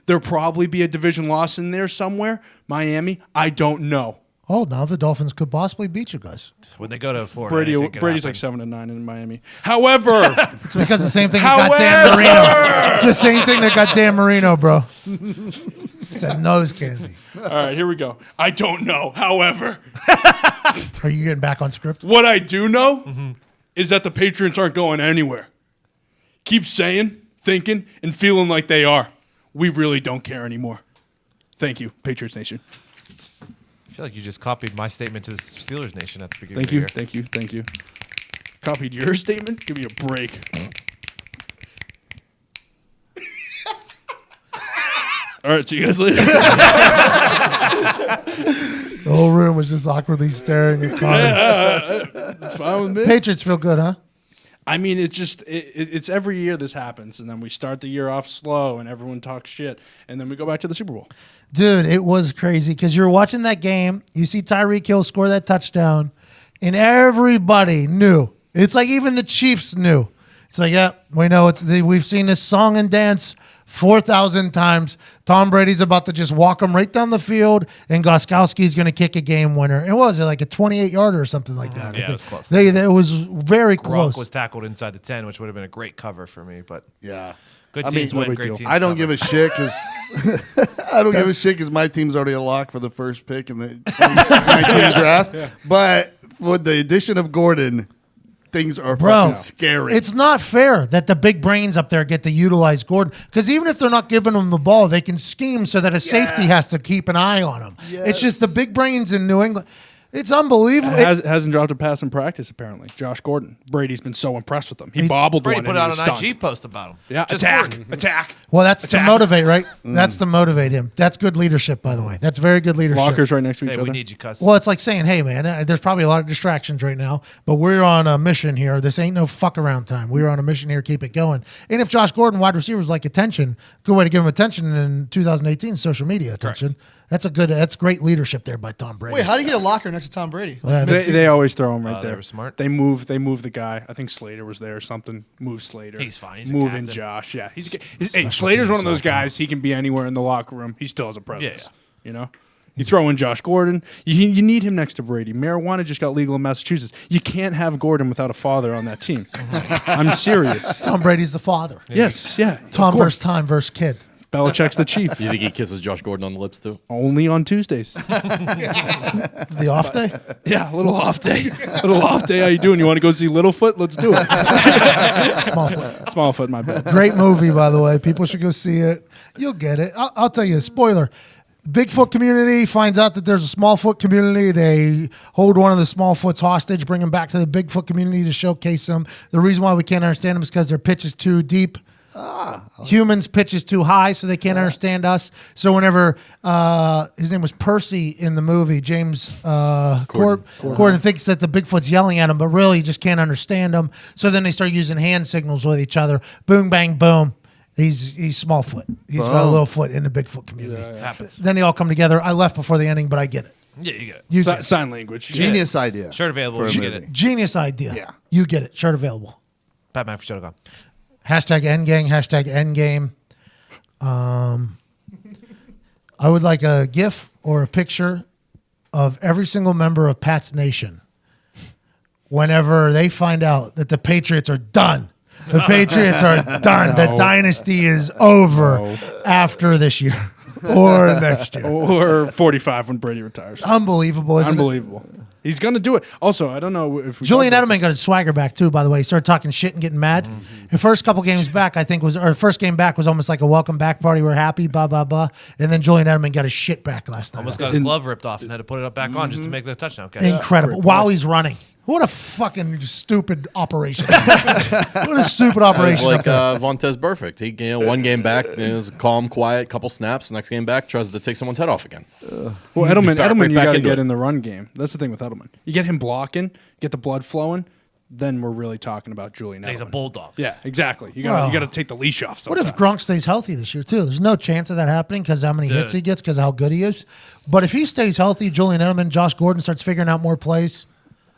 There'll probably be a division loss in there somewhere. Miami, I don't know. Oh, now the Dolphins could possibly beat you guys. When they go to Florida, Brady's like 7-9 in Miami. However, it's because the same thing that got Dan Marino. It's the same thing that got Dan Marino, bro. It's that nose candy. All right, here we go. I don't know. However, are you getting back on script? What I do know is that the Patriots aren't going anywhere. Keep saying, thinking, and feeling like they are. We really don't care anymore. Thank you, Patriots Nation. I feel like you just copied my statement to the Steelers Nation at the beginning of the year. Thank you. Copied your statement? Give me a break. All right, see you guys later. The whole room was just awkwardly staring at Connor. Fine with me. Patriots feel good, huh? I mean, it's just it's every year this happens, and then we start the year off slow, and everyone talks shit, and then we go back to the Super Bowl. Dude, it was crazy because you're watching that game. You see Tyreek Hill score that touchdown, and everybody knew. It's like even the Chiefs knew. It's like, yeah, we know we've seen this song and dance 4,000 times. Tom Brady's about to just walk him right down the field, and Gostkowski's going to kick a game winner. And what was it, like a 28-yarder or something like that? Yeah, it was close. It was very close. Gronk was tackled inside the 10, which would have been a great cover for me. But yeah, good teams win, great teams I don't cover. give a shit because my team's already a lock for the first pick in the 2019 draft. Yeah. But with the addition of Gordon, things are fucking scary. It's not fair that the big brains up there get to utilize Gordon, because even if they're not giving him the ball, they can scheme so that a safety has to keep an eye on him. Yes. It's just the big brains in New England. It's unbelievable. Hasn't dropped a pass in practice, apparently. Josh Gordon. Brady's been so impressed with him. He bobbled Brady one. put and out he an was IG stunned. post about him. Yeah, Just attack. Well, that's to motivate, right? That's to motivate him. That's good leadership, by the way. That's very good leadership. Lockers right next to each Hey, other. we need you, cuss. Well, it's like saying, hey, man, there's probably a lot of distractions right now, but we're on a mission here. This ain't no fuck around time. We're on a mission here. Keep it going. And if Josh Gordon, wide receivers, like attention, good way to give him attention in 2018, social media attention. Correct. That's great leadership there by Tom Brady. Wait, how do you get a locker next to Tom Brady? They always throw him right They there. were smart. They move the guy. I think Slater was there or something. Move Slater. He's fine. He's a moving captain. Josh. Yeah. Hey, Slater's one of those guys. He can be anywhere in the locker room. He still has a presence. Yeah. You know? You throw in Josh Gordon. You need him next to Brady. Marijuana just got legal in Massachusetts. You can't have Gordon without a father on that team. I'm serious. Tom Brady's the father. Yes, yeah. Tom versus time versus kid. Belichick's the chief. You think he kisses Josh Gordon on the lips too? Only on Tuesdays. The off day? Yeah, a little off day. How you doing? You want to go see Littlefoot? Let's do it. Smallfoot. Smallfoot, my bad. Great movie, by the way. People should go see it. You'll get it. I'll tell you, spoiler. Bigfoot community finds out that there's a Smallfoot community. They hold one of the Smallfoots hostage, bring them back to the Bigfoot community to showcase them. The reason why we can't understand them is because their pitch is too deep. Humans' pitch is too high, so they can't understand us. So whenever his name was Percy in the movie, James Corden thinks that the Bigfoot's yelling at him, but really he just can't understand him. So then they start using hand signals with each other. Boom, bang, boom. He's Smallfoot. He's got a little foot in the Bigfoot community. Happens. Then they all come together. I left before the ending, but I get it. Yeah, you get it. You get it. Sign language. Genius idea. Shirt available. for a You get movie. it. Genius idea. Yeah. You get it. Shirt available. PatMcAfee.com. Hashtag Endgang, hashtag Endgame. I would like a GIF or a picture of every single member of Pat's Nation whenever they find out that the Patriots are done. The Patriots are done. The dynasty is over after this year or next year. Or 45 when Brady retires. Unbelievable, isn't it? Unbelievable. He's going to do it. Also, I don't know if we Julian talked about- Edelman got his swagger back too. By the way, he started talking shit and getting mad. The first couple games back, I think first game back was almost like a welcome back party. We're happy, blah blah blah. And then Julian Edelman got his shit back last night. Almost got his glove ripped off and had to put it up back on just to make the touchdown catch. Incredible. While he's running. What a fucking stupid operation. What a stupid It was operation. like Vontez Burfict. He, one game back, it was calm, quiet, couple snaps. Next game back, tries to take someone's head off again. Well, He's Edelman, back you got to into get it. in the run game. That's the thing with Edelman. You get him blocking, get the blood flowing, then we're really talking about Julian Edelman. He's a bulldog. Yeah, exactly. You got to take the leash off What sometimes. if Gronk stays healthy this year, too? There's no chance of that happening because how many hits he gets, because of how good he is. But if he stays healthy, Julian Edelman, Josh Gordon starts figuring out more plays.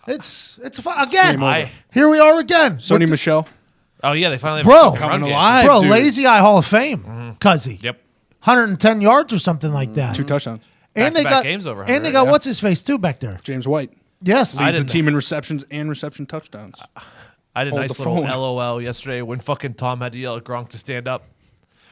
It's fun. Again, Game over. here we are again. Sony Michelle. Oh yeah, they finally have Bro. a fucking run Coming game. alive, Bro, dude. Lazy Eye Hall of Fame, Cuzzy. Yep. 110 yards or something like that. 2 touchdowns. And they Back-to-back got games over and they 100, got yeah. what's his face too back there. James White Yes, I leads the didn't- team in receptions and reception touchdowns. I did a Hold nice the little phone. LOL yesterday when fucking Tom had to yell at Gronk to stand up.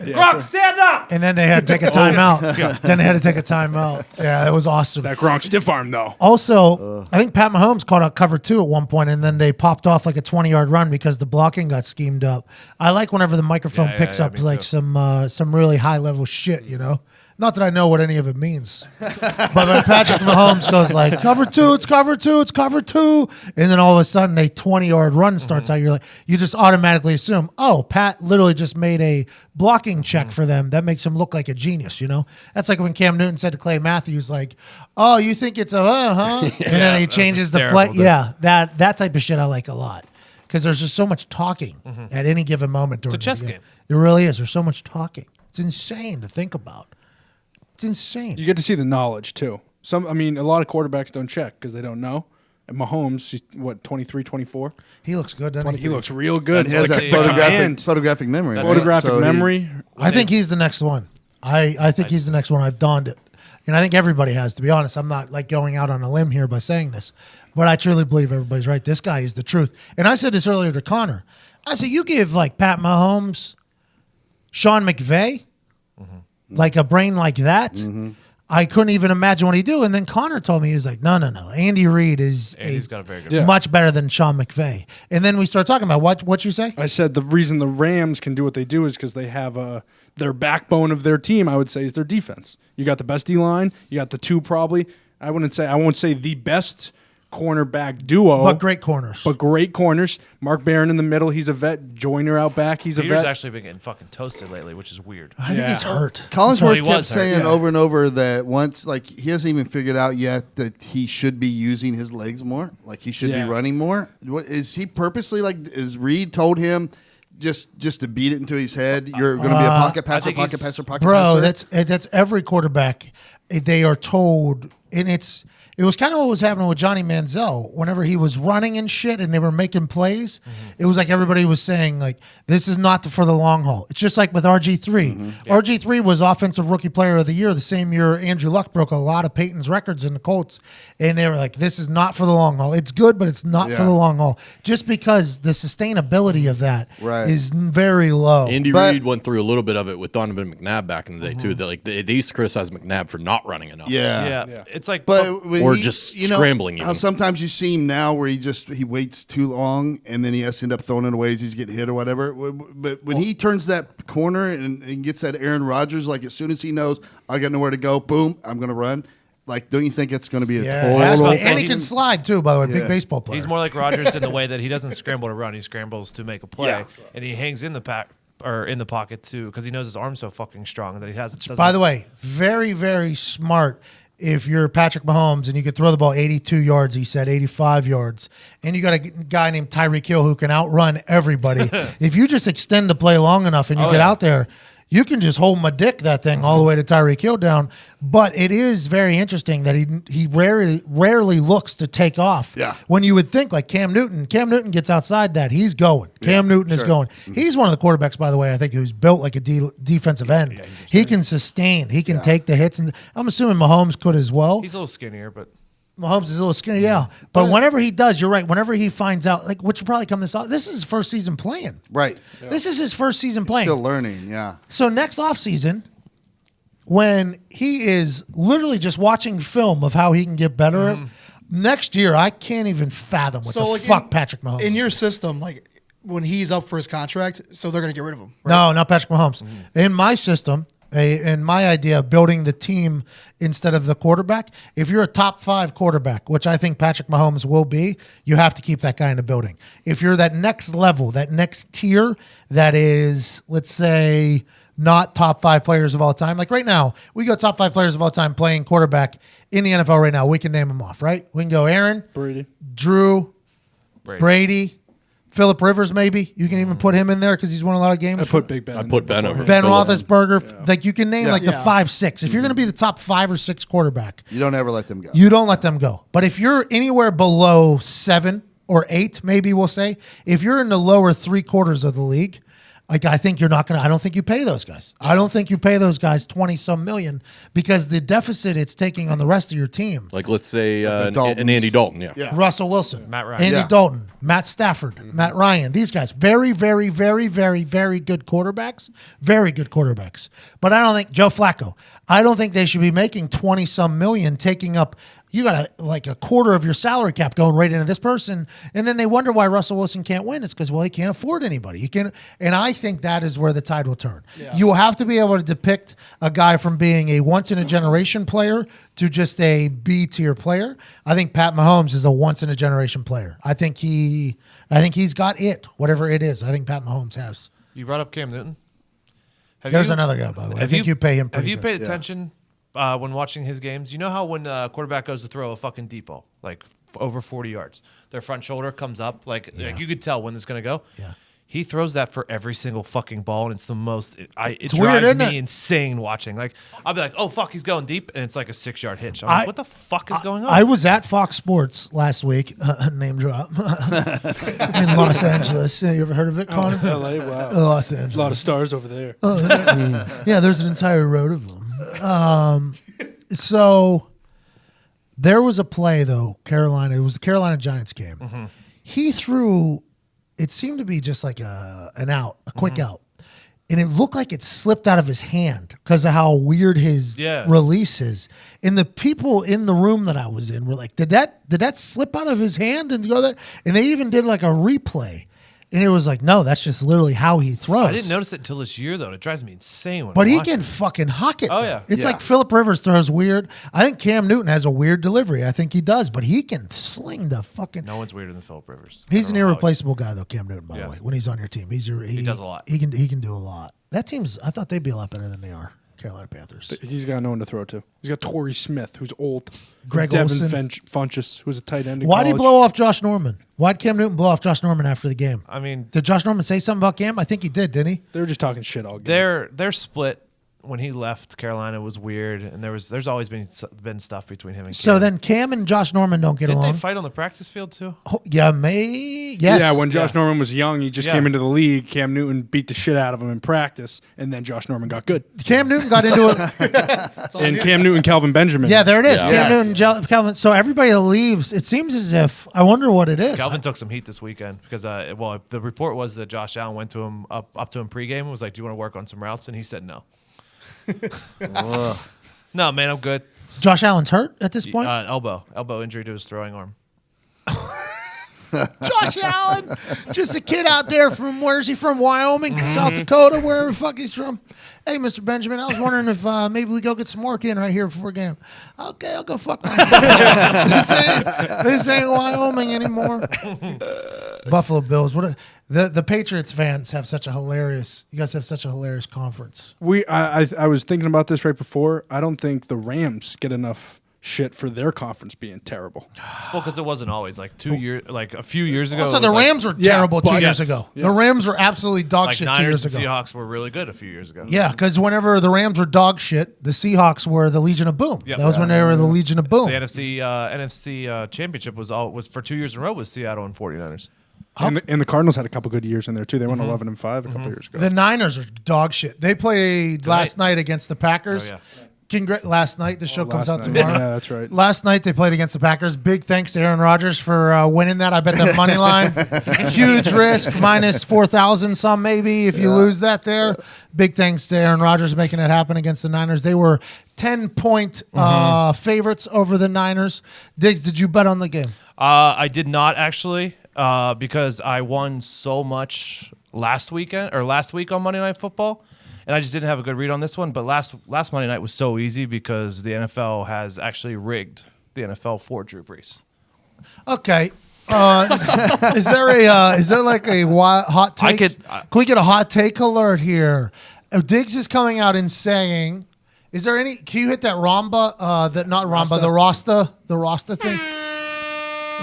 Yeah, Gronk, stand up! and then they had to take a timeout. Then they had to take a timeout. Yeah, that was awesome. that Gronk stiff arm though. Also, I think Pat Mahomes caught out cover 2 at one point, and then they popped off like a 20-yard run because the blocking got schemed up. I like whenever the microphone Yeah, picks yeah, up me like too. some really high-level shit, you know? Not that I know what any of it means. But when Patrick Mahomes goes like, cover 2, it's cover 2, it's cover 2, and then all of a sudden a 20-yard run starts out, you're like, you just automatically assume, oh, Pat literally just made a blocking check for them. That makes him look like a genius, you know? That's like when Cam Newton said to Clay Matthews, like, oh, you think it's a, huh? And then he that was changes the play. hysterical, dude. Yeah, that type of shit I like a lot. Because there's just so much talking at any given moment during It's a chess the game. It really is. There's so much talking. It's insane to think about. It's insane. You get to see the knowledge too. A lot of quarterbacks don't check because they don't know. And Mahomes, he's, 23, 24? He looks good, doesn't He looks real good. And he has It's that like the command. photographic memory. right? Photographic So he- memory. I think he's the next one. I think he's the next one. I've donned it. And I think everybody has, to be honest. I'm not like going out on a limb here by saying this, but I truly believe everybody's right. This guy is the truth. And I said this earlier to Connor. I said, you give like Pat Mahomes, Sean McVay, like a brain like that. I couldn't even imagine what he'd do. And then Connor told me, he was like, no. Andy Reid is Andy's got a very good Yeah. much better than Sean McVay. And then we start talking about what you say? I said the reason the Rams can do what they do is because they have their backbone of their team, I would say, is their defense. You got the best D-line. You got the two probably. I won't say the best cornerback duo. But great corners. But great corners. Mark Barron in the middle. He's a vet. Joyner out back. He's a Peter's vet. actually been getting fucking toasted lately, which is weird. I think he's hurt. Collinsworth he kept was hurt, saying yeah. over and over that once, like, he hasn't even figured out yet that he should be using his legs more. Like, he should Yeah. be running more. What is he purposely, like, is Reed told him just to beat it into his head, you're going to be a pocket passer, think pocket he's- passer, pocket Bro, passer? that's every quarterback. They are told, and it was kind of what was happening with Johnny Manziel. Whenever he was running and shit and they were making plays, it was like everybody was saying, like, this is not for the long haul. It's just like with RG3. RG3 was Offensive Rookie Player of the Year the same year Andrew Luck broke a lot of Peyton's records in the Colts. And they were like, this is not for the long haul. It's good, but it's not for Yeah. the long haul. Just because the sustainability of that is Right. very low. Andy But- Reid went through a little bit of it with Donovan McNabb back in the day too. That they used to criticize McNabb for not running enough. Yeah. Yeah, it's like But when Or just scrambling How even. sometimes you see him now where he waits too long and then he has to end up throwing it away as he's getting hit or whatever. But when he turns that corner and gets that Aaron Rodgers, like as soon as he knows I got nowhere to go, boom, I'm going to run. Like, don't you think it's going to be a Yeah, it has to total? be. And he can slide too, by the way, big Yeah. baseball player. he's more like Rodgers in the way that he doesn't scramble to run; he scrambles to make a play, Yeah. and he hangs in the pack or in the pocket too because he knows his arm's so fucking strong that he has. By the way, very, very smart if you're Patrick Mahomes and you could throw the ball 82 yards, he said 85 yards, and you got a guy named Tyreek Hill who can outrun everybody. If you just extend the play long enough and you get out there, you can just hold my dick that thing all the way to Tyreek Hill down. But it is very interesting that he rarely looks to take off. Yeah. When you would think like Cam Newton gets outside that, he's going. Cam Newton is going. He's one of the quarterbacks, by the way, I think, who's built like a defensive end. He can sustain. He can take the hits. And I'm assuming Mahomes could as well. he's a little skinnier, but Mahomes is a little skinny, yeah. But whenever he does, you're right. Whenever he finds out, like, which will probably come this is his first season playing. Right. This is his first season playing. Still learning, yeah. So next offseason, when he is literally just watching film of how he can get better, next year I can't even fathom what the like fuck Patrick Mahomes. in your system, like when he's up for his contract, so they're gonna get rid of him. Right? No, not Patrick Mahomes. In my system, in my idea of building the team instead of the quarterback, if you're a top 5 quarterback, which I think Patrick Mahomes will be, you have to keep that guy in the building. If you're that next level, that next tier, that is, let's say, not top 5 players of all time. Like right now, we go top 5 players of all time playing quarterback in the NFL right now. We can name them off, right? We can go Aaron, Brady. Drew, Brady, Phillip Rivers, maybe. You can even put him in there because he's won a lot of games. I put Big Ben. I put Ben over Ben Phillip. Roethlisberger. Like, you can name Yeah. like the 5, 6. If you're going to be the top 5 or 6 quarterback, You don't ever let them go. you don't let them go. But if you're anywhere below 7 or 8, maybe we'll say, if you're in the lower 3/4 of the league, like, I think you're not going to, I don't think you pay those guys. I don't think you pay those guys 20-some million because the deficit it's taking on the rest of your team. Like, let's say an Daltons. Andy Dalton. Yeah. Yeah. Russell Wilson, Matt Ryan. Andy Yeah. Dalton, Matt Stafford, Matt Ryan. These guys, very, very, very, very, very good quarterbacks. Very good quarterbacks. But I don't think Joe Flacco. I don't think they should be making 20-some million, taking up. You got a quarter of your salary cap going right into this person, and then they wonder why Russell Wilson can't win. It's because, well, he can't afford anybody. He can't, and I think that is where the tide will turn. You will have to be able to depict a guy from being a once in a generation player to just a B tier player. I think Pat Mahomes is a once in a generation player. I think he's got it, whatever it is. I think Pat Mahomes has. You brought up Cam Newton. There's another guy, by the way. I think you pay him Have pretty you good. paid attention when watching his games? You know how when a quarterback goes to throw a fucking deep ball, like over 40 yards, their front shoulder comes up, like you could tell when it's going to go. Yeah. He throws that for every single fucking ball, and it's the most. It weird, drives isn't me it? insane watching. Like, I'll be like, "Oh fuck, he's going deep," and it's like a 6-yard hitch. I'm like, "What the fuck is going on?" I was at Fox Sports last week, name drop, in Los Angeles. You ever heard of it, Connor? LA, wow. Los A Angeles. lot of stars over there. Yeah, there's an entire road of them. So there was a play, though, Carolina. It was the Carolina Giants game. Mm-hmm. He threw, it seemed to be just like an out, a quick Mm-hmm. out. And it looked like it slipped out of his hand because of how weird his release is. And the people in the room that I was in were like, did that slip out of his hand and go that? And they even did like a replay. And it was like, no, that's just literally how he throws. I didn't notice it until this year, though. And it drives me insane. When But I he watch can it. fucking huck it. Oh, though. yeah. It's Yeah. like Phillip Rivers throws weird. I think Cam Newton has a weird delivery. I think he does, but he can sling the fucking. No one's weirder than Phillip Rivers. He's I an don't know how irreplaceable guy, though, Cam Newton, by the Yeah. way, when he's on your team. He does a lot. He can do a lot. That team's, I thought they'd be a lot better than they are, Carolina Panthers. He's got no one to throw to. He's got Torrey Smith, who's old. Greg Devin Olsen. Funchess, who's a tight end. In Why'd he college. blow off Josh Norman? Why'd Cam Newton blow off Josh Norman after the game? I mean, Did Josh Norman say something about Cam? I think he did, didn't he? They were just talking shit all game. their split when he left Carolina was weird, and there's always been stuff between him and Cam. So then Cam and Josh Norman don't get Didn't along. they fight on the practice field too? Oh, yeah, yes. Yeah, when Josh Norman was young, he just Yeah. came into the league. Cam Newton beat the shit out of him in practice, and then Josh Norman got good. Cam Newton got into it. And Cam Newton, Calvin Benjamin. Yeah, there it is. Yeah. Cam Yes. Newton, Calvin. So everybody that leaves, it seems as if, I wonder what it is. Calvin took some heat this weekend because, the report was that Josh Allen went to him up to him pregame and was like, "Do you want to work on some routes?" And he said no. No, man, I'm good. Josh Allen's hurt at this point. Elbow injury to his throwing arm. Josh Allen, just a kid out there from, where's he from? Wyoming, South Dakota, wherever the fuck he's from. Hey, Mr. Benjamin, I was wondering if maybe we go get some work in right here before game. Okay, I'll go fuck myself. this ain't Wyoming anymore. Buffalo Bills. The Patriots fans have such a hilarious. You guys have such a hilarious conference. I was thinking about this right before. I don't think the Rams get enough shit for their conference being terrible. Well, because it wasn't always like a few years ago. Also, it the was like- Rams were terrible 2 years yes. ago. Yeah. The Rams were absolutely dog like shit 2 Niners years and ago. Seahawks were really good a few years ago. Yeah, because whenever the Rams were dog shit, the Seahawks were the Legion of Boom. Yep. That was when they were the Legion of Boom. The NFC Championship was for 2 years in a row with Seattle and 49ers. And the Cardinals had a couple good years in there too. They went 11-5 a couple years ago. The Niners are dog shit. They played last night against the Packers. Oh, yeah. Last night. The show comes last out night. tomorrow. Yeah, that's right. Last night they played against the Packers. Big thanks to Aaron Rodgers for winning that. I bet that money line. Huge risk, minus 4,000 some maybe if you lose that there. Big thanks to Aaron Rodgers making it happen against the Niners. They were 10-point favorites over the Niners. Diggs, did you bet on the game? I did not actually because I won so much last week on Monday Night Football. And I just didn't have a good read on this one. But last Monday night was so easy because the NFL has actually rigged the NFL for Drew Brees. Okay. Is there like a hot take? Can we get a hot take alert here? Diggs is coming out and saying, is there any? Can you hit that Ramba? The Rasta thing,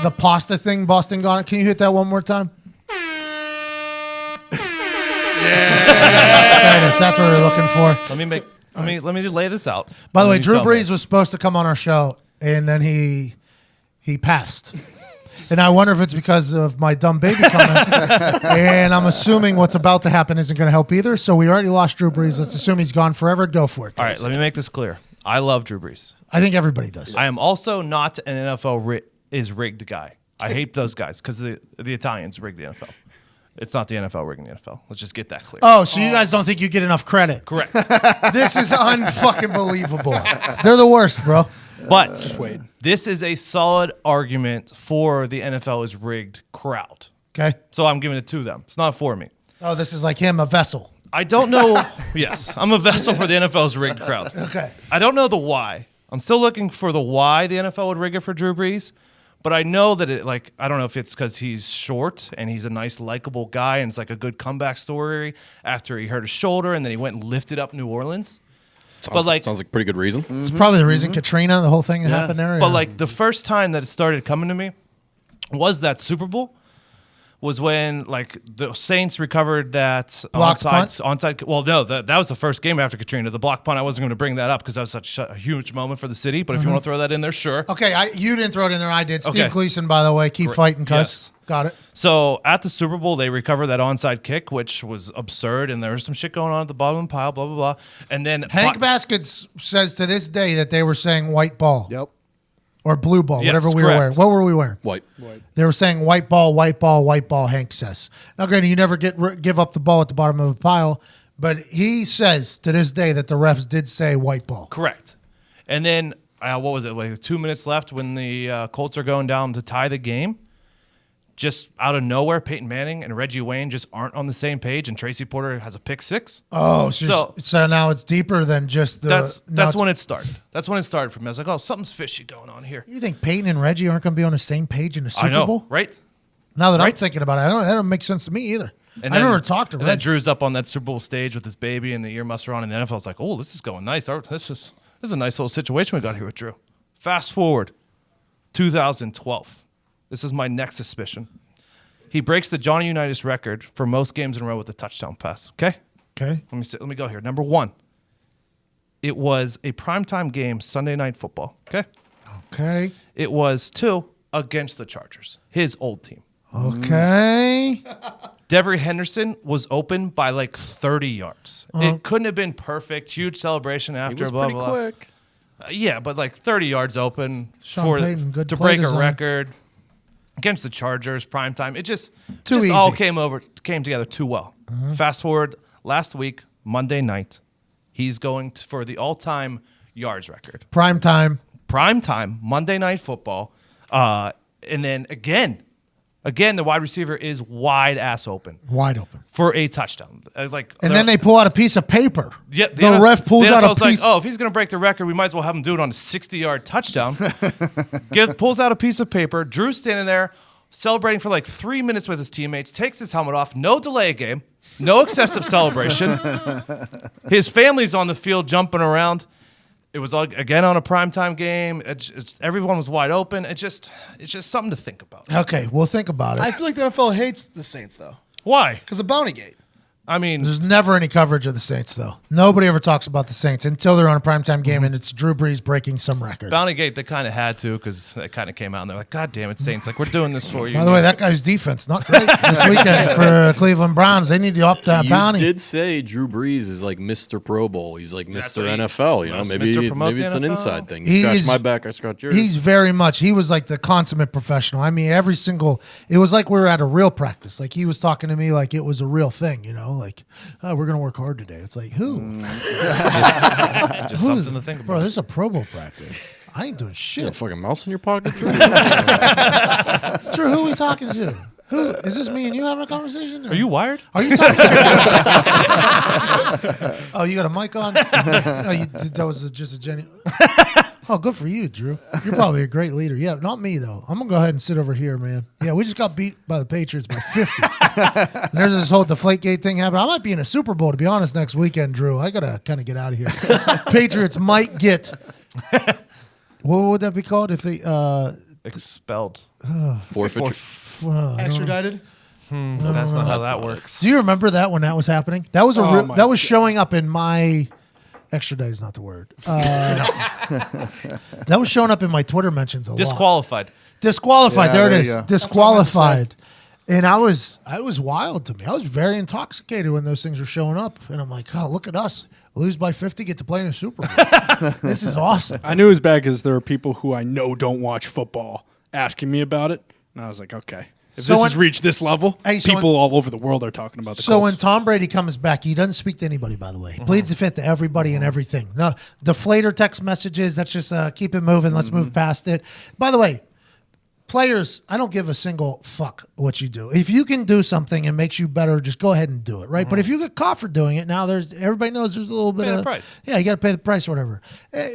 the pasta thing. Boston got it. Can you hit that one more time? There it is. That's what we're looking for. Let me just lay this out. By the way, You Drew tell me. Brees was supposed to come on our show, and then he passed. And I wonder if it's because of my dumb baby comments. And I'm assuming what's about to happen isn't going to help either. So we already lost Drew Brees. Let's assume he's gone forever. Go for it. All right, let me make this clear. I love Drew Brees. I think everybody does. I am also not an NFL is rigged guy. I hate those guys because the Italians rig the NFL. It's not the NFL rigging the NFL. Let's just get that clear. Oh, so you guys don't think you get enough credit? Correct. This is unfucking believable. They're the worst, bro. But this is a solid argument for the NFL is rigged crowd. Okay. So I'm giving it to them. It's not for me. Oh, this is like him, a vessel. I don't know. Yes, I'm a vessel for the NFL's rigged crowd. Okay. I don't know the why. I'm still looking for the why the NFL would rig it for Drew Brees. But I know that I don't know if it's because he's short and he's a nice, likable guy and it's like a good comeback story after he hurt his shoulder and then he went and lifted up New Orleans. Sounds like a pretty good reason. It's probably the reason Katrina, the whole thing that happened there. But like the first time that it started coming to me was that Super Bowl. Was when like the Saints recovered that Blocked punt? onside. Well, no, that was the first game after Katrina. The block punt. I wasn't going to bring that up because that was such a huge moment for the city. But if you want to throw that in there, sure. Okay, you didn't throw it in there. I did. Steve Okay. Gleason, by the way, keep fighting, cuz. Yes. Got it. So at the Super Bowl, they recovered that onside kick, which was absurd, and there was some shit going on at the bottom of the pile. Blah blah blah. And then Hank Baskets says to this day that they were saying white ball. Yep. Or blue ball, Yes, whatever we were correct. wearing. What were we wearing? White. They were saying white ball, white ball, white ball, Hank says. Now, granted, you never give up the ball at the bottom of a pile, but he says to this day that the refs did say white ball. Correct. And then, what was it, like 2 minutes left when the Colts are going down to tie the game? Just out of nowhere, Peyton Manning and Reggie Wayne just aren't on the same page, and Tracy Porter has a pick six. Oh, so now it's deeper than just the... That's when it started. That's when it started for me. I was like, oh, something's fishy going on here. You think Peyton and Reggie aren't going to be on the same page in the Super I know, Bowl? right? Now that I'm Right. thinking about it, that don't make sense to me either. And I then- never talked to And then Reggie. Drew's up on that Super Bowl stage with his baby and the earmuffs are on, and the NFL's like, oh, this is going nice. This is a nice little situation we got here with Drew. Fast forward, 2012. This is my next suspicion. He breaks the Johnny Unitas record for most games in a row with a touchdown pass. Okay? Okay. Let me go here. Number one, it was a primetime game, Sunday Night Football. Okay? Okay. It was 2 against the Chargers, his old team. Okay. Devery Henderson was open by like 30 yards. It couldn't have been perfect. Huge celebration after, was blah, pretty blah. quick. Yeah, but like 30 yards open Sean Payton, good to play break design. a record against the Chargers, primetime. It just Too easy. all came together too well. Fast forward last week, Monday night, he's going for the all-time yards record. Prime time. Primetime, Monday Night Football. And then again, the wide receiver is wide ass open Wide open. for a touchdown. And then they pull out a piece of paper. Yeah, the ref pulls out a NFL's piece. like, oh, if he's going to break the record, we might as well have him do it on a 60-yard touchdown. Pulls out a piece of paper. Drew's standing there celebrating for like 3 minutes with his teammates, takes his helmet off, no delay game, no excessive celebration. His family's on the field jumping around. It was again on a primetime game. Everyone was wide open. It's just something to think about. Okay, we'll think about it. I feel like the NFL hates the Saints, though, Why? because of Bountygate. I mean, There's never any coverage of the Saints, though. Nobody ever talks about the Saints until they're on a primetime game and it's Drew Brees breaking some record. Bountygate, they kind of had to because it kind of came out and they're like, God damn it, Saints. Like, we're doing this for you. By the way, that guy's defense, not great this weekend for Cleveland Browns. They need to up that You bounty. did say Drew Brees is like Mr. Pro Bowl. He's like That's Mr. what he- NFL. You know, Mr. maybe Promote maybe the it's an NFL. inside thing. He You scratch is- my back, I scratch yours. He was like the consummate professional. I mean, it was like we were at a real practice. Like he was talking to me like it was a real thing, like, oh, we're going to work hard today. It's like, who? Just something to think Bro, about. this is a Pro Bowl practice. I ain't doing You got a shit. fucking mouse in your pocket, Drew? Drew, who are we talking to? Who is this? Me and you having a conversation? Are you wired? Are you talking? Oh, you got a mic on? No, that was just a genuine. Oh, good for you, Drew. You're probably a great leader. Yeah, not me though. I'm gonna go ahead and sit over here, man. Yeah, we just got beat by the Patriots by 50. And there's this whole Deflategate thing happening. I might be in a Super Bowl, to be honest, next weekend, Drew. I gotta kind of get out of here. Patriots might get. What would that be called if they Expelled. Forfeiture. Extradited. That's not how that works. Do you remember that when that was happening? That was that was showing up in my extra day is not the word. That was showing up in my Twitter mentions a lot. Disqualified. Disqualified. Yeah, there it there is. you go. Disqualified. And I was wild to me. I was very intoxicated when those things were showing up. And I'm like, oh, look at us. Lose by 50, get to play in a Super Bowl. This is awesome. I knew it was bad because there are people who I know don't watch football asking me about it. And I was like, okay. If So this when- has reached this level, Hey, so people all over the world are talking about the So when Colts. Tom Brady comes back, he doesn't speak to anybody, by the way. He pleads the fifth to everybody and everything. No, deflator text messages, let's just keep it moving. Let's move past it. By the way, players, I don't give a single fuck what you do. If you can do something and makes you better, just go ahead and do it, right? But if you get caught for doing it, now everybody knows there's a little bit Pay of the price. Yeah, you got to pay the price or whatever.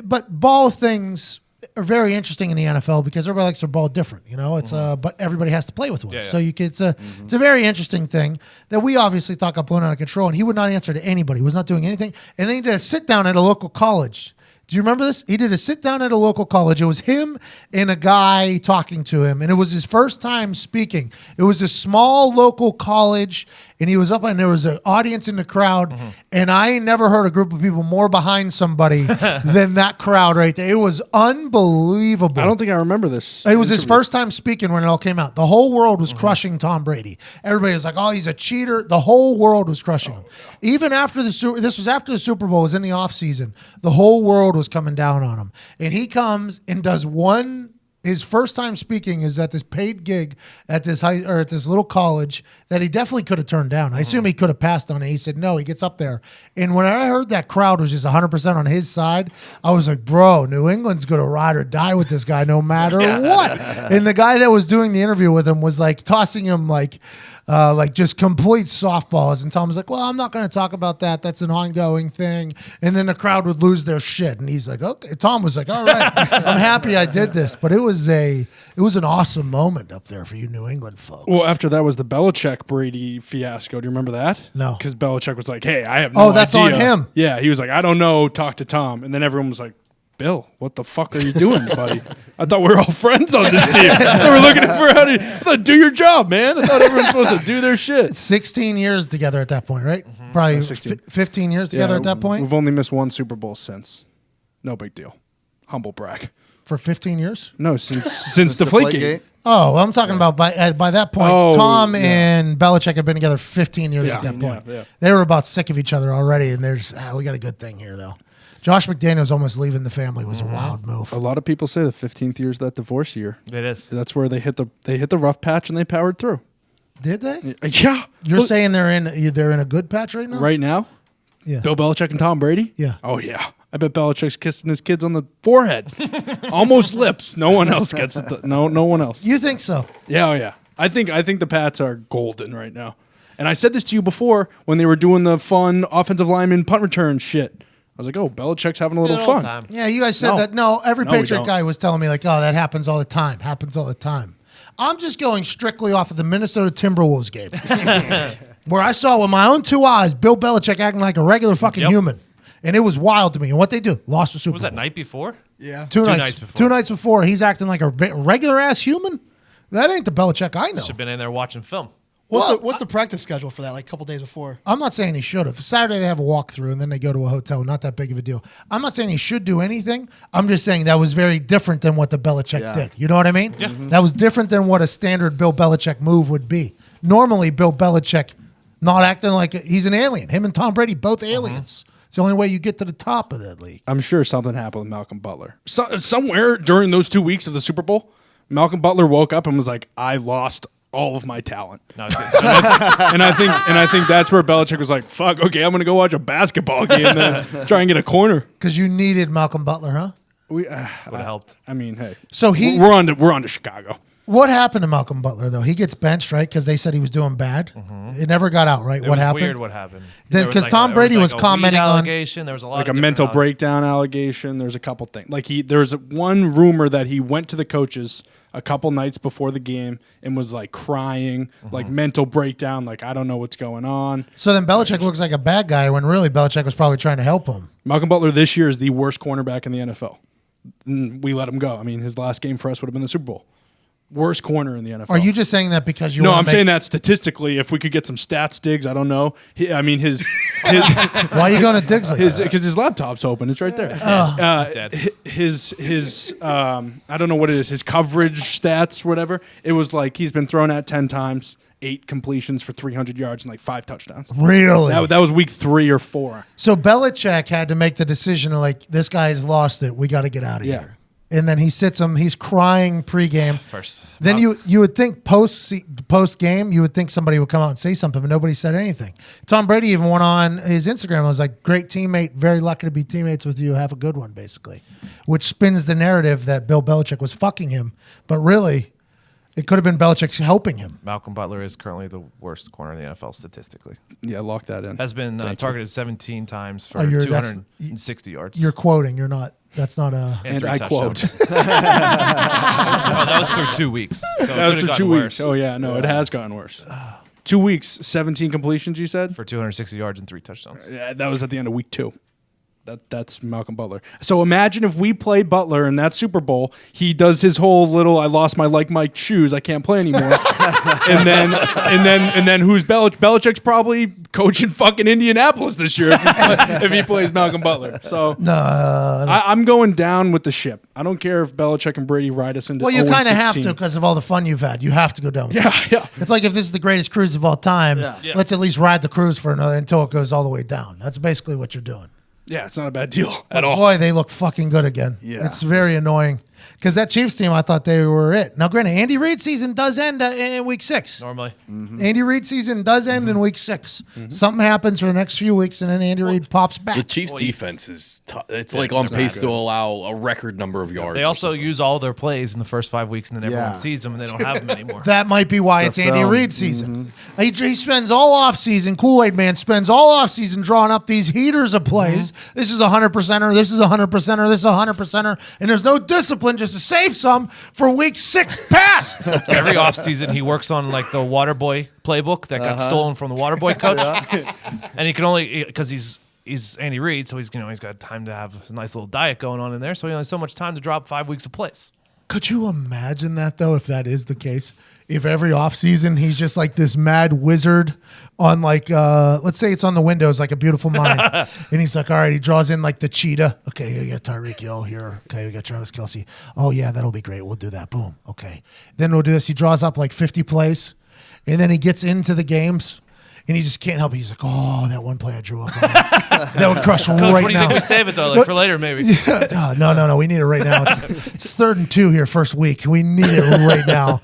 But ball things are very interesting in the NFL because everybody likes their ball different, you know. It's but everybody has to play with one, so you can, it's a very interesting thing that we obviously thought got blown out of control. And he would not answer to anybody. He was not doing anything. And then he did a sit down at a local college. Do you remember this? He did a sit down at a local college. It was him and a guy talking to him, and it was his first time speaking. It was a small local college, and he was up, and there was an audience in the crowd, and I ain't never heard a group of people more behind somebody than that crowd right there. It was unbelievable. I don't think I remember this. It was his first time speaking when it all came out. The whole world was crushing Tom Brady. Everybody was like, "Oh, he's a cheater." The whole world was crushing him. Even after this was after the Super Bowl, it was in the offseason. The whole world was coming down on him. And he comes and does his first time speaking is at this paid gig at this at this little college that he definitely could have turned down. I assume he could have passed on it. He said no. He gets up there, and when I heard that crowd was just 100% on his side, I was like, "Bro, New England's gonna ride or die with this guy, no matter what." And the guy that was doing the interview with him was like tossing him like just complete softballs. And Tom was like, "Well, I'm not going to talk about that. That's an ongoing thing." And then the crowd would lose their shit. And he's like, "Okay." Tom was like, "All right, I'm happy I did this." But it was an awesome moment up there for you New England folks. Well, after that was the Belichick Brady fiasco. Do you remember that? No. Because Belichick was like, "Hey, I have no idea." Oh, that's on him. Yeah, he was like, "I don't know. Talk to Tom." And then everyone was like, "Bill, what the fuck are you doing, buddy? I thought we were all friends on this team. They were looking for how to I thought, do your job, man. I thought everyone's supposed to do their shit." 16 years together at that point, right? Probably 15 years together at that point. We've only missed one Super Bowl since. No big deal. Humble brag. For 15 years? No, since Deflategate. Oh, I'm talking about by that point, Tom and Belichick have been together 15 years at that point. Yeah. They were about sick of each other already, and there's we got a good thing here, though. Josh McDaniels almost leaving the family was a wild move. A lot of people say the 15th year is that divorce year. It is. That's where they hit the rough patch and they powered through. Did they? Yeah. You're saying they're in a good patch right now? Right now? Yeah. Bill Belichick and Tom Brady? Yeah. Oh, yeah. I bet Belichick's kissing his kids on the forehead. Almost lips. No one else gets it. No one else. You think so? Yeah, oh, yeah. I think the Pats are golden right now. And I said this to you before when they were doing the fun offensive lineman punt return shit. I was like, "Oh, Belichick's having a little fun." Time. Yeah, you guys said No. that. No, every No, we Patriot don't. guy was telling me like, "Oh, that happens all the time. Happens all the time." I'm just going strictly off of the Minnesota Timberwolves game, where I saw with my own two eyes Bill Belichick acting like a regular fucking human, and it was wild to me. And what they do, lost the Super Was Bowl. that night before? Yeah. Two nights nights before. 2 nights before, he's acting like a regular ass human. That ain't the Belichick I know. Should have been in there watching film. What's the practice schedule for that? Like a couple days before? I'm not saying he should have. Saturday they have a walkthrough and then they go to a hotel. Not that big of a deal. I'm not saying he should do anything. I'm just saying that was very different than what the Belichick did. You know what I mean? Yeah. That was different than what a standard Bill Belichick move would be. Normally, Bill Belichick not acting like he's an alien. Him and Tom Brady, both aliens. It's the only way you get to the top of that league. I'm sure something happened with Malcolm Butler. Somewhere during those 2 weeks of the Super Bowl, Malcolm Butler woke up and was like, "I lost all of my talent." No, it's good. and I think that's where Belichick was like, "Fuck, okay, I'm gonna go watch a basketball game and then try and get a corner." Because you needed Malcolm Butler, huh? We Would have helped. I mean, hey. So we're on to Chicago. What happened to Malcolm Butler, though? He gets benched, right? Because they said he was doing bad. It never got out, right? It What was happened? weird what happened. Then- There was 'cause Tom Brady was a weed commenting on- allegation. There was a lot Like of a mental different breakdown allegation. There's a couple things. Like there's one rumor that he went to the coaches a couple nights before the game and was like crying, like mental breakdown, like I don't know what's going on. So then Belichick looks like a bad guy when really Belichick was probably trying to help him. Malcolm Butler this year is the worst cornerback in the NFL. We let him go. I mean, his last game for us would have been the Super Bowl. Worst corner in the NFL. Are you just saying that because you? No, wanna I'm make- saying that statistically. If we could get some stats, Diggs, I don't know. His Why are you going to Diggs like that? because his laptop's open. It's right there. dead. His I don't know what it is. His coverage stats, whatever. It was like he's been thrown at 10 times, 8 completions for 300 yards and like 5 touchdowns. Really? That was week 3 or 4. So Belichick had to make the decision of like, this guy's lost it. We got to get out of Yeah. here. And then he sits him. He's crying pregame. First. Then you would think post game you would think somebody would come out and say something, but nobody said anything. Tom Brady even went on his Instagram. I was like, "Great teammate, very lucky to be teammates with you. Have a good one," basically, which spins the narrative that Bill Belichick was fucking him, but really, it could have been Belichick helping him. Malcolm Butler is currently the worst corner in the NFL statistically. Yeah, lock that in. Has been targeted 17 times for that's- 260 yards. You're quoting. You're not. That's not a. and And 3 I touchdowns. quote. Oh, that was through 2 weeks. So That was for 2 weeks. Oh yeah, no, it has gotten worse. 2 weeks, 17 completions. You said. For 260 yards and 3 touchdowns. Yeah, that was at the end of week 2. That's Malcolm Butler. So imagine if we play Butler in that Super Bowl, he does his whole little "I lost my Like Mike shoes, I can't play anymore," and then who's Belichick? Belichick's probably coaching fucking Indianapolis this year if he plays Malcolm Butler. So I'm going down with the ship. I don't care if Belichick and Brady ride us into. Well, you kind of 0-16. have to because of all the fun you've had. You have to go down with it. Yeah. It's like if this is the greatest cruise of all time, let's at least ride the cruise for another until it goes all the way down. That's basically what you're doing. Yeah, it's not a bad deal But at all. boy, they look fucking good again. Yeah. It's very annoying because that Chiefs team, I thought they were it. Now, granted, Andy Reid season does end in week 6. Normally. Andy Reid season does end in week 6. Something happens for the next few weeks, and then Andy Reid pops back. The Chiefs' defense is it's like on pace to allow a record number of yards. They or also something. use all their plays in the first 5 weeks, and then everyone Yeah. sees them, and they don't have them anymore. That might be why it's Andy film. Reid season. He spends all off season. Kool-Aid Man spends all off season drawing up these heaters of plays. This is a 100%er. This is a 100%er. This is a 100%er. And there's no discipline just to save some for week 6 past. Every offseason, he works on like the Waterboy playbook that got stolen from the Waterboy coach, and he can only because he's Andy Reid, so he's got time to have a nice little diet going on in there, so he only has so much time to drop 5 weeks of plays. Could you imagine that, though, if that is the case? If every offseason he's just like this mad wizard on like, let's say it's on the Windows, like A Beautiful Mind. And he's like, all right, he draws in like the cheetah. Okay, you got Tyreek Hill here. Okay, we got Travis Kelce. Oh, yeah, that'll be great. We'll do that. Boom. Okay. Then we'll do this. He draws up like 50 plays. And then he gets into the games. And he just can't help it. He's like, oh, that one play I drew up. That would crush Coach, right what do you now. think we save it though, like for later maybe? No. We need it right now. It's 3rd and 2 here, first week. We need it right now.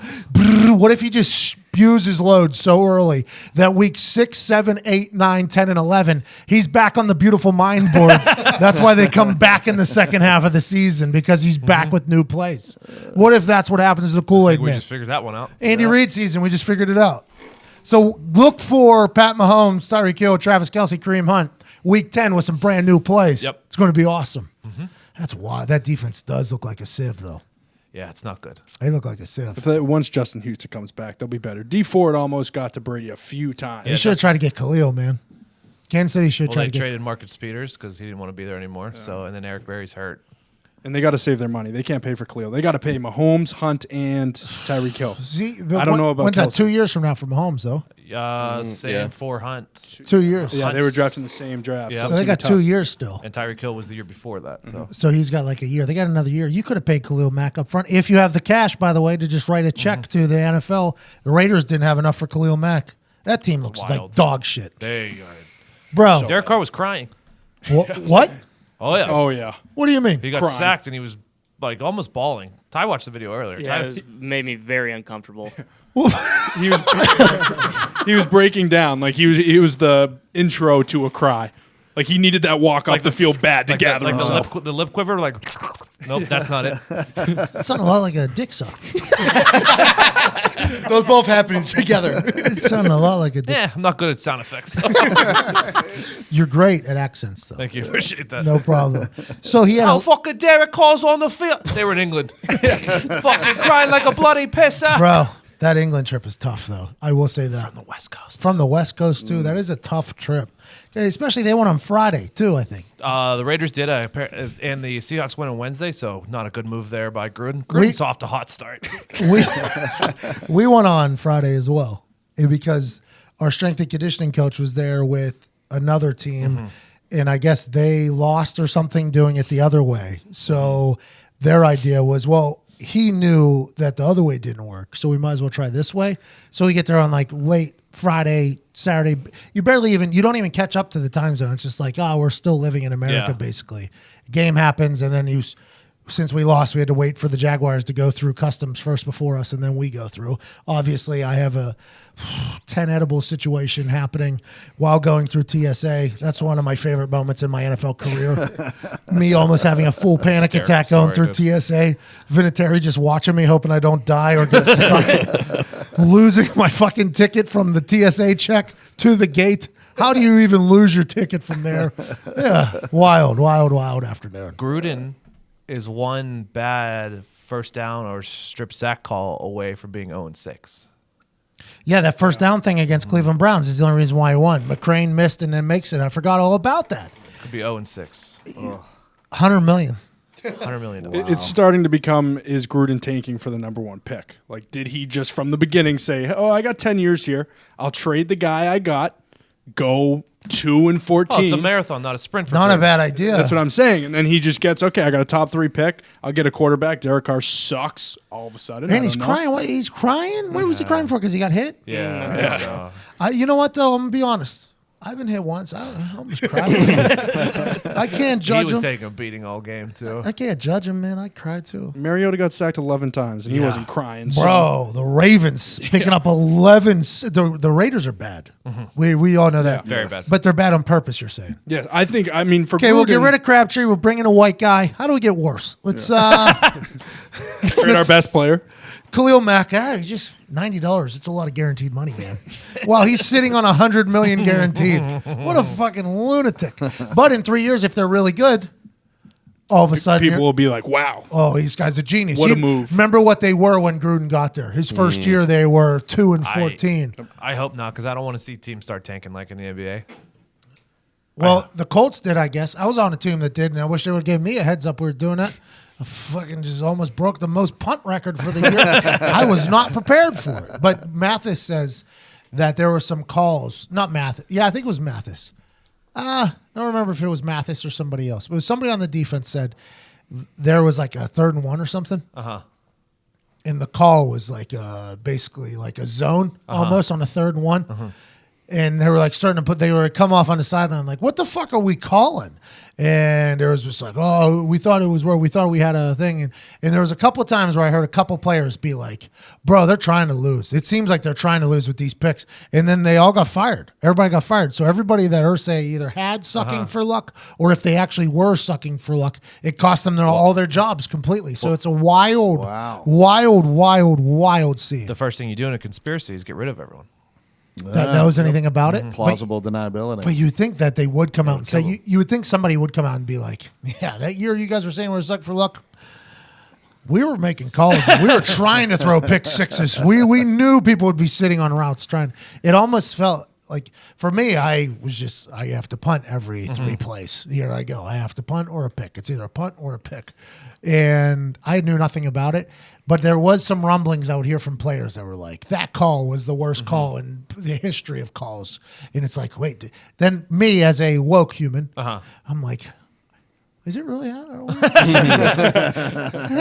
What if he just spews his load so early that week 6, 7, 8, 9, 10, and 11, he's back on the Beautiful Mind board. That's why they come back in the second half of the season because he's back with new plays. What if that's what happens to the Kool-Aid We Man? just figured that one out. Andy Reid season, we just figured it out. So look for Pat Mahomes, Tyreek Hill, Travis Kelce, Kareem Hunt, week 10 with some brand new plays. Yep. It's going to be awesome. That's why that defense does look like a sieve, though. Yeah, it's not good. They look like a sieve. Once Justin Houston comes back, they'll be better. D Ford almost got to Brady a few times. They should have tried to get Khalil, man. Kansas City should Well, try they to get. traded Marcus Peters because he didn't want to be there anymore. So, and then Eric Berry's hurt. And they got to save their money. They can't pay for Khalil. They got to pay Mahomes, Hunt, and Tyreek Hill. See, I don't know about when's that? Kelce. 2 years from now for Mahomes, though. Same yeah. for Hunt. 2 years. Yeah, they were drafted in the same draft. Yeah. it's So they gonna got be 2 tough. years still. And Tyreek Hill was the year before that. So So he's got like a year. They got another year. You could have paid Khalil Mack up front if you have the cash, by the way, to just write a check to the NFL. The Raiders didn't have enough for Khalil Mack. That team looks like wild. dog shit. there you go. Bro, Derek Carr was crying. what? Oh yeah. Oh, yeah. What do you mean? He got crying. sacked and he was like almost bawling. Ty watched the video earlier. Yeah, Ty- it made me very uncomfortable. He was breaking down. Like he was the intro to a cry. Like he needed that walk off the field bad to like gather the himself. lip quiver. Like, nope, that's not it. That sounded a lot like a dick suck. Those both happening together. It sounded a lot like a dick. Yeah, I'm not good at sound effects. You're great at accents, though. Thank you. Appreciate that. No problem. So he had Oh, a, fucking Derek Carr's on the field. They were in England. Fucking crying like a bloody pisser. bro. That England trip is tough, though. I will say that. From the West Coast. From the West Coast, too. That is a tough trip. Okay, especially they won on Friday, too, I think. The Raiders did, and the Seahawks went on Wednesday, so not a good move there by Gruden. Gruden's off to a hot start. We won on Friday as well because our strength and conditioning coach was there with another team, and I guess they lost or something doing it the other way. So their idea was, well, he knew that the other way didn't work, so we might as well try this way. So we get there on like late Friday, Saturday. You don't even catch up to the time zone. It's just like, we're still living in America, basically. Game happens, and then since we lost, we had to wait for the Jaguars to go through customs first before us, and then we go through. Obviously, I have a 10 edible situation happening while going through TSA. That's one of my favorite moments in my NFL career. Me almost having a full panic attack going through TSA. Vinatieri just watching me, hoping I don't die or get stuck. Losing my fucking ticket from the TSA check to the gate. How do you even lose your ticket from there? Yeah, wild afternoon. Gruden is one bad first down or strip sack call away from being 0-6. Yeah, that first down thing against Cleveland Browns is the only reason why he won. McCrane missed and then makes it. I forgot all about that. Could be 0-6. $100 million. $100 million. It's starting to become, is Gruden tanking for the number one pick? Like, did he just from the beginning say, I got 10 years here. I'll trade the guy I got, go 2-14. Oh, it's a marathon, not a sprint. Not a bad idea. That's what I'm saying. And then he just gets, I got a top 3 pick. I'll get a quarterback. Derek Carr sucks all of a sudden. And he's crying. What? He's crying? What was he crying for? Because he got hit? Yeah, I think so. You know what, though? I'm going to be honest. I've been hit once. I almost cried. I can't judge him. He was taking a beating all game, too. I can't judge him, man. I cried, too. Mariota got sacked 11 times, and he wasn't crying. Bro, the Ravens picking up 11. The Raiders are bad. We all know that. Very bad. But they're bad on purpose, you're saying. Yeah, I think, for okay, Gruden, we'll get rid of Crabtree. We'll bring in a white guy. How do we get worse? Let's trade our best player. Khalil Mack, he's just $90. It's a lot of guaranteed money, man. Well, he's sitting on $100 million guaranteed. What a fucking lunatic. But in 3 years, if they're really good, all of a sudden people will be like, wow. Oh, these guys are genius. What a move. Remember what they were when Gruden got there. His first year, they were 2-14. I hope not, because I don't want to see teams start tanking like in the NBA. Well, the Colts did, I guess. I was on a team that did, and I wish they would have given me a heads up we were doing that. I fucking just almost broke the most punt record for the year. I was not prepared for it. But Mathis says that there were some calls. Not Mathis. Yeah, I think it was Mathis. I don't remember if it was Mathis or somebody else. But it was somebody on the defense said there was like a 3rd and 1 or something. And the call was like basically like a zone almost on a 3rd and 1. And they were like they were come off on the sideline like, what the fuck are we calling? And there was just like, we thought it was where we thought we had a thing. And there was a couple of times where I heard a couple players be like, bro, they're trying to lose. It seems like they're trying to lose with these picks. And then they all got fired. Everybody got fired. So everybody that Irsay either had sucking for luck or if they actually were sucking for luck, it cost them all their jobs completely. So it's a wild scene. The first thing you do in a conspiracy is get rid of everyone. That knows anything about it. Plausible deniability. But you think that they would come out and say, you would think somebody would come out and be like, yeah, that year you guys were saying we're suck for luck. We were making calls. We were trying to throw pick sixes. We knew people would be sitting on routes trying. It almost felt like, for me, I have to punt every 3 plays. Here I go. I have to punt or a pick. It's either a punt or a pick. And I knew nothing about it. But there was some rumblings I would hear from players that were like, that call was the worst call in the history of calls. And it's like, wait. Then me as a woke human, I'm like, is it really? Hey,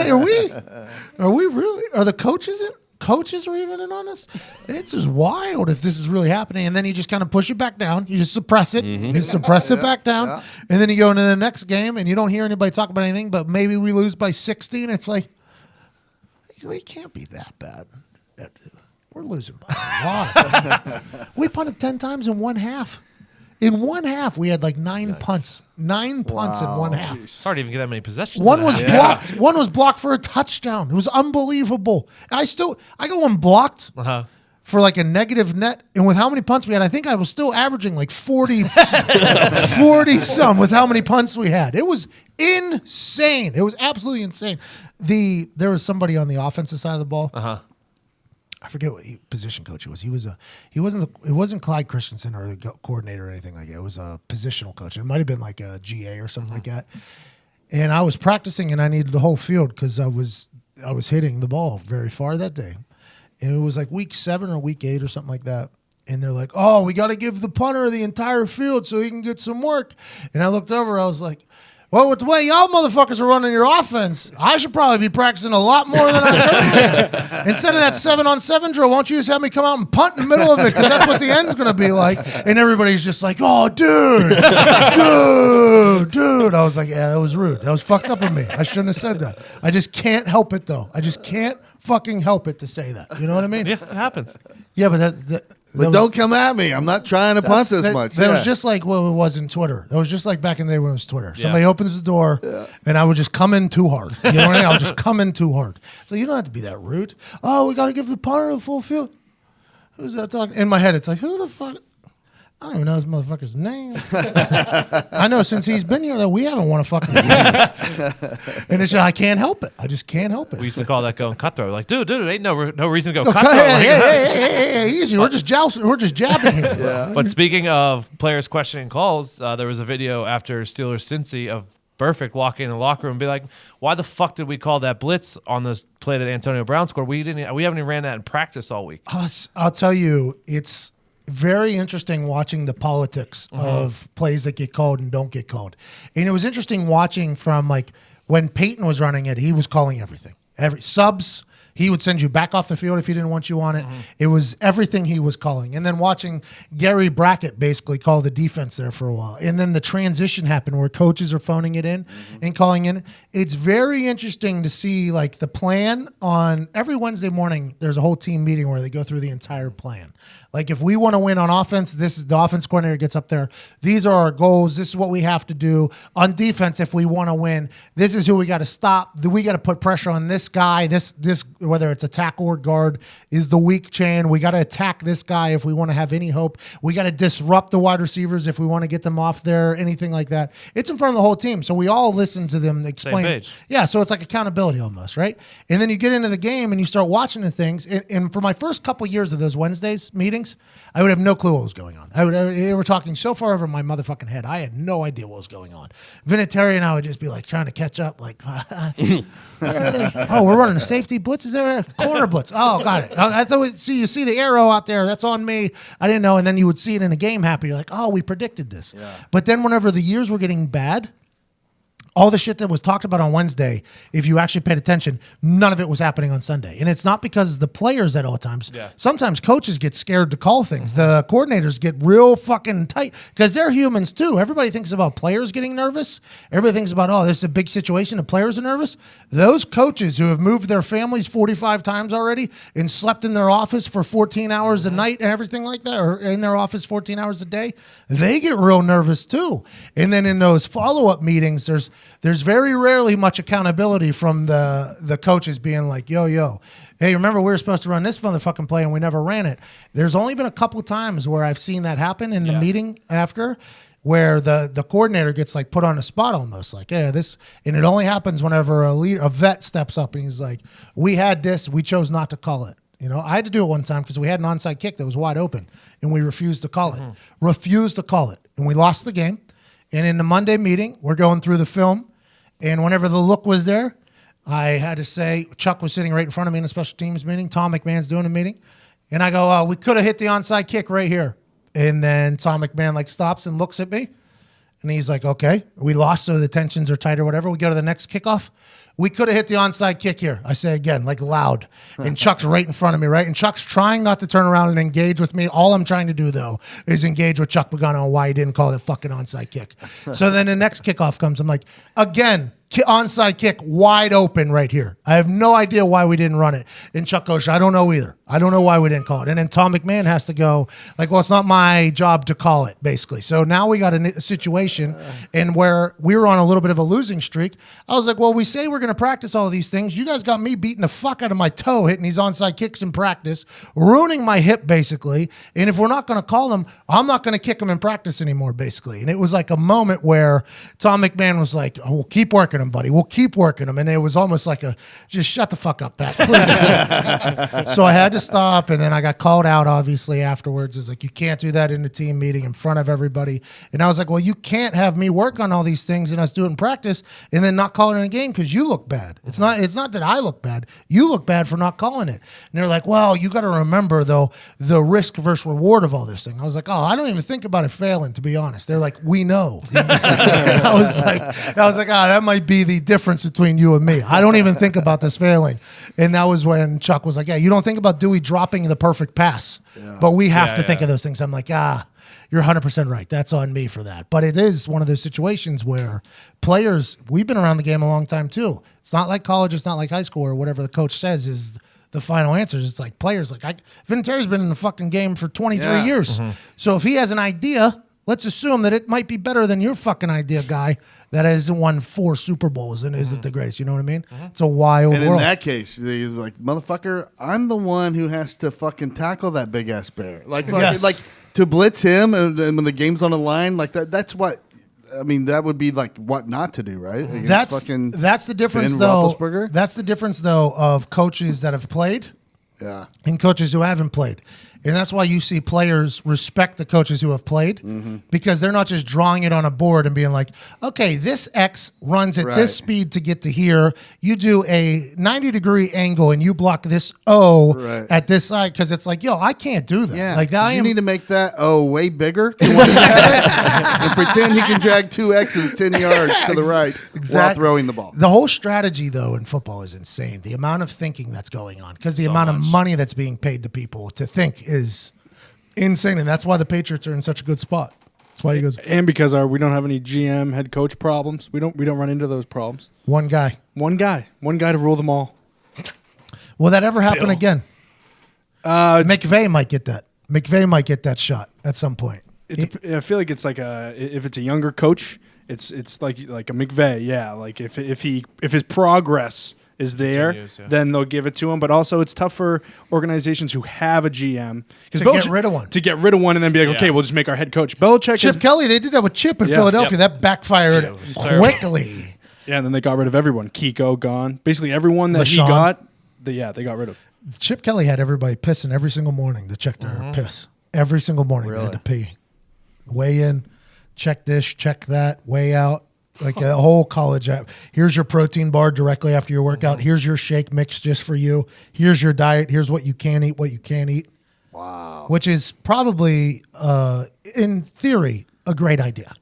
are we really? Are the coaches in? Coaches are even in on this? It's just wild if this is really happening. And then you just kind of push it back down. You just suppress it. You suppress it back down. Yeah. And then you go into the next game and you don't hear anybody talk about anything, but maybe we lose by 60. And it's like, we can't be that bad. We're losing by a lot. We punted 10 times in 1 half. In 1 half, we had like 9 punts. 9 punts in 1 half. It's hard to even get that many possessions. One was blocked. One was blocked for a touchdown. It was unbelievable. I got one blocked for like a negative net. And with how many punts we had, I think I was still averaging like 40 some with how many punts we had. It was insane. It was absolutely insane. There was somebody on the offensive side of the ball. I forget what position coach he was. It wasn't Clyde Christensen or the coordinator or anything like that. It was a positional coach. It might have been like a GA or something like that. And I was practicing, and I needed the whole field because I was hitting the ball very far that day. And it was like week 7 or week 8 or something like that. And they're like, "Oh, we got to give the punter the entire field so he can get some work." And I looked over. I was like, "Well, with the way y'all motherfuckers are running your offense, I should probably be practicing a lot more than I currently am. Instead of that 7-on-7 drill, won't you just have me come out and punt in the middle of it? Because that's what the end's going to be like." And everybody's just like, "Oh, dude. I was like, "Yeah, that was rude. That was fucked up of me. I shouldn't have said that. I just can't help it, though. I just can't fucking help it to say that." You know what I mean? Yeah, it happens. Yeah, but But don't come at me. I'm not trying to punt this much. That was just like what it was in Twitter. That was just like back in the day when it was Twitter. Yeah. Somebody opens the door, and I would just come in too hard. You know what I mean? I would just come in too hard. So you don't have to be that rude. "Oh, we got to give the punter the full field." Who's that talking? In my head, it's like, who the fuck? I don't even know this motherfucker's name. I know since he's been here that we haven't won a fucking game. And it's just, I can't help it. I just can't help it. We used to call that going cutthroat. Like, dude, ain't no reason to go No, cutthroat. hey, easy. We're just jousting. We're just jabbing here. Yeah. But speaking of players questioning calls, there was a video after Steelers Cincy of Burfict walking in the locker room and be like, "Why the fuck did we call that blitz on this play that Antonio Brown scored? We haven't even ran that in practice all week." I'll tell you, it's very interesting watching the politics of plays that get called and don't get called. And it was interesting watching from like when Peyton was running it, he was calling everything. Every subs, he would send you back off the field if he didn't want you on it. It was everything he was calling. And then watching Gary Brackett basically call the defense there for a while. And then the transition happened where coaches are phoning it in and calling in. It's very interesting to see like the plan on every Wednesday morning. There's a whole team meeting where they go through the entire plan. Like if we want to win on offense, this is the offense coordinator gets up there. These are our goals. This is what we have to do. On defense, if we want to win, this is who we got to stop. We got to put pressure on this guy. This whether it's a tackle or guard is the weak chain. We got to attack this guy if we want to have any hope. We got to disrupt the wide receivers if we want to get them off there. Anything like that. It's in front of the whole team, so we all listen to them explain. Same page. Yeah, so it's like accountability almost, right? And then you get into the game and you start watching the things. And for my first couple of years of those Wednesdays meetings, I would have no clue what was going on. They were talking so far over my motherfucking head. I had no idea what was going on. Vinatieri and I would just be like trying to catch up. Like, oh, we're running a safety blitz. Is there a corner blitz? Oh, got it. I thought you see the arrow out there. That's on me. I didn't know. And then you would see it in a game happen. You're like, oh, we predicted this. Yeah. But then whenever the years were getting bad, all the shit that was talked about on Wednesday, if you actually paid attention, none of it was happening on Sunday. And it's not because the players at all times. Yeah. Sometimes coaches get scared to call things. The coordinators get real fucking tight because they're humans too. Everybody thinks about players getting nervous. Everybody thinks about, oh, this is a big situation. The players are nervous. Those coaches who have moved their families 45 times already and slept in their office for 14 hours a night and everything like that, or in their office 14 hours a day, they get real nervous too. And then in those follow-up meetings, there's very rarely much accountability from the coaches being like, yo, hey, remember we were supposed to run this motherfucking play and we never ran it. There's only been a couple of times where I've seen that happen in the meeting after, where the coordinator gets like put on a spot almost like, yeah, this, and it only happens whenever a vet steps up and he's like, we had this, we chose not to call it. You know, I had to do it one time because we had an onside kick that was wide open and we refused to call it. And we lost the game. And in the Monday meeting, we're going through the film. And whenever the look was there, I had to say, Chuck was sitting right in front of me in a special teams meeting. Tom McMahon's doing a meeting. And I go, we could have hit the onside kick right here. And then Tom McMahon like stops and looks at me. And he's like, okay, we lost, so the tensions are tight or whatever. We go to the next kickoff. We could have hit the onside kick here. I say again, like loud. And Chuck's right in front of me, right? And Chuck's trying not to turn around and engage with me. All I'm trying to do, though, is engage with Chuck Pagano on why he didn't call the fucking onside kick. So then the next kickoff comes. I'm like, again, onside kick wide open right here. I have no idea why we didn't run it. And Chuck goes, I don't know either. I don't know why we didn't call it. And then Tom McMahon has to go, like, well, it's not my job to call it, basically. So now we got a situation and where we were on a little bit of a losing streak. I was like, well, we say we're going to practice all of these things. You guys got me beating the fuck out of my toe hitting these onside kicks in practice, ruining my hip, basically. And if we're not going to call them, I'm not going to kick them in practice anymore, basically. And it was like a moment where Tom McMahon was like, oh, well, keep working working them, buddy. We'll keep working them. And it was almost like just shut the fuck up, Pat, please. So I had to stop, and then I got called out, obviously, afterwards. It was like, you can't do that in the team meeting in front of everybody. And I was like, well, you can't have me work on all these things and us do it in practice and then not call it in a game because you look bad. It's not that I look bad. You look bad for not calling it. And they're like, well, you got to remember, though, the risk versus reward of all this thing. I was like, oh, I don't even think about it failing, to be honest. They're like, we know. I was like, that might be the difference between you and me. I don't even think about this failing. And that was when Chuck was like, yeah, you don't think about Dewey dropping the perfect pass, but we have to think of those things. I'm like, you're 100% right. That's on me for that. But it is one of those situations where players, we've been around the game a long time too. It's not like college. It's not like high school or whatever the coach says is the final answers. It's like players like Vinatieri's been in the fucking game for 23 years. So if he has an idea, let's assume that it might be better than your fucking idea guy that has won 4 Super Bowls and isn't the greatest. You know what I mean? It's a wild world. And in that case, he's like, motherfucker, I'm the one who has to fucking tackle that big ass bear. Like to blitz him and when the game's on the line, like that's what. I mean, that would be like what not to do, right? That's the difference, Ben though. Roethlisberger? That's the difference, though, of coaches that have played, and coaches who haven't played. And that's why you see players respect the coaches who have played because they're not just drawing it on a board and being like, okay, this X runs at this speed to get to here. You do a 90-degree angle and you block this O at this side because it's like, yo, I can't do that. Yeah, like you need to make that O way bigger and pretend he can drag 2 X's 10 yards to the right while throwing the ball. The whole strategy, though, in football is insane. The amount of thinking that's going on because the amount of money that's being paid to people to think is insane, and that's why the Patriots are in such a good spot. That's why he goes. And because we don't have any GM head coach problems, we don't run into those problems. One guy to rule them all. Will that ever happen again? McVay might get that. McVay might get that shot at some point. I feel like it's like if it's a younger coach, it's like a McVay. Yeah, like if his progress is there, then they'll give it to him. But also, it's tough for organizations who have a GM to get rid of one. And then be like, okay, we'll just make our head coach. Belichick, Chip Kelly, they did that with Chip in Philadelphia. That backfired quickly. Yeah, and then they got rid of everyone. Kiko gone. Basically, everyone that he got, they got rid of. Chip Kelly had everybody pissing every single morning to check their piss. Every single morning they had to pee. Weigh in, check this, check that, weigh out. Like a whole college app. Here's your protein bar directly after your workout. Here's your shake mix just for you. Here's your diet. Here's what you can eat, what you can't eat. Wow. Which is probably, in theory, a great idea.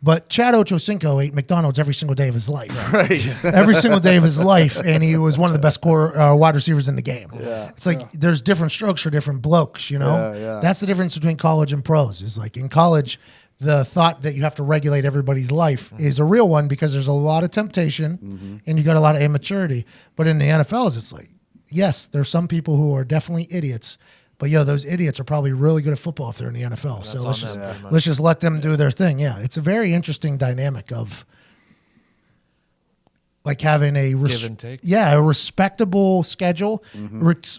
But Chad Ochocinco ate McDonald's every single day of his life. Right. Every single day of his life, and he was one of the best wide receivers in the game. Yeah. It's like there's different strokes for different blokes, you know? Yeah. That's the difference between college and pros. Is like in college, the thought that you have to regulate everybody's life is a real one because there's a lot of temptation and you got a lot of immaturity. But in the NFLs, it's like, yes, there's some people who are definitely idiots, but those idiots are probably really good at football if they're in the NFL. So let's just let them do their thing. Yeah, it's a very interesting dynamic of like having a give and take. a respectable schedule,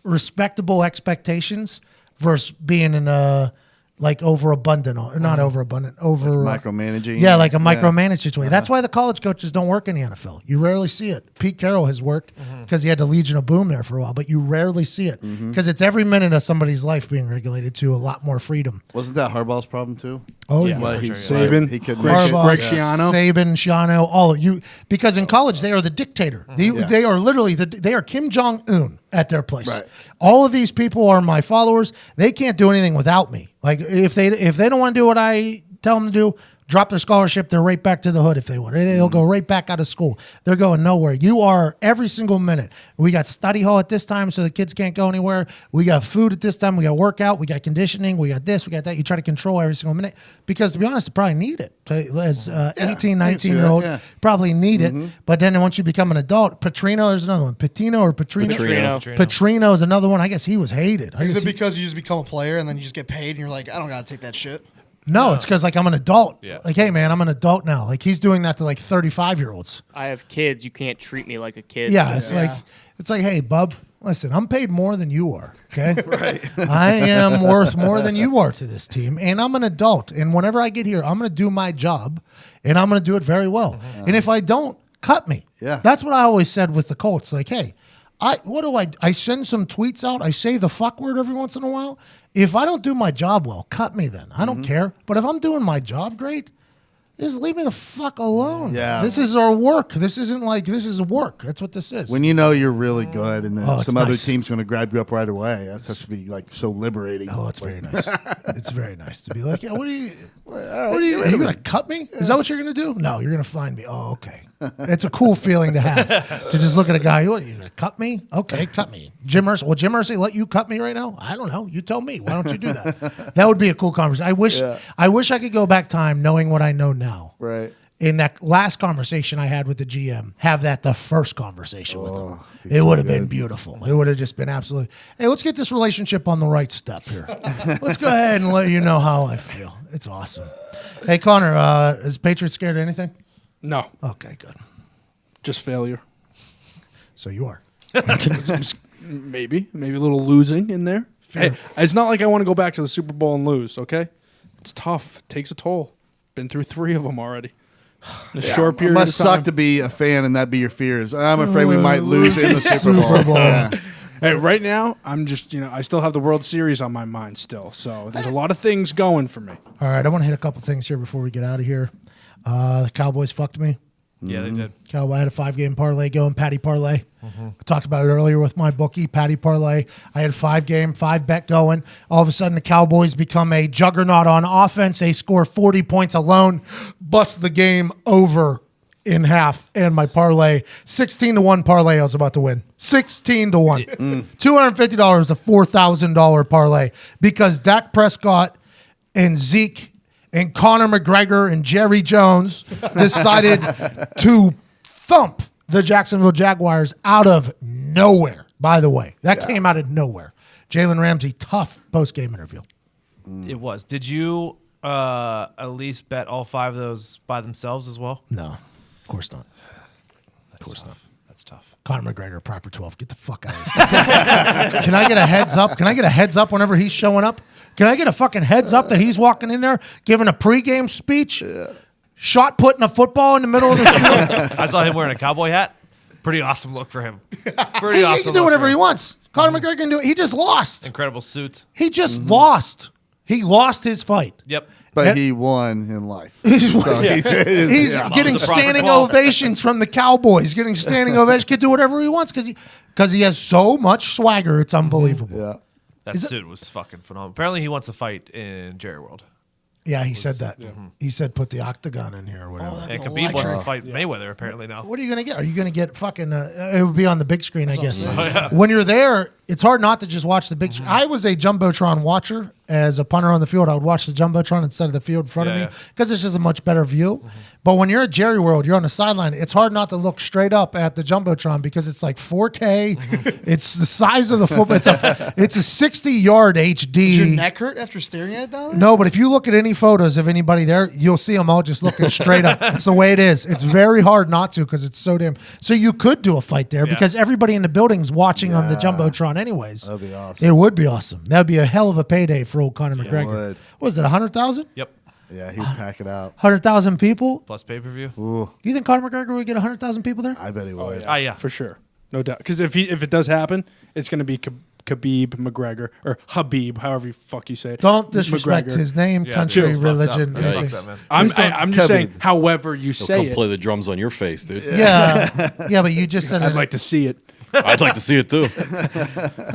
respectable expectations versus being in a like overabundant or not overabundant, like micromanaging. Yeah, like a micromanaged situation. That's why the college coaches don't work in the NFL. You rarely see it. Pete Carroll has worked because he had the Legion of Boom there for a while, but you rarely see it because it's every minute of somebody's life being regulated to a lot more freedom. Wasn't that Harbaugh's problem too? Oh, Yeah, yeah. for sure, Saban, He could Greg Harbaugh, Schiano. Saban, Schiano, all of you. Because in college, they are the dictator. They are literally, they are Kim Jong-un at their place. Right. All of these people are my followers. They can't do anything without me. Like, if they don't want to do what I tell them to do, drop their scholarship, they're right back to the hood if they want. They'll go right back out of school. They're going nowhere. You are every single minute. We got study hall at this time so the kids can't go anywhere. We got food at this time. We got workout. We got conditioning. We got this. We got that. You try to control every single minute because, to be honest, you probably need it. As 18, 19-year-old, probably need it. But then once you become an adult, Petrino, there's another one. Petrino is another one. I guess he was hated. Is it because you just become a player and then you just get paid and you're like, I don't got to take that shit? No, it's because like I'm an adult. Yeah. Like, hey man, I'm an adult now. Like he's doing that to like 35-year-olds. I have kids. You can't treat me like a kid. Yeah, it's like, hey bub, Listen, I'm paid more than you are, okay? Right. I am worth more than you are to this team, and I'm an adult. And whenever I get here, I'm going to do my job, and I'm going to do it very well. And if I don't, cut me. Yeah. That's what I always said with the Colts. Like, hey, I send some tweets out. I say the fuck word every once in a while. If I don't do my job well, cut me then. I don't care. But if I'm doing my job great, just leave me the fuck alone. Yeah. This is our work. This isn't like, this is work. That's what this is. When you know you're really good and then Oh, it's some other nice. team's going to grab you up right away, that's has to be like so liberating. Oh, it's very nice. It's very nice to be like, yeah, are you going to cut me? Is that what you're going to do? No, you're going to find me. Oh, okay. It's a cool feeling to have, to just look at a guy, what, you're going to cut me? Okay, cut me. Jim Irsay, will Jim Irsay let you cut me right now? I don't know. You tell me. Why don't you do that? That would be a cool conversation. I wish I could go back time knowing what I know now. Right. In that last conversation I had with the GM, have that the first conversation with him. he's It so would have been good. beautiful. It would have just been absolutely. Hey, let's get this relationship on the right step here. Let's go ahead and let you know how I feel. It's awesome. Hey, Connor, is Patriots scared of anything? No, Okay, good. just failure. So you are. Maybe a little losing in there. Hey, it's not like I want to go back to the Super Bowl and lose. Okay, it's tough. It takes a toll. Been through 3 of them already. In a short It period. must of time. suck to be a fan and that be your fears. I'm afraid we might lose in the Super Bowl. Yeah. Hey, right now, I'm just, I still have the World Series on my mind still. So there's a lot of things going for me. All right, I want to hit a couple things here before we get out of here. The Cowboys fucked me. Yeah, they did. I had a 5-game parlay going, Patty parlay. I talked about it earlier with my bookie, Patty parlay. I had a 5-game, 5-bet going. All of a sudden, the Cowboys become a juggernaut on offense. They score 40 points alone, bust the game over in half. And my parlay, 16-1 parlay, I was about to win. 16-1. $250 to $4,000 parlay because Dak Prescott and Zeke and Conor McGregor and Jerry Jones decided to thump the Jacksonville Jaguars out of nowhere, by the way. That came out of nowhere. Jalen Ramsey, tough post-game interview. It was. Did you at least bet all 5 of those by themselves as well? No, of course not. Of course not. That's tough. Conor McGregor, proper 12. Get the fuck out of here. Can I get a heads up? Can I get a heads up whenever he's showing up? Can I get a fucking heads up that he's walking in there giving a pregame speech? Shot putting a football in the middle of the field? I saw him wearing a cowboy hat. Pretty awesome look for him. Pretty He awesome. can do look whatever for he him. wants. Conor McGregor can do it. He just lost. Incredible suit. He just lost. He lost his fight. Yep. But he won in life. He's He's getting That was a proper standing call. ovations from the Cowboys. Getting standing ovations. Can do whatever he wants because he has so much swagger. It's unbelievable. Yeah. That suit was fucking phenomenal. Apparently, he wants to fight in Jerry World. Yeah, he said that. He said put the octagon in here or whatever. And Khabib wants to fight Mayweather, apparently, now. What are you going to get? Are you going to get fucking, it would be on the big screen, I guess. When you're there, it's hard not to just watch the big screen. I was a Jumbotron watcher as a punter on the field. I would watch the Jumbotron instead of the field in front of me because it's just a much better view. But when you're at Jerry World, you're on the sideline, it's hard not to look straight up at the Jumbotron because it's like 4K. It's the size of the football. It's a 60-yard HD. Does your neck hurt after staring at it, though? No, but if you look at any photos of anybody there, you'll see them all just looking straight up. It's the way it is. It's very hard not to because it's so damn. So you could do a fight there because everybody in the building's watching on the Jumbotron anyways. That'd be awesome. It would be awesome. That'd be a hell of a payday for old Conor McGregor. would. What was it, 100,000? Yep. Yeah, he'd pack it out. 100,000 people? Plus pay-per-view. You think Conor McGregor would get 100,000 people there? I bet he would. Ah, yeah. For sure. No doubt. Because if it does happen, it's going to be Khabib McGregor or Habib, however you fuck you say it. Don't disrespect McGregor. his name, Yeah, country, dude, it's fucked up. religion. That's anything. fucked up, man. I'm just Khabib. saying, however you He'll say come it. play the drums on your face, dude. Yeah, but you just said I'd it. like to see it. I'd like to see it too. I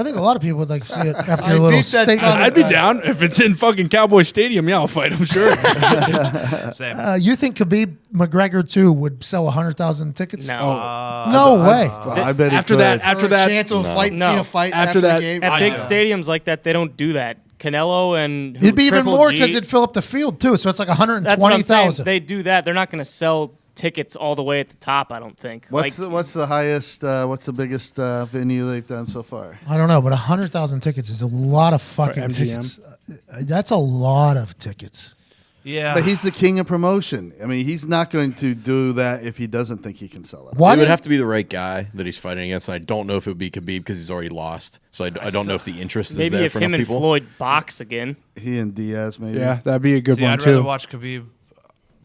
think a lot of people would like to see it after I a little beat that statement. Conor I'd be down if it's in fucking Cowboy Stadium. Yeah, I'll fight. I'm sure. Same. You think Khabib McGregor too would sell 100,000 tickets? No. No way. I bet he after could. that, after For a that, chance of a fight, No. seeing a fight After after that- the game. At big Yeah. stadiums like that, they don't do that. Canelo and It'd be even Triple more G, because it'd fill up the field too. So it's like that's what I'm saying. 120,000. They do that. They're not going to sell tickets all the way at the top. I don't think. What's the highest? What's the biggest venue they've done so far? I don't know, but 100,000 tickets is a lot of fucking MGM? tickets. That's a lot of tickets. Yeah. But he's the king of promotion. I mean, he's not going to do that if he doesn't think he can sell it. Why It would did- have to be the right guy that he's fighting against. And I don't know if it would be Khabib because he's already lost. So I don't know if the interest is Maybe there if for him enough and people. Floyd box again. He and Diaz, maybe. Yeah, that'd be a good See, one I'd too. rather watch Khabib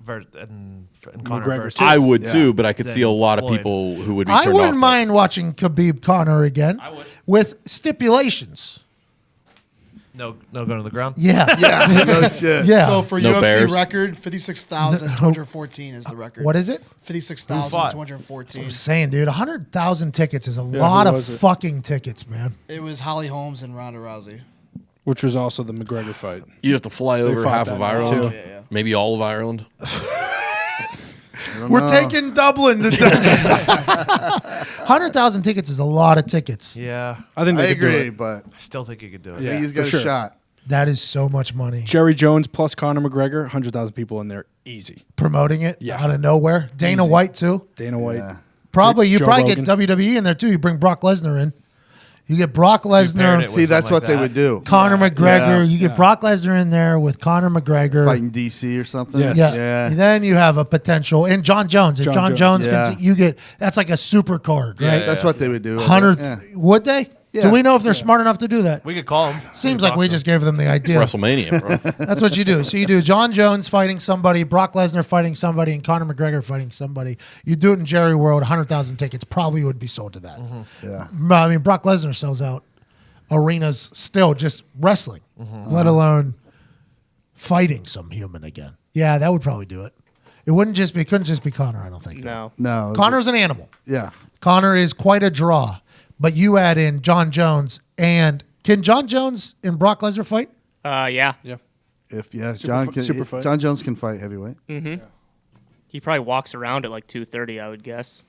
and Conor McGregor, versus. too. I would Yeah. too, but I could see a Then lot of Floyd. people who would be I turned wouldn't off. mind watching Khabib Connor again. I would. With stipulations. No going to the ground. Yeah. Yeah, no shit. Yeah. So for No UFC bears. record, 56,214 is the record. What is it? 56,214. I'm saying, dude, 100,000 tickets is a who lot of was it? fucking tickets, man. It was Holly Holmes and Ronda Rousey. Which was also the McGregor fight. You'd have to fly over fought half that of night, Ireland, too. Yeah. maybe all of Ireland. We're taking Dublin this time. 100,000 tickets is a lot of tickets. Yeah. I think I they could do agree, it. but I still think he could do it. I Yeah. think he's got for a sure. shot. That is so much money. Jerry Jones plus Conor McGregor, 100,000 people in there, easy. Promoting it Yeah. out of nowhere. Dana Easy. White, too. Dana White. Yeah. Probably, you Joe probably Rogan. get WWE in there, too. You bring Brock Lesnar in. You get Brock paired Lesnar, it See, with that's him like what they that. would do. Conor McGregor. Yeah. You get Brock Lesnar in there with Conor McGregor. Fighting DC or something. Yes. Yeah. Yeah. Then you have a potential. And John Jones. If John John Jones. Jones, Yeah. can, you get, that's like a super card, right? That's what they would do. 100. Yeah. Would they? Yeah. Do we know if they're smart enough to do that? We could call him. Seems like we just gave them the idea. WrestleMania, bro. That's what you do. So you do John Jones fighting somebody, Brock Lesnar fighting somebody, and Conor McGregor fighting somebody. You do it in Jerry World, 100,000 tickets probably would be sold to that. Yeah. I mean, Brock Lesnar sells out arenas still just wrestling, let alone fighting some human again. Yeah, that would probably do it. It couldn't just be Conor, I don't think. No. No. Connor's an animal. Yeah. Conor is quite a draw. But you add in John Jones, and can John Jones and Brock Lesnar fight? Yeah. Yeah. If John super fight. John Jones can fight heavyweight. He probably walks around at like 230, I would guess.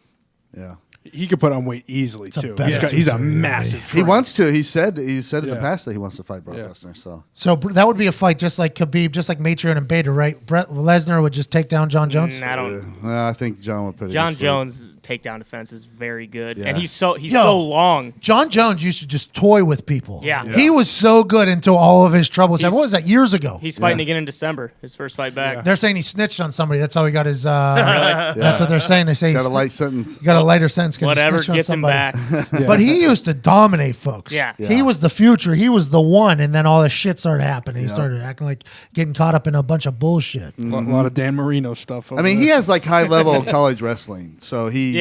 Yeah. He could put on weight easily, a too. better He's a 230, massive He wants to. He said in Yeah. the past that he wants to fight Brock Yeah. Lesnar. So So that would be a fight just like Khabib, just like Matreon and Bader, right? Brett Lesnar would just take down John Jones. I don't. I think John would put it. John to sleep. Jones' takedown defense is very good, Yeah. and he's so Yo. long. John Jones used to just toy with people. Yeah. He was so good until all of his troubles. He's- What was that, years ago? He's fighting again in December, his first fight back. They're saying he snitched on somebody. That's how he got his. That's what they're saying. They say Got a he light sentence. got a lighter sentence because Whatever he snitched on gets him somebody. back. But he used to dominate folks. Yeah. He was the future. He was the one. And then all this shit started happening. He started acting like getting caught up in a bunch of bullshit. A lot of Dan Marino stuff. I mean, he has like high level college wrestling. So he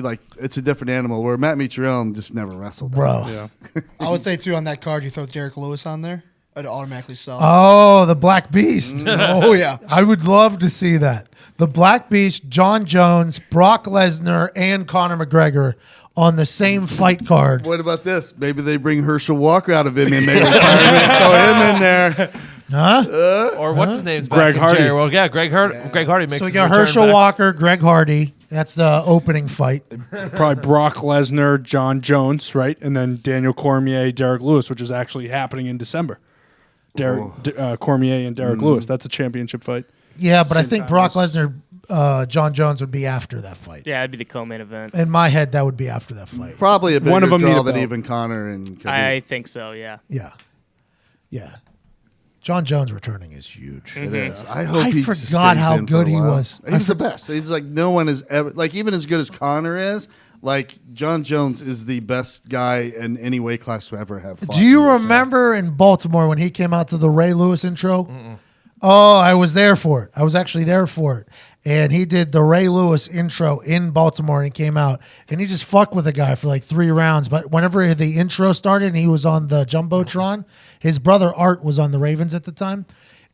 like it's a different animal. Where Matt Mitrione just never wrestled. Bro. Yeah. I would say, too, on that card, you throw Derek Lewis on there, it'd automatically sell. Oh, the Black Beast. Oh, yeah. I would love to see that. The Black Beast, John Jones, Brock Lesnar, and Conor McGregor on the same fight card. What about this? Maybe they bring Herschel Walker out of MMA retirement, throw him in there. Huh? Or what's his name's Greg back in Hardy. Jerry World. Yeah, Greg Hardy makes So we his got return Herschel back. Walker, Greg Hardy. That's the opening fight. Probably Brock Lesnar, John Jones, right? And then Daniel Cormier, Derek Lewis, which is actually happening in December. Cormier and Derek Lewis. That's a championship fight. Yeah, but I think Brock Lesnar, John Jones would be after that fight. Yeah, that'd be the co-main event. In my head, that would be after that fight. Probably a bigger One of them need draw a than belt. even Connor and Khabib. I think so. Yeah. Yeah. Yeah. John Jones returning is huge. It is. I hope I he forgot stays how in for good a he while. was. He was the best. He's like no one is ever like even as good as Connor is. Like John Jones is the best guy in any weight class to ever have fought. Do you remember in Baltimore when he came out to the Ray Lewis intro? Oh, I was there for it. I was actually there for it. And he did the Ray Lewis intro in Baltimore and he came out and he just fucked with the guy for like 3 rounds. But whenever the intro started and he was on the Jumbotron, his brother Art was on the Ravens at the time.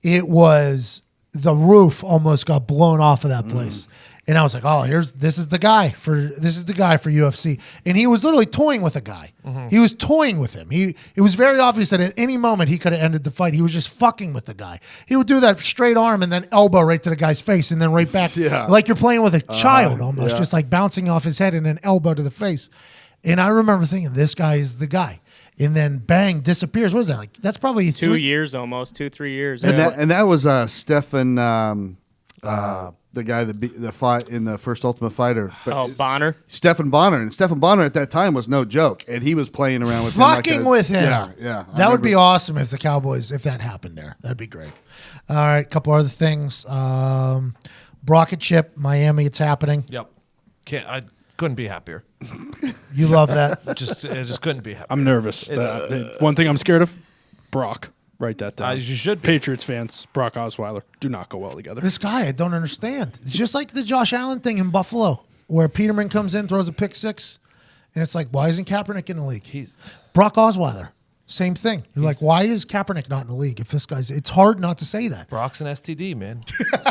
It was the roof almost got blown off of that place. And I was like, oh, this is the guy for UFC. And he was literally toying with a guy. He was toying with him. It was very obvious that at any moment he could have ended the fight. He was just fucking with the guy. He would do that straight arm and then elbow right to the guy's face and then right back. Yeah. Like you're playing with a child almost, yeah. just like bouncing off his head and an elbow to the face. And I remember thinking, this guy is the guy. And then bang, disappears. What is that? Like that's probably 2 years almost, 2-3 years. And Yeah. that was Stefan The guy that beat the fight in the first Ultimate Fighter. Bonner. Stephen Bonner. And Stephen Bonner at that time was no joke. And he was playing around with him. Fucking with him. Yeah. That would be awesome if the Cowboys, if that happened there. That'd be great. All right, a couple other things. Rocket ship, Miami, it's happening. Yep. I couldn't be happier. You love that. I just couldn't be happier. I'm nervous. One thing I'm scared of, Brock. Write that down. You should be. Patriots fans, Brock Osweiler, do not go well together. This guy, I don't understand. It's just like the Josh Allen thing in Buffalo, where Peterman comes in, throws a pick six, and it's like, why isn't Kaepernick in the league? Brock Osweiler, same thing. You're like, why is Kaepernick not in the league? If this guy's, it's hard not to say that. Brock's an STD, man.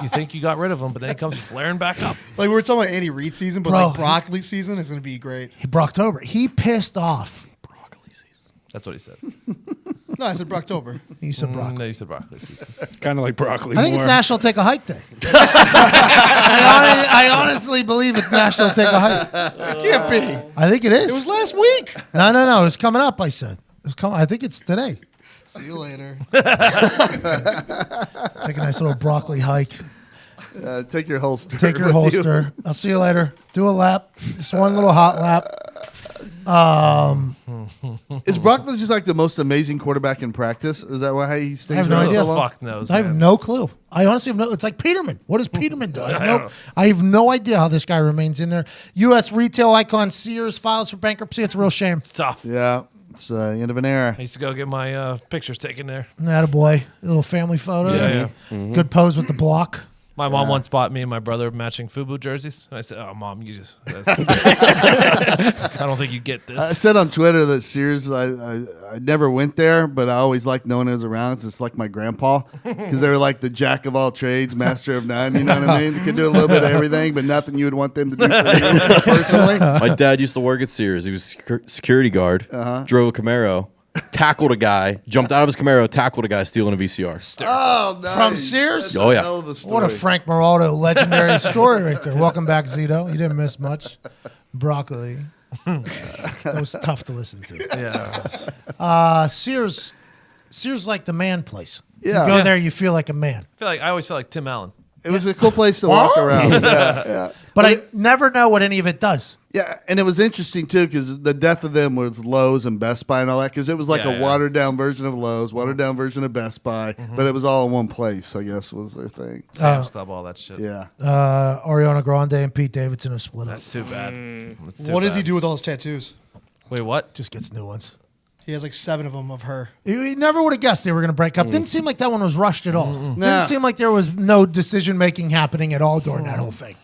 You think you got rid of him, but then he comes flaring back up. Like we were talking about Andy Reid season, but Bro, like Broccoli season is going to be great. Brocktober. He pissed off. That's what he said. No, I said Brocktober. You said broccoli. No, you said broccoli season. Kind of like broccoli. I think more. it's National Take a Hike Day. I honestly believe it's National Take a Hike. It can't be. I think it is. It was last week. No. It's coming up, I said. It's coming. I think it's today. See you later. Take a nice little broccoli hike. Take your holster. Take your with you. holster. I'll see you later. Do a lap. Just one little hot lap. Is Brock just like the most amazing quarterback in practice? Is that why he stays I have no around idea. so long? Fuck knows. I have man. no clue. I honestly have no. It's like Peterman. What does Peterman do? I have no idea how this guy remains in there. U.S. retail icon Sears files for bankruptcy. It's a real shame. It's tough. Yeah, it's the end of an era. I used to go get my pictures taken there. Attaboy. A little family photo. Yeah. Good pose with the block. My mom once bought me and my brother matching FUBU jerseys. And I said, "Oh, Mom, you just... I don't think you get this." I said on Twitter that Sears, I never went there, but I always liked knowing it was around. It's like my grandpa, because they were like the jack of all trades, master of none. You know what I mean? They could do a little bit of everything, but nothing you would want them to do for you personally. My dad used to work at Sears. He was security guard, drove a Camaro, tackled a guy, jumped out of his Camaro, tackled a guy stealing a VCR. Oh, nice. From Sears? That's Oh, a yeah. hell of a story. What a Frank Moraldo legendary story right there. Welcome back, Zito. You didn't miss much. Broccoli. That was tough to listen to. Yeah. Sears like the man place. Yeah. You go Yeah. there, you feel like a man. I always feel like Tim Allen. It was a cool place to walk around. Yeah. But I never know what any of it does. Yeah, and it was interesting too because the death of them was Lowe's and Best Buy and all that because it was like a watered down version of Lowe's, watered down version of Best Buy, but it was all in one place. I guess was their thing. Sam's Club, all that shit. Yeah, Ariana Grande and Pete Davidson have split up. That's too bad. That's too What does he bad. do with all his tattoos? Wait, what? Just gets new ones. He has like 7 of them of her. You never would have guessed they were going to break up. Didn't seem like that one was rushed at all. Nah. Didn't seem like there was no decision making happening at all during that whole thing.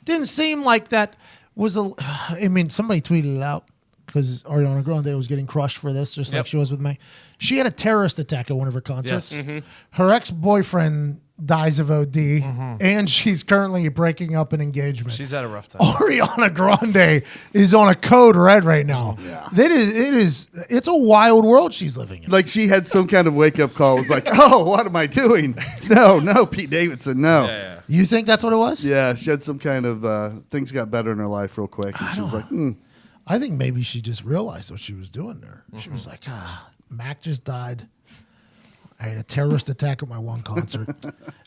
Didn't seem like that was a. I mean, somebody tweeted it out because Ariana Grande was getting crushed for this, just like she was with me. She had a terrorist attack at one of her concerts. Yes. Her ex-boyfriend dies of OD, and she's currently breaking up an engagement. She's had a rough time. Ariana Grande is on a code red right now. Yeah. It's a wild world she's living in. like she had some kind of wake up call. It was like, oh, what am I doing? No, Pete Davidson, no. Yeah. You think that's what it was? Yeah, she had some kind of things got better in her life real quick, and she was like, I think maybe she just realized what she was doing there. She was like, Mac just died. I had a terrorist attack at my one concert.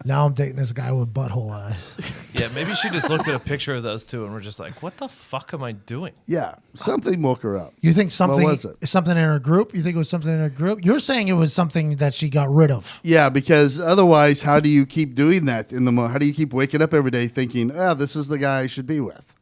Now I'm dating this guy with butthole eyes. Yeah, maybe she just looked at a picture of those two and we're just like, what the fuck am I doing? yeah, something woke her up. You think something was it? something in her group? You think it was something in her group? You're saying it was something that she got rid of. Yeah, because otherwise, how do you keep doing that in the moment? How do you keep waking up every day thinking, this is the guy I should be with?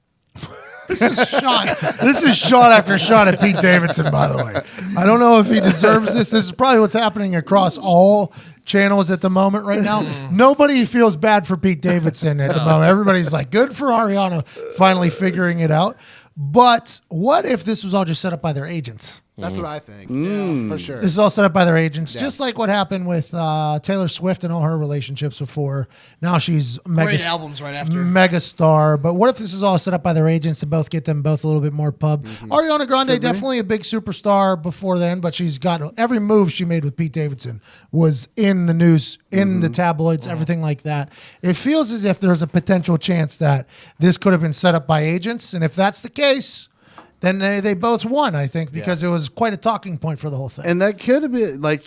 This is shot. This is shot after shot at Pete Davidson, by the way. I don't know if he deserves this. This is probably what's happening across all channels at the moment right now. Nobody feels bad for Pete Davidson at the moment. Everybody's like, good for Ariana finally figuring it out. But what if this was all just set up by their agents? That's what I think. Yeah, for sure. This is all set up by their agents, just like what happened with Taylor Swift and all her relationships before. Now she's Great albums right after. megastar. But what if this is all set up by their agents to both get them both a little bit more pub? Ariana Grande, definitely a big superstar before then, but she's got every move she made with Pete Davidson was in the news, in the tabloids, everything like that. It feels as if there's a potential chance that this could have been set up by agents. And if that's the case, then they both won, I think, because it was quite a talking point for the whole thing. And that could have been like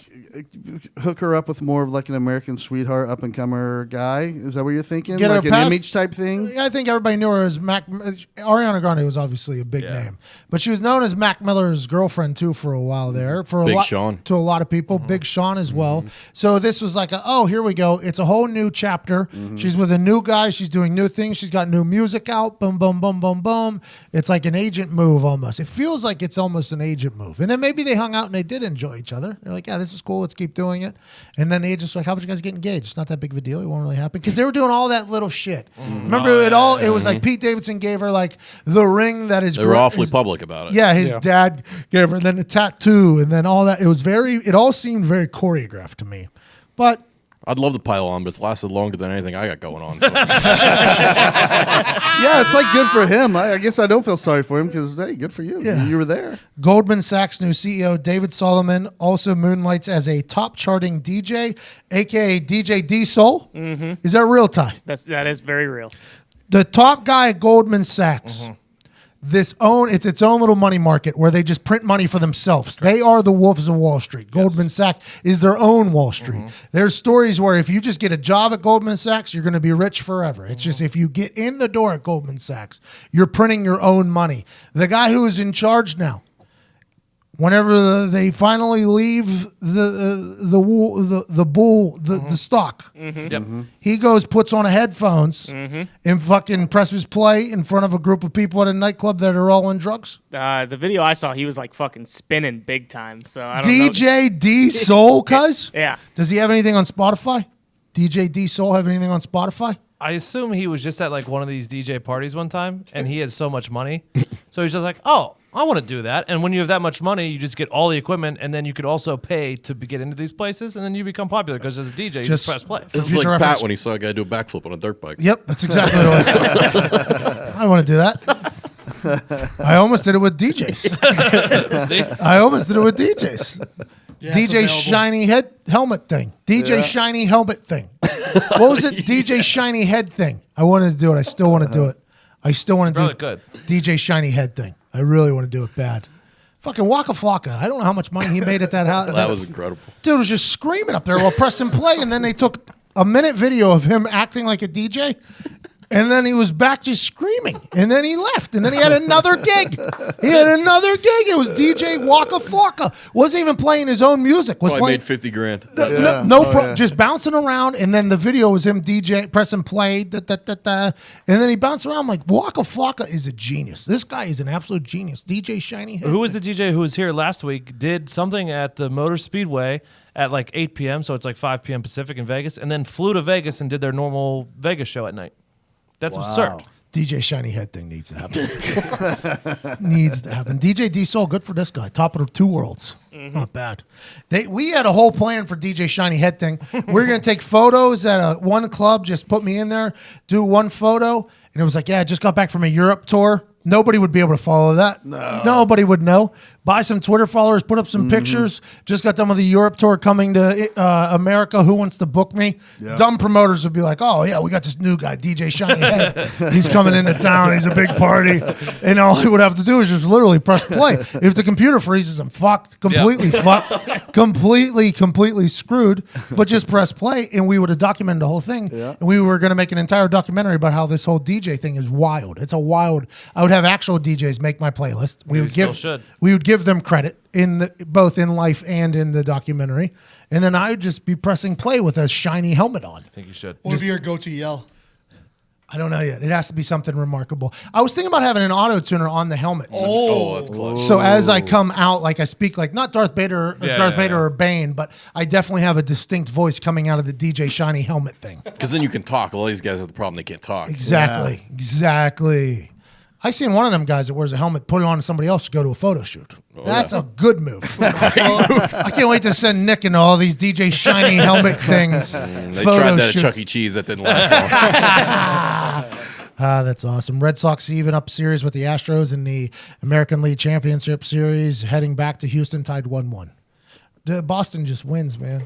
hook her up with more of like an American sweetheart, up and comer guy. Is that what you're thinking? Get her like an past- image type thing. I think everybody knew her as Ariana Grande was obviously a big name, but she was known as Mac Miller's girlfriend too for a while there. For Big Sean. To a lot of people, Big Sean as well. So this was like, here we go. It's a whole new chapter. She's with a new guy. She's doing new things. She's got new music out. Boom, boom, boom, boom, boom. It's like an agent move almost. It feels like it's almost an agent move. And then maybe they hung out and they did enjoy each other. They're like, yeah, this is cool. Let's keep doing it. And then the agent's like, how about you guys get engaged? It's not that big of a deal. It won't really happen. Because they were doing all that little shit. Remember it all? It was like Pete Davidson gave her like the ring that is They were awfully public about it. Yeah, his dad gave her, and then the tattoo, and then all that. It all seemed very choreographed to me. But I'd love to pile on, but it's lasted longer than anything I got going on. So. Yeah, it's like good for him. I guess I don't feel sorry for him because, hey, good for you. Yeah. You were there. Goldman Sachs new CEO David Solomon also moonlights as a top charting DJ, aka DJ D Soul. Is that real, Ty? That is very real. The top guy at Goldman Sachs. It's its own little money market where they just print money for themselves. They are the wolves of Wall Street. Goldman Sachs is their own Wall Street. There's stories where if you just get a job at Goldman Sachs, you're going to be rich forever. It's just if you get in the door at Goldman Sachs, you're printing your own money. The guy who is in charge now, whenever they finally leave the stock, he goes, puts on headphones, and fucking presses play in front of a group of people at a nightclub that are all on drugs. The video I saw, he was like fucking spinning big time. So I don't know. DJ D Soul, cuz? Yeah. Does he have anything on Spotify? DJ D Soul have anything on Spotify? I assume he was just at like one of these DJ parties one time, and he had so much money, so he's just like, "Oh, I want to do that." And when you have that much money, you just get all the equipment, and then you could also pay to get into these places, and then you become popular because as a DJ, you just press play. It was like Pat when he saw a guy do a backflip on a dirt bike. Yep, that's exactly what it was. I want to do that. I almost did it with DJs. See? I almost did it with DJs. DJ shiny helmet thing. DJ shiny helmet thing. What was it? DJ shiny head thing. I wanted to do it. I still want to do it. I still want to do it. Good. DJ shiny head thing. I really want to do it bad. Fucking Waka Flocka. I don't know how much money he made at that house. That was incredible. Dude was just screaming up there while pressing play, and then they took a minute video of him acting like a DJ. And then he was back just screaming. And then he left. And then he had another gig. It was DJ Waka Flocka. Wasn't even playing his own music. Was Probably playing made $50,000. just bouncing around. And then the video was him DJ pressing play. And then he bounced around. I'm like, Waka Flocka is a genius. This guy is an absolute genius. DJ Shiny Head. Who was the DJ who was here last week? Did something at the Motor Speedway at like 8 p.m. So it's like 5 p.m. Pacific in Vegas, and then flew to Vegas and did their normal Vegas show at night. That's absurd. DJ Shiny Head thing needs to happen. Needs to happen. DJ D Soul, good for this guy. Top of the two worlds. Not bad. We had a whole plan for DJ Shiny Head thing. We're going to take photos at one club, just put me in there, do one photo. And it was like, yeah, I just got back from a Europe tour. Nobody would be able to follow that. No. Nobody would know. Buy some Twitter followers, put up some pictures. Just got done with the Europe tour coming to America. Who wants to book me? Yeah. Dumb promoters would be like, oh, yeah, we got this new guy, DJ Shiny Head. He's coming into town. He's a big party. And all he would have to do is just literally press play. If the computer freezes, I'm fucked. Completely fucked. Completely screwed. But just press play, and we would have documented the whole thing. Yeah. And we were going to make an entire documentary about how this whole DJ thing is wild. It's a wild... I would have actual DJs make my playlist. We would give them credit both in life and in the documentary, and then I would just be pressing play with a shiny helmet on. I think you should. What would be your go-to yell? I don't know yet. It has to be something remarkable. I was thinking about having an auto tuner on the helmet. Oh, that's close. So as I come out, like I speak like not Darth Vader or Bane, but I definitely have a distinct voice coming out of the DJ Shiny helmet thing. Because then you can talk. All these guys have the problem; they can't talk. Exactly. I seen one of them guys that wears a helmet, put it on to somebody else to go to a photo shoot. That's a good move. I can't wait to send Nick into all these DJ Shiny helmet things. They tried that at Chuck E. Cheese. That didn't last long. That's awesome. Red Sox even up series with the Astros in the American League Championship Series, heading back to Houston, tied 1-1. Boston just wins, man.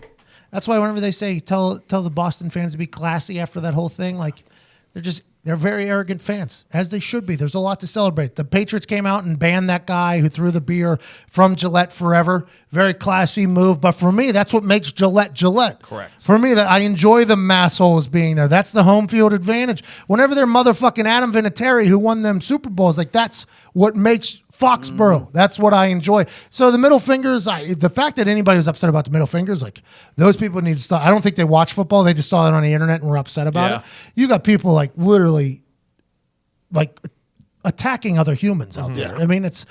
That's why whenever they say tell the Boston fans to be classy after that whole thing, like they're just They're very arrogant fans, as they should be. There's a lot to celebrate. The Patriots came out and banned that guy who threw the beer from Gillette forever. Very classy move. But for me, that's what makes Gillette Gillette. Correct. For me, that I enjoy the massholes being there. That's the home field advantage. Whenever they're motherfucking Adam Vinatieri who won them Super Bowls, like that's what makes Foxborough. That's what I enjoy. So the middle fingers, the fact that anybody was upset about the middle fingers, like those people need to stop. I don't think they watch football. They just saw it on the internet and were upset about it. You got people like literally like attacking other humans out there. I mean, it's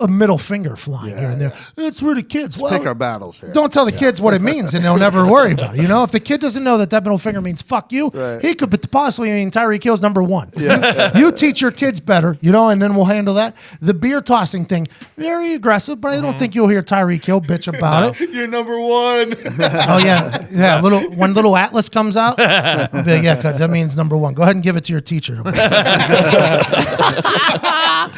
a middle finger flying here and there. It's for the kids. Pick our battles here. Don't tell the kids what it means, and they'll never worry about it. You know, if the kid doesn't know that middle finger means fuck you, he could possibly mean Tyreek Hill's number one. You teach your kids better, you know, and then we'll handle that. The beer tossing thing, very aggressive, but I don't think you'll hear Tyreek Hill bitch about it. You're number one. Oh yeah. When little Atlas comes out, because that means number one. Go ahead and give it to your teacher.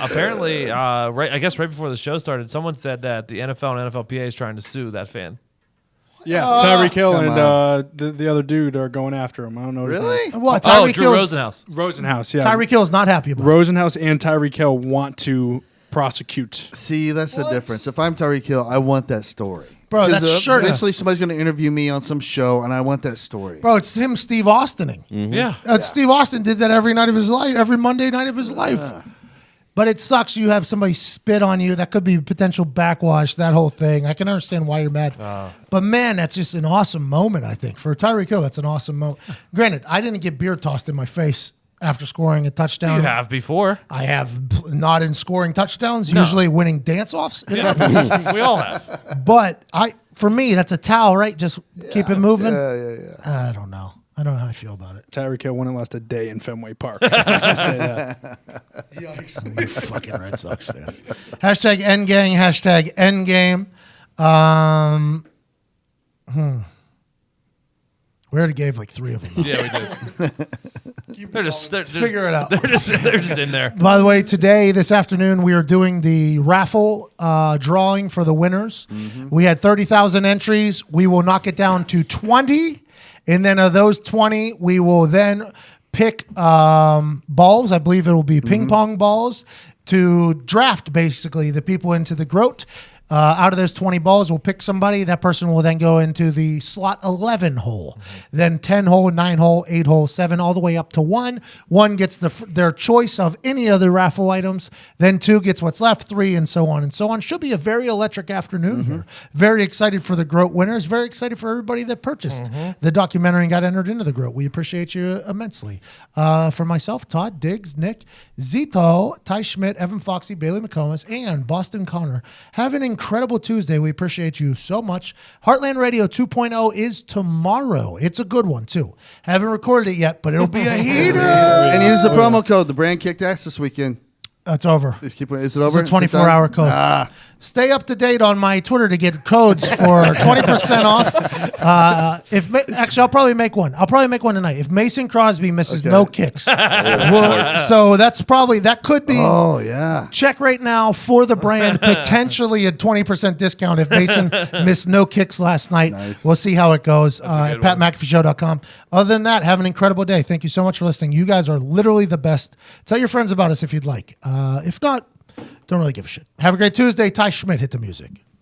Apparently, I guess right before the show started, someone said that the NFL and NFLPA is trying to sue that fan. Yeah, Tyreek Hill and the other dude are going after him. I don't know. Really? What? Drew Rosenhaus. Rosenhaus, yeah. Tyreek Hill is not happy about it. Rosenhaus and Tyreek Hill want to prosecute. See, that's the difference. If I'm Tyreek Hill, I want that story. Bro, that's sure. Eventually, somebody's going to interview me on some show, and I want that story. Bro, it's him, Steve Austining. Yeah. Steve Austin did that every night of his life, every Monday night of his life. But it sucks you have somebody spit on you. That could be potential backwash, that whole thing. I can understand why you're mad. But, man, that's just an awesome moment, I think. For Tyreek Hill, that's an awesome moment. Granted, I didn't get beer tossed in my face after scoring a touchdown. You have before. I have not in scoring touchdowns, usually winning dance-offs. Yeah. We all have. But for me, that's a towel, right? Just keep it moving. I don't know. I don't know how I feel about it. Tyreek Hill wouldn't last a day in Fenway Park. Say that. Yikes. You fucking Red Sox fan. Hashtag Endgang, hashtag Endgame. We already gave like 3 of them. Yeah, we did. They're just figure it out. They're just in there. By the way, this afternoon, we are doing the raffle drawing for the winners. We had 30,000 entries. We will knock it down to 20. And then of those 20, we will then pick balls. I believe it will be ping pong balls to draft basically the people into the GROAT. Out of those 20 balls, we'll pick somebody. That person will then go into the slot 11 hole, then 10 hole, 9 hole, 8 hole, 7, all the way up to 1. 1 gets their choice of any other raffle items. Then 2 gets what's left, 3, and so on and so on. Should be a very electric afternoon here. Very excited for the GROAT winners. Very excited for everybody that purchased the documentary and got entered into the GROAT. We appreciate you immensely. For myself, Todd, Diggs, Nick, Zito, Ty Schmidt, Evan Foxy, Bailey McComas, and Boston Connor. Have an incredible Tuesday. We appreciate you so much. Heartland Radio 2.0 is tomorrow. It's a good one, too. Haven't recorded it yet, but it'll be a heater. And use the promo code. The brand kicked ass this weekend. That's over. Is it over? It's a 24-hour code. Stay up to date on my Twitter to get codes for 20% off. Actually, I'll probably make one. I'll probably make one tonight. If Mason Crosby misses no kicks. So that could be. Oh, yeah. Check right now for the brand, potentially a 20% discount if Mason missed no kicks last night. Nice. We'll see how it goes at PatMcAfeeShow.com. Other than that, have an incredible day. Thank you so much for listening. You guys are literally the best. Tell your friends about us if you'd like. If not, don't really give a shit. Have a great Tuesday. Ty Schmidt, hit the music.